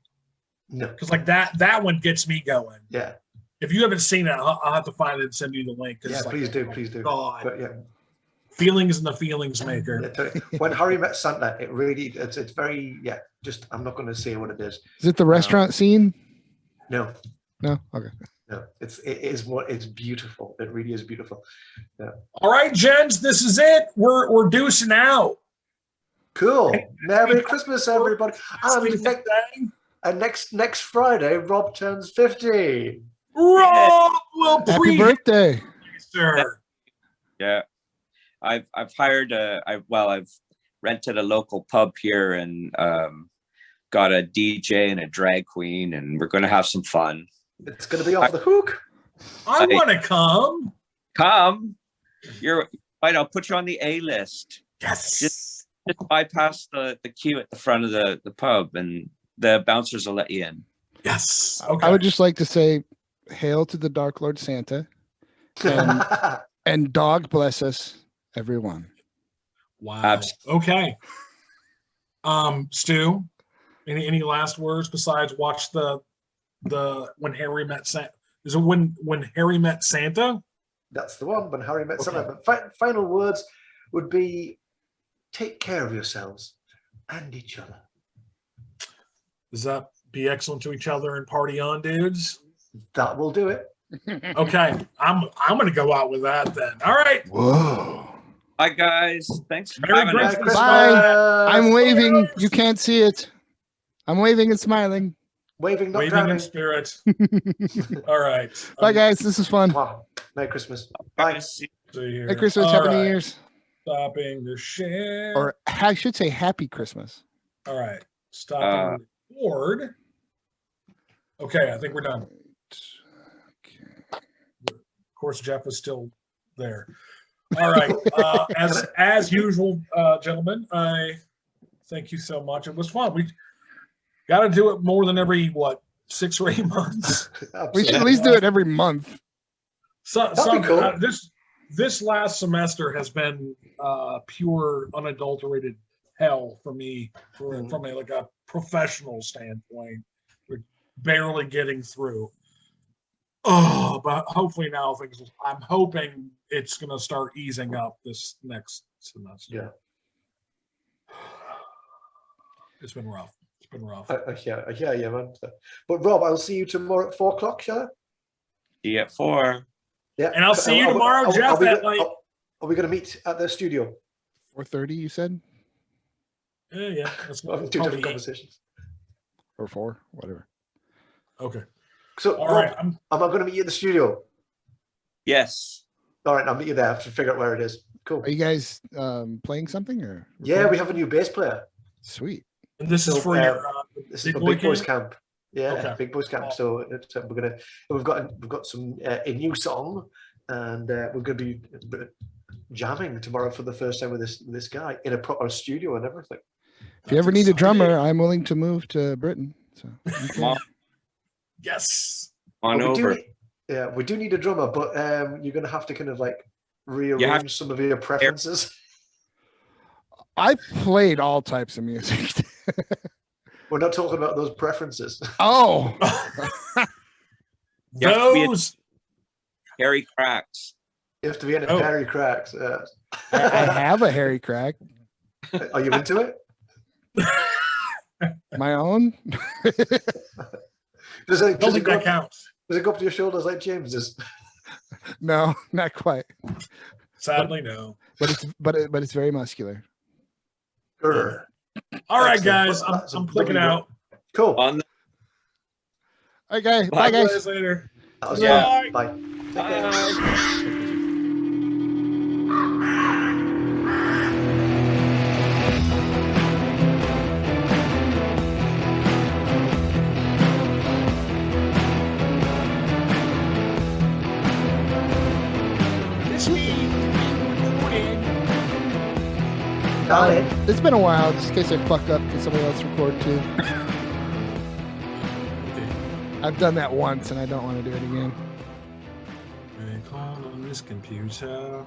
No. Because like that one gets me going. Yeah. If you haven't seen it, I'll have to find it and send you the link. Yeah, please do. God. But yeah. Feelings and the feelings maker. When Harry Met Santa, it's very, just, I'm not going to say what it is. Is it the restaurant scene? No. No? Okay. No, it's beautiful. It really is beautiful. Yeah. All right, gents, this is it. We're deucing out. Cool. Merry Christmas, everybody. And next Friday, Rob turns 50. Rob will Happy birthday. sir. Yeah. I've hired I've rented a local pub here and got a DJ and a drag queen, and we're going to have some fun. It's going to be off the hook. I want to come. Come. I'll put you on the A list. Yes. Just bypass the queue at the front of the pub, and the bouncers will let you in. Yes. Okay. I would just like to say, hail to the Dark Lord Santa, and dog bless us, everyone. Wow. Absolutely. Okay. Stu, any last words besides watch the When Harry Met Santa? Is it when Harry Met Santa? That's the one. When Harry Met Santa. But final words would be: take care of yourselves and each other. Does that be excellent to each other and party on, dudes? That will do it. Okay, I'm gonna go out with that then. All right. Whoa. Bye, guys. Thanks for Merry having us. Christmas. Bye. I'm waving. You can't see it. I'm waving and smiling. Waving, not Waving drowning. in spirit. All right. Bye, guys. This is fun. Wow. Merry Christmas. Bye. See you here. Merry Christmas. All Happy right. New Year's. Stopping the share. Or I should say Happy Christmas. All right. Stopping the record. Okay, I think we're done. Of course, Jeff is still there. All right. As usual, gentlemen, I thank you so much. It was fun. We got to do it more than every 6 or 8 months. We should at least do it every month. That'd be cool. This last semester has been pure, unadulterated hell for me from a professional standpoint. We're barely getting through. Oh, but hopefully now I'm hoping it's going to start easing up this next semester. Yeah. It's been rough. Yeah, man. But Rob, I'll see you tomorrow at 4 o'clock, shall I? See you at 4. Yeah. And I'll see you tomorrow, Jeff, at like... Are we going to meet at the studio? 4:30, you said? Yeah. That's 2 different conversations. Or 4, whatever. Okay. So, all Rob, right, am I going to meet you at the studio? Yes. All right, I'll meet you there. I have to figure out where it is. Cool. Are you guys playing something or? Yeah, we have a new bass player. Sweet. And this is for your this is for Big Boys Camp. Yeah, okay. Big Boys Camp. So we've got some a new song, and we're gonna be jamming tomorrow for the first time with this guy in a proper studio and everything. If you ever need a drummer, I'm willing to move to Britain. So yes. on But over. we do need a drummer, but you're going to have to kind of like rearrange some of your preferences. I played all types of music. We're not talking about those preferences. Oh, You have to be Those. Harry Cracks. You have to be in a Harry Cracks. I have a hairy crack. Are you into it? My own? Does it Don't think go that up, counts. does it go up to your shoulders like James's? No, not quite. Sadly, no. But it's very muscular. Grr. All right, Excellent. guys. Well, that's a I'm clicking lovely out. Cool. On the Okay, Bye, bye See you guys. guys later. That was Bye. fun. Bye. Take care. This week, recording. Darling. It's been a while, just in case I fuck up, can somebody else record too? I've done that once and I don't want to do it again. Call on this computer.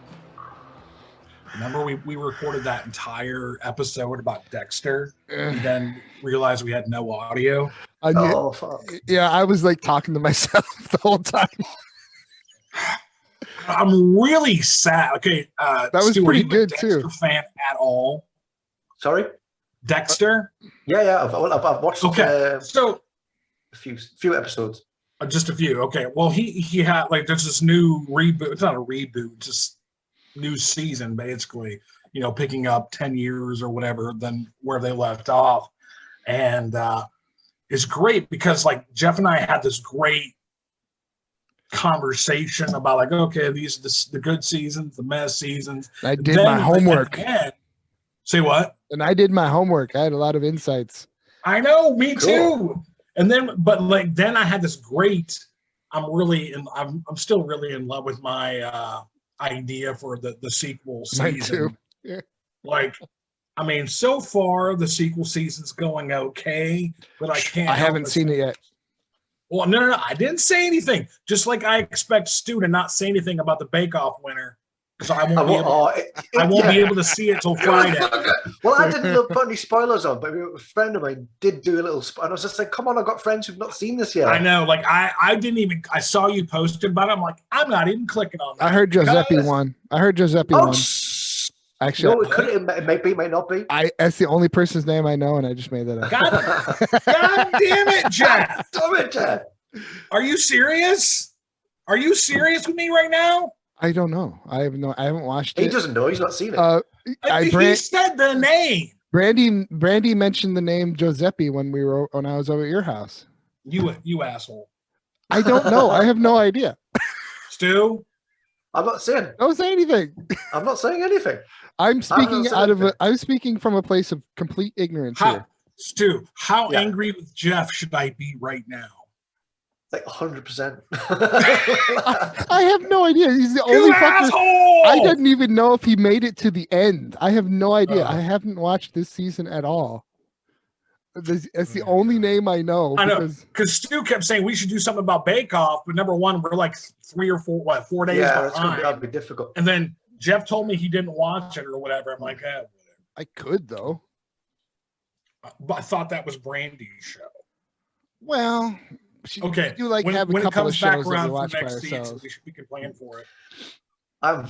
Remember we recorded that entire episode about Dexter and then realized we had no audio. Oh, fuck. Yeah, I was like talking to myself the whole time. I'm really sad. Okay, That was Stu, are pretty you a good, Dexter too. fan at all? Sorry? Dexter? Yeah. I've watched Okay, so a few episodes. just a few. Okay, well he had like there's this new reboot. It's not a reboot, just new season basically. You know, picking up 10 years or whatever than where they left off, and it's great because like Jeff and I had this great conversation about like, okay, these are the good seasons, the mess seasons. I did Then my homework. at the end- say what? And I did my homework. I had a lot of insights. I know, me Cool. too. And then, but like then I had this great. I'm still really in love with my idea for the sequel season. Mine too. Yeah. Like, I mean, so far the sequel season's going okay, but I can't. I help haven't but seen it yet. Well, no, I didn't say anything. Just like I expect Stu to not say anything about the Bake Off winner, because I won't be able to see it till Friday. Well, I didn't put any spoilers on, but a friend of mine did do a little. And I was just like, "Come on, I've got friends who've not seen this yet." I know, like I didn't even. I saw you posted about it. I'm like, I'm not even clicking on that. I heard Giuseppe won. Oh, won. Actually, no, it may be, may not be. that's the only person's name I know, and I just made that up. God damn it, Jeff! Damn it, Jeff. Are you serious? Are you serious with me right now? I don't know. I haven't watched He it. doesn't know. He's not seen it. He said the name. Brandy mentioned the name Giuseppe when I was over at your house. You asshole. I don't know. I have no idea. Stu? I'm not saying. Don't say anything. I'm not saying anything. I'm speaking anything. I'm speaking from a place of complete ignorance here. Stu, how angry with Jeff should I be right now? Like 100%. I have no idea. He's the only fucker. Asshole! I didn't even know if he made it to the end. I have no idea. I haven't watched this season at all. It's the only name I know. I know, because Stu kept saying we should do something about Bake Off, but number one, we're like 4 days Yeah, behind. that'd be difficult. And then Jeff told me he didn't watch it or whatever. I'm like, whatever. I could though. But I thought that was Brandy's show. Well, Okay. we do like when have a it couple of comes back shows that around we for watch by next season, ourselves. we can plan for it. I'm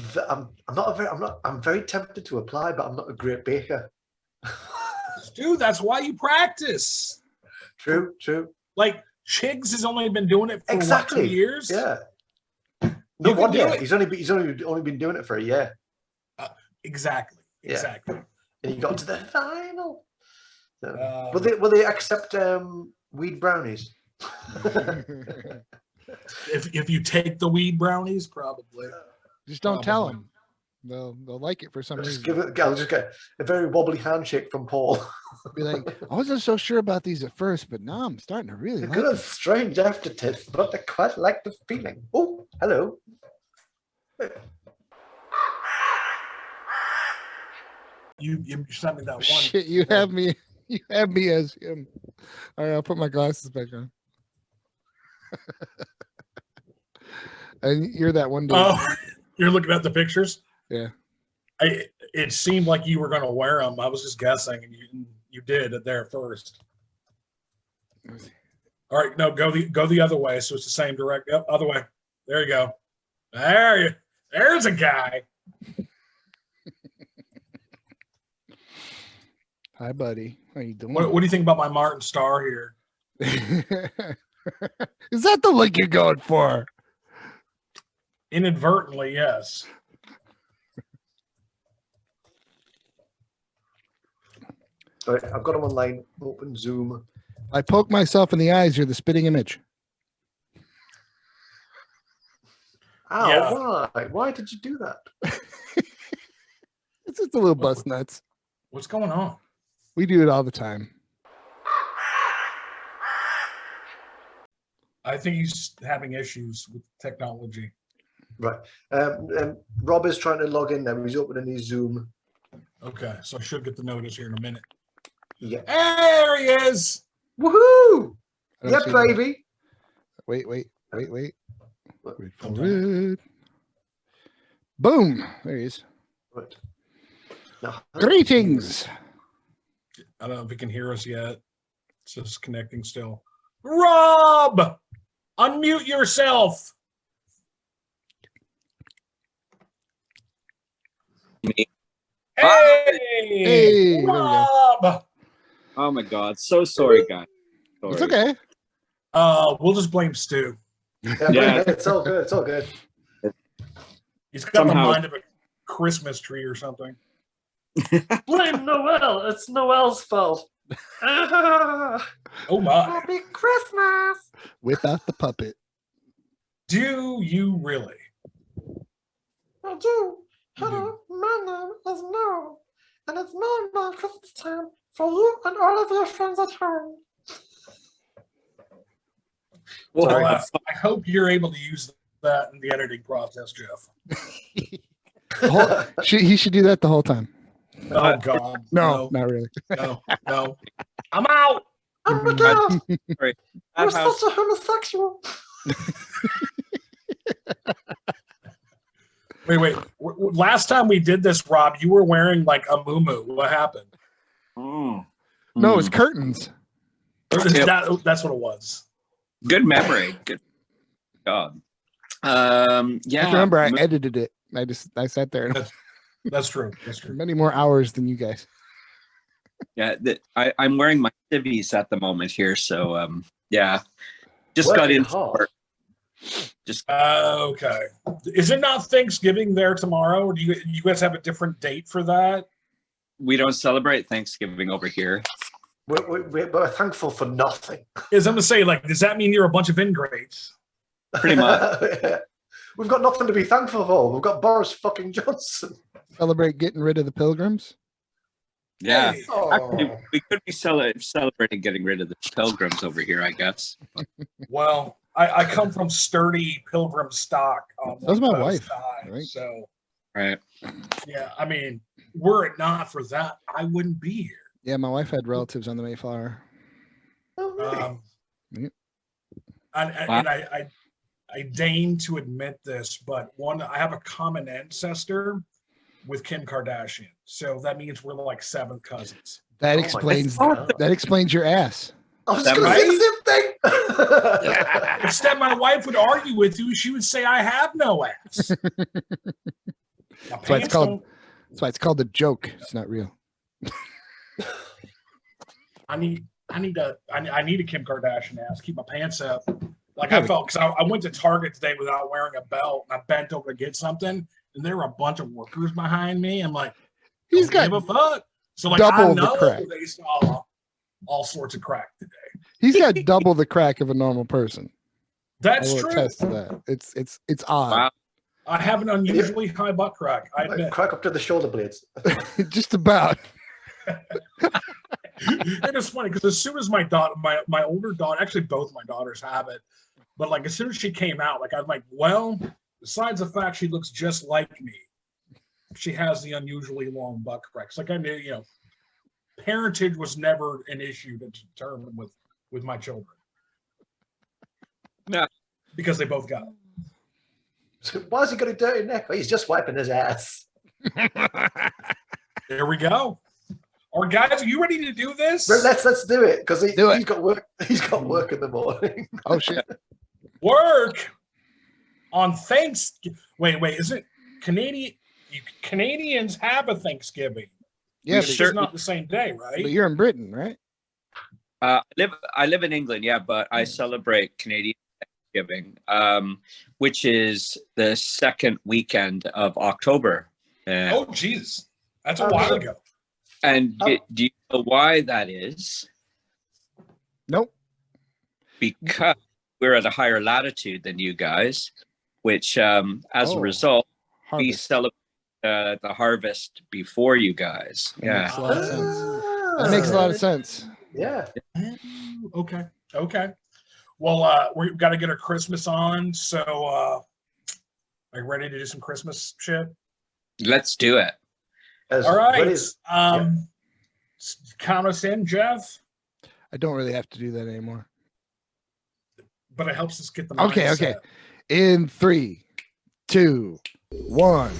very tempted to apply, but I'm not a great baker. Stu, that's why you practice. True. Like Chigs has only been doing it for Exactly. what, 2 years? Yeah. You No can wonder. do it. He's only been doing it for a year. Exactly. Yeah. Exactly. And he got to the final. So, will they accept weed brownies? If you take the weed brownies, probably. Just don't tell them. They'll like it for some reason. I'll just get a very wobbly handshake from Paul. Be like, I wasn't so sure about these at first, but now I'm starting to really like Got a it. strange aftertaste, but I quite like the feeling. Oh, hello. You sent me that one. Shit, you have me as him. All right, I'll put my glasses back on. And you're that one dude. Oh, you're looking at the pictures? Yeah. It seemed like you were going to wear them. I was just guessing, and you did it there first. All right, no, go the other way, so it's the same direct. Yep, other way. There you go. There's a guy. Hi, buddy. How you doing? What do you think about my Martin Starr here? Is that the look you're going for? Inadvertently, yes. All right, I've got them online. Open Zoom. I poke myself in the eyes. You're the spitting image. Ow, Yeah. why? Why did you do that? It's just a little bust nuts. What's going on? We do it all the time. I think he's having issues with technology. Right. Rob is trying to log in now. He's opening his Zoom. Okay, so I should get the notice here in a minute. Yeah. There he is. Woohoo! I don't Yeah, see that. baby. Wait. Wait for Okay. it. Boom. There he is. Right. Now, Greetings. I don't know if he can hear us yet. It's just connecting still. Rob, unmute yourself. Me. Hey, Hey, there we go. Rob. Oh my God. So sorry, guys. Sorry. It's okay. We'll just blame Stu. yeah, it's all good. It's all good. He's got the Somehow- mind of a Christmas tree or something. Blame Noel. It's Noel's fault. Oh my. Happy Christmas. Whip out the puppet. Do you really? I do. Hello, my name is Noel, and it's my Christmas time for you and all of your friends at home. Well, Well, I hope you're able to use that in the editing process, Jeff. He should do that the whole time. Oh God. No, not really. No. I'm out. Oh my God, sorry. you're That house- such a homosexual. Wait. Last time we did this, Rob, you were wearing like a muumuu. What happened? Mm. No, it's Mm. curtains. That's what it was. Good memory. Good job. Yeah. I remember I edited it. I sat there and That's true. many more hours than you guys. Yeah. I'm wearing my civvies at the moment here. So, yeah. Just Working got in. hard. Okay. Is it not Thanksgiving there tomorrow, or do you guys have a different date for that? We don't celebrate Thanksgiving over here. We're thankful for nothing. Is I'm gonna say, like, does that mean you're a bunch of ingrates? Pretty much. We've got nothing to be thankful for. We've got Boris fucking Johnson. Celebrate getting rid of the pilgrims. Yeah. Hey. Actually, we could be celebrating getting rid of the pilgrims over here, I guess. Well, I come from sturdy pilgrim stock. That's my both wife, sides, right? So Right. yeah, I mean, were it not for that, I wouldn't be here. Yeah, my wife had relatives on the Mayflower. Oh, really? Yep. And I deign to admit this, but I have a common ancestor with Kim Kardashian, so that means we're like seventh cousins. That my explains God. that explains your ass. I was That going to say right? the same thing. Instead, my wife would argue with you. She would say, "I have no ass." My why it's pants called- don't- That's why it's called a joke. It's not real. I need a Kim Kardashian ass. Keep my pants up. Like I felt because I went to Target today without wearing a belt, and I bent over to get something, and there were a bunch of workers behind me. I'm like, He's don't got give a fuck. So like double I the know crack. they saw all sorts of crack today. he's got double the crack of a normal person. That's I will true. attest to that. It's odd. Wow. I have an unusually high butt crack. I admit. Crack up to the shoulder blades. Just about. It is funny because as soon as my older daughter, actually both my daughters have it, but like as soon as she came out, like I'm like, well, besides the fact she looks just like me, she has the unusually long butt cracks. Like I knew, parentage was never an issue to determine with my children. Yeah. Because they both got it. So why is he got a dirty neck? He's just wiping his ass. There we go. All right, guys, are you ready to do this? Let's do it because he's got work. He's got work in the morning. Oh shit! Work on Thanksgiving. Wait, is it Canadian? Canadians have a Thanksgiving. Yeah, it's just not the same day, right? But you're in Britain, right? I live in England, yeah, but I celebrate Canadian Thanksgiving, which is the second weekend of October. Oh, geez, that's a while ago. And do you know why that is? Nope. Because we're at a higher latitude than you guys, which, as a result, we celebrate the harvest before you guys. That makes a lot of sense. That makes a lot of sense. Yeah. Okay. Well, we've got to get our Christmas on. So, are you ready to do some Christmas shit? Let's do it. All right. Count us in, Jeff. I don't really have to do that anymore. But it helps us get the Okay. In 3, 2, 1.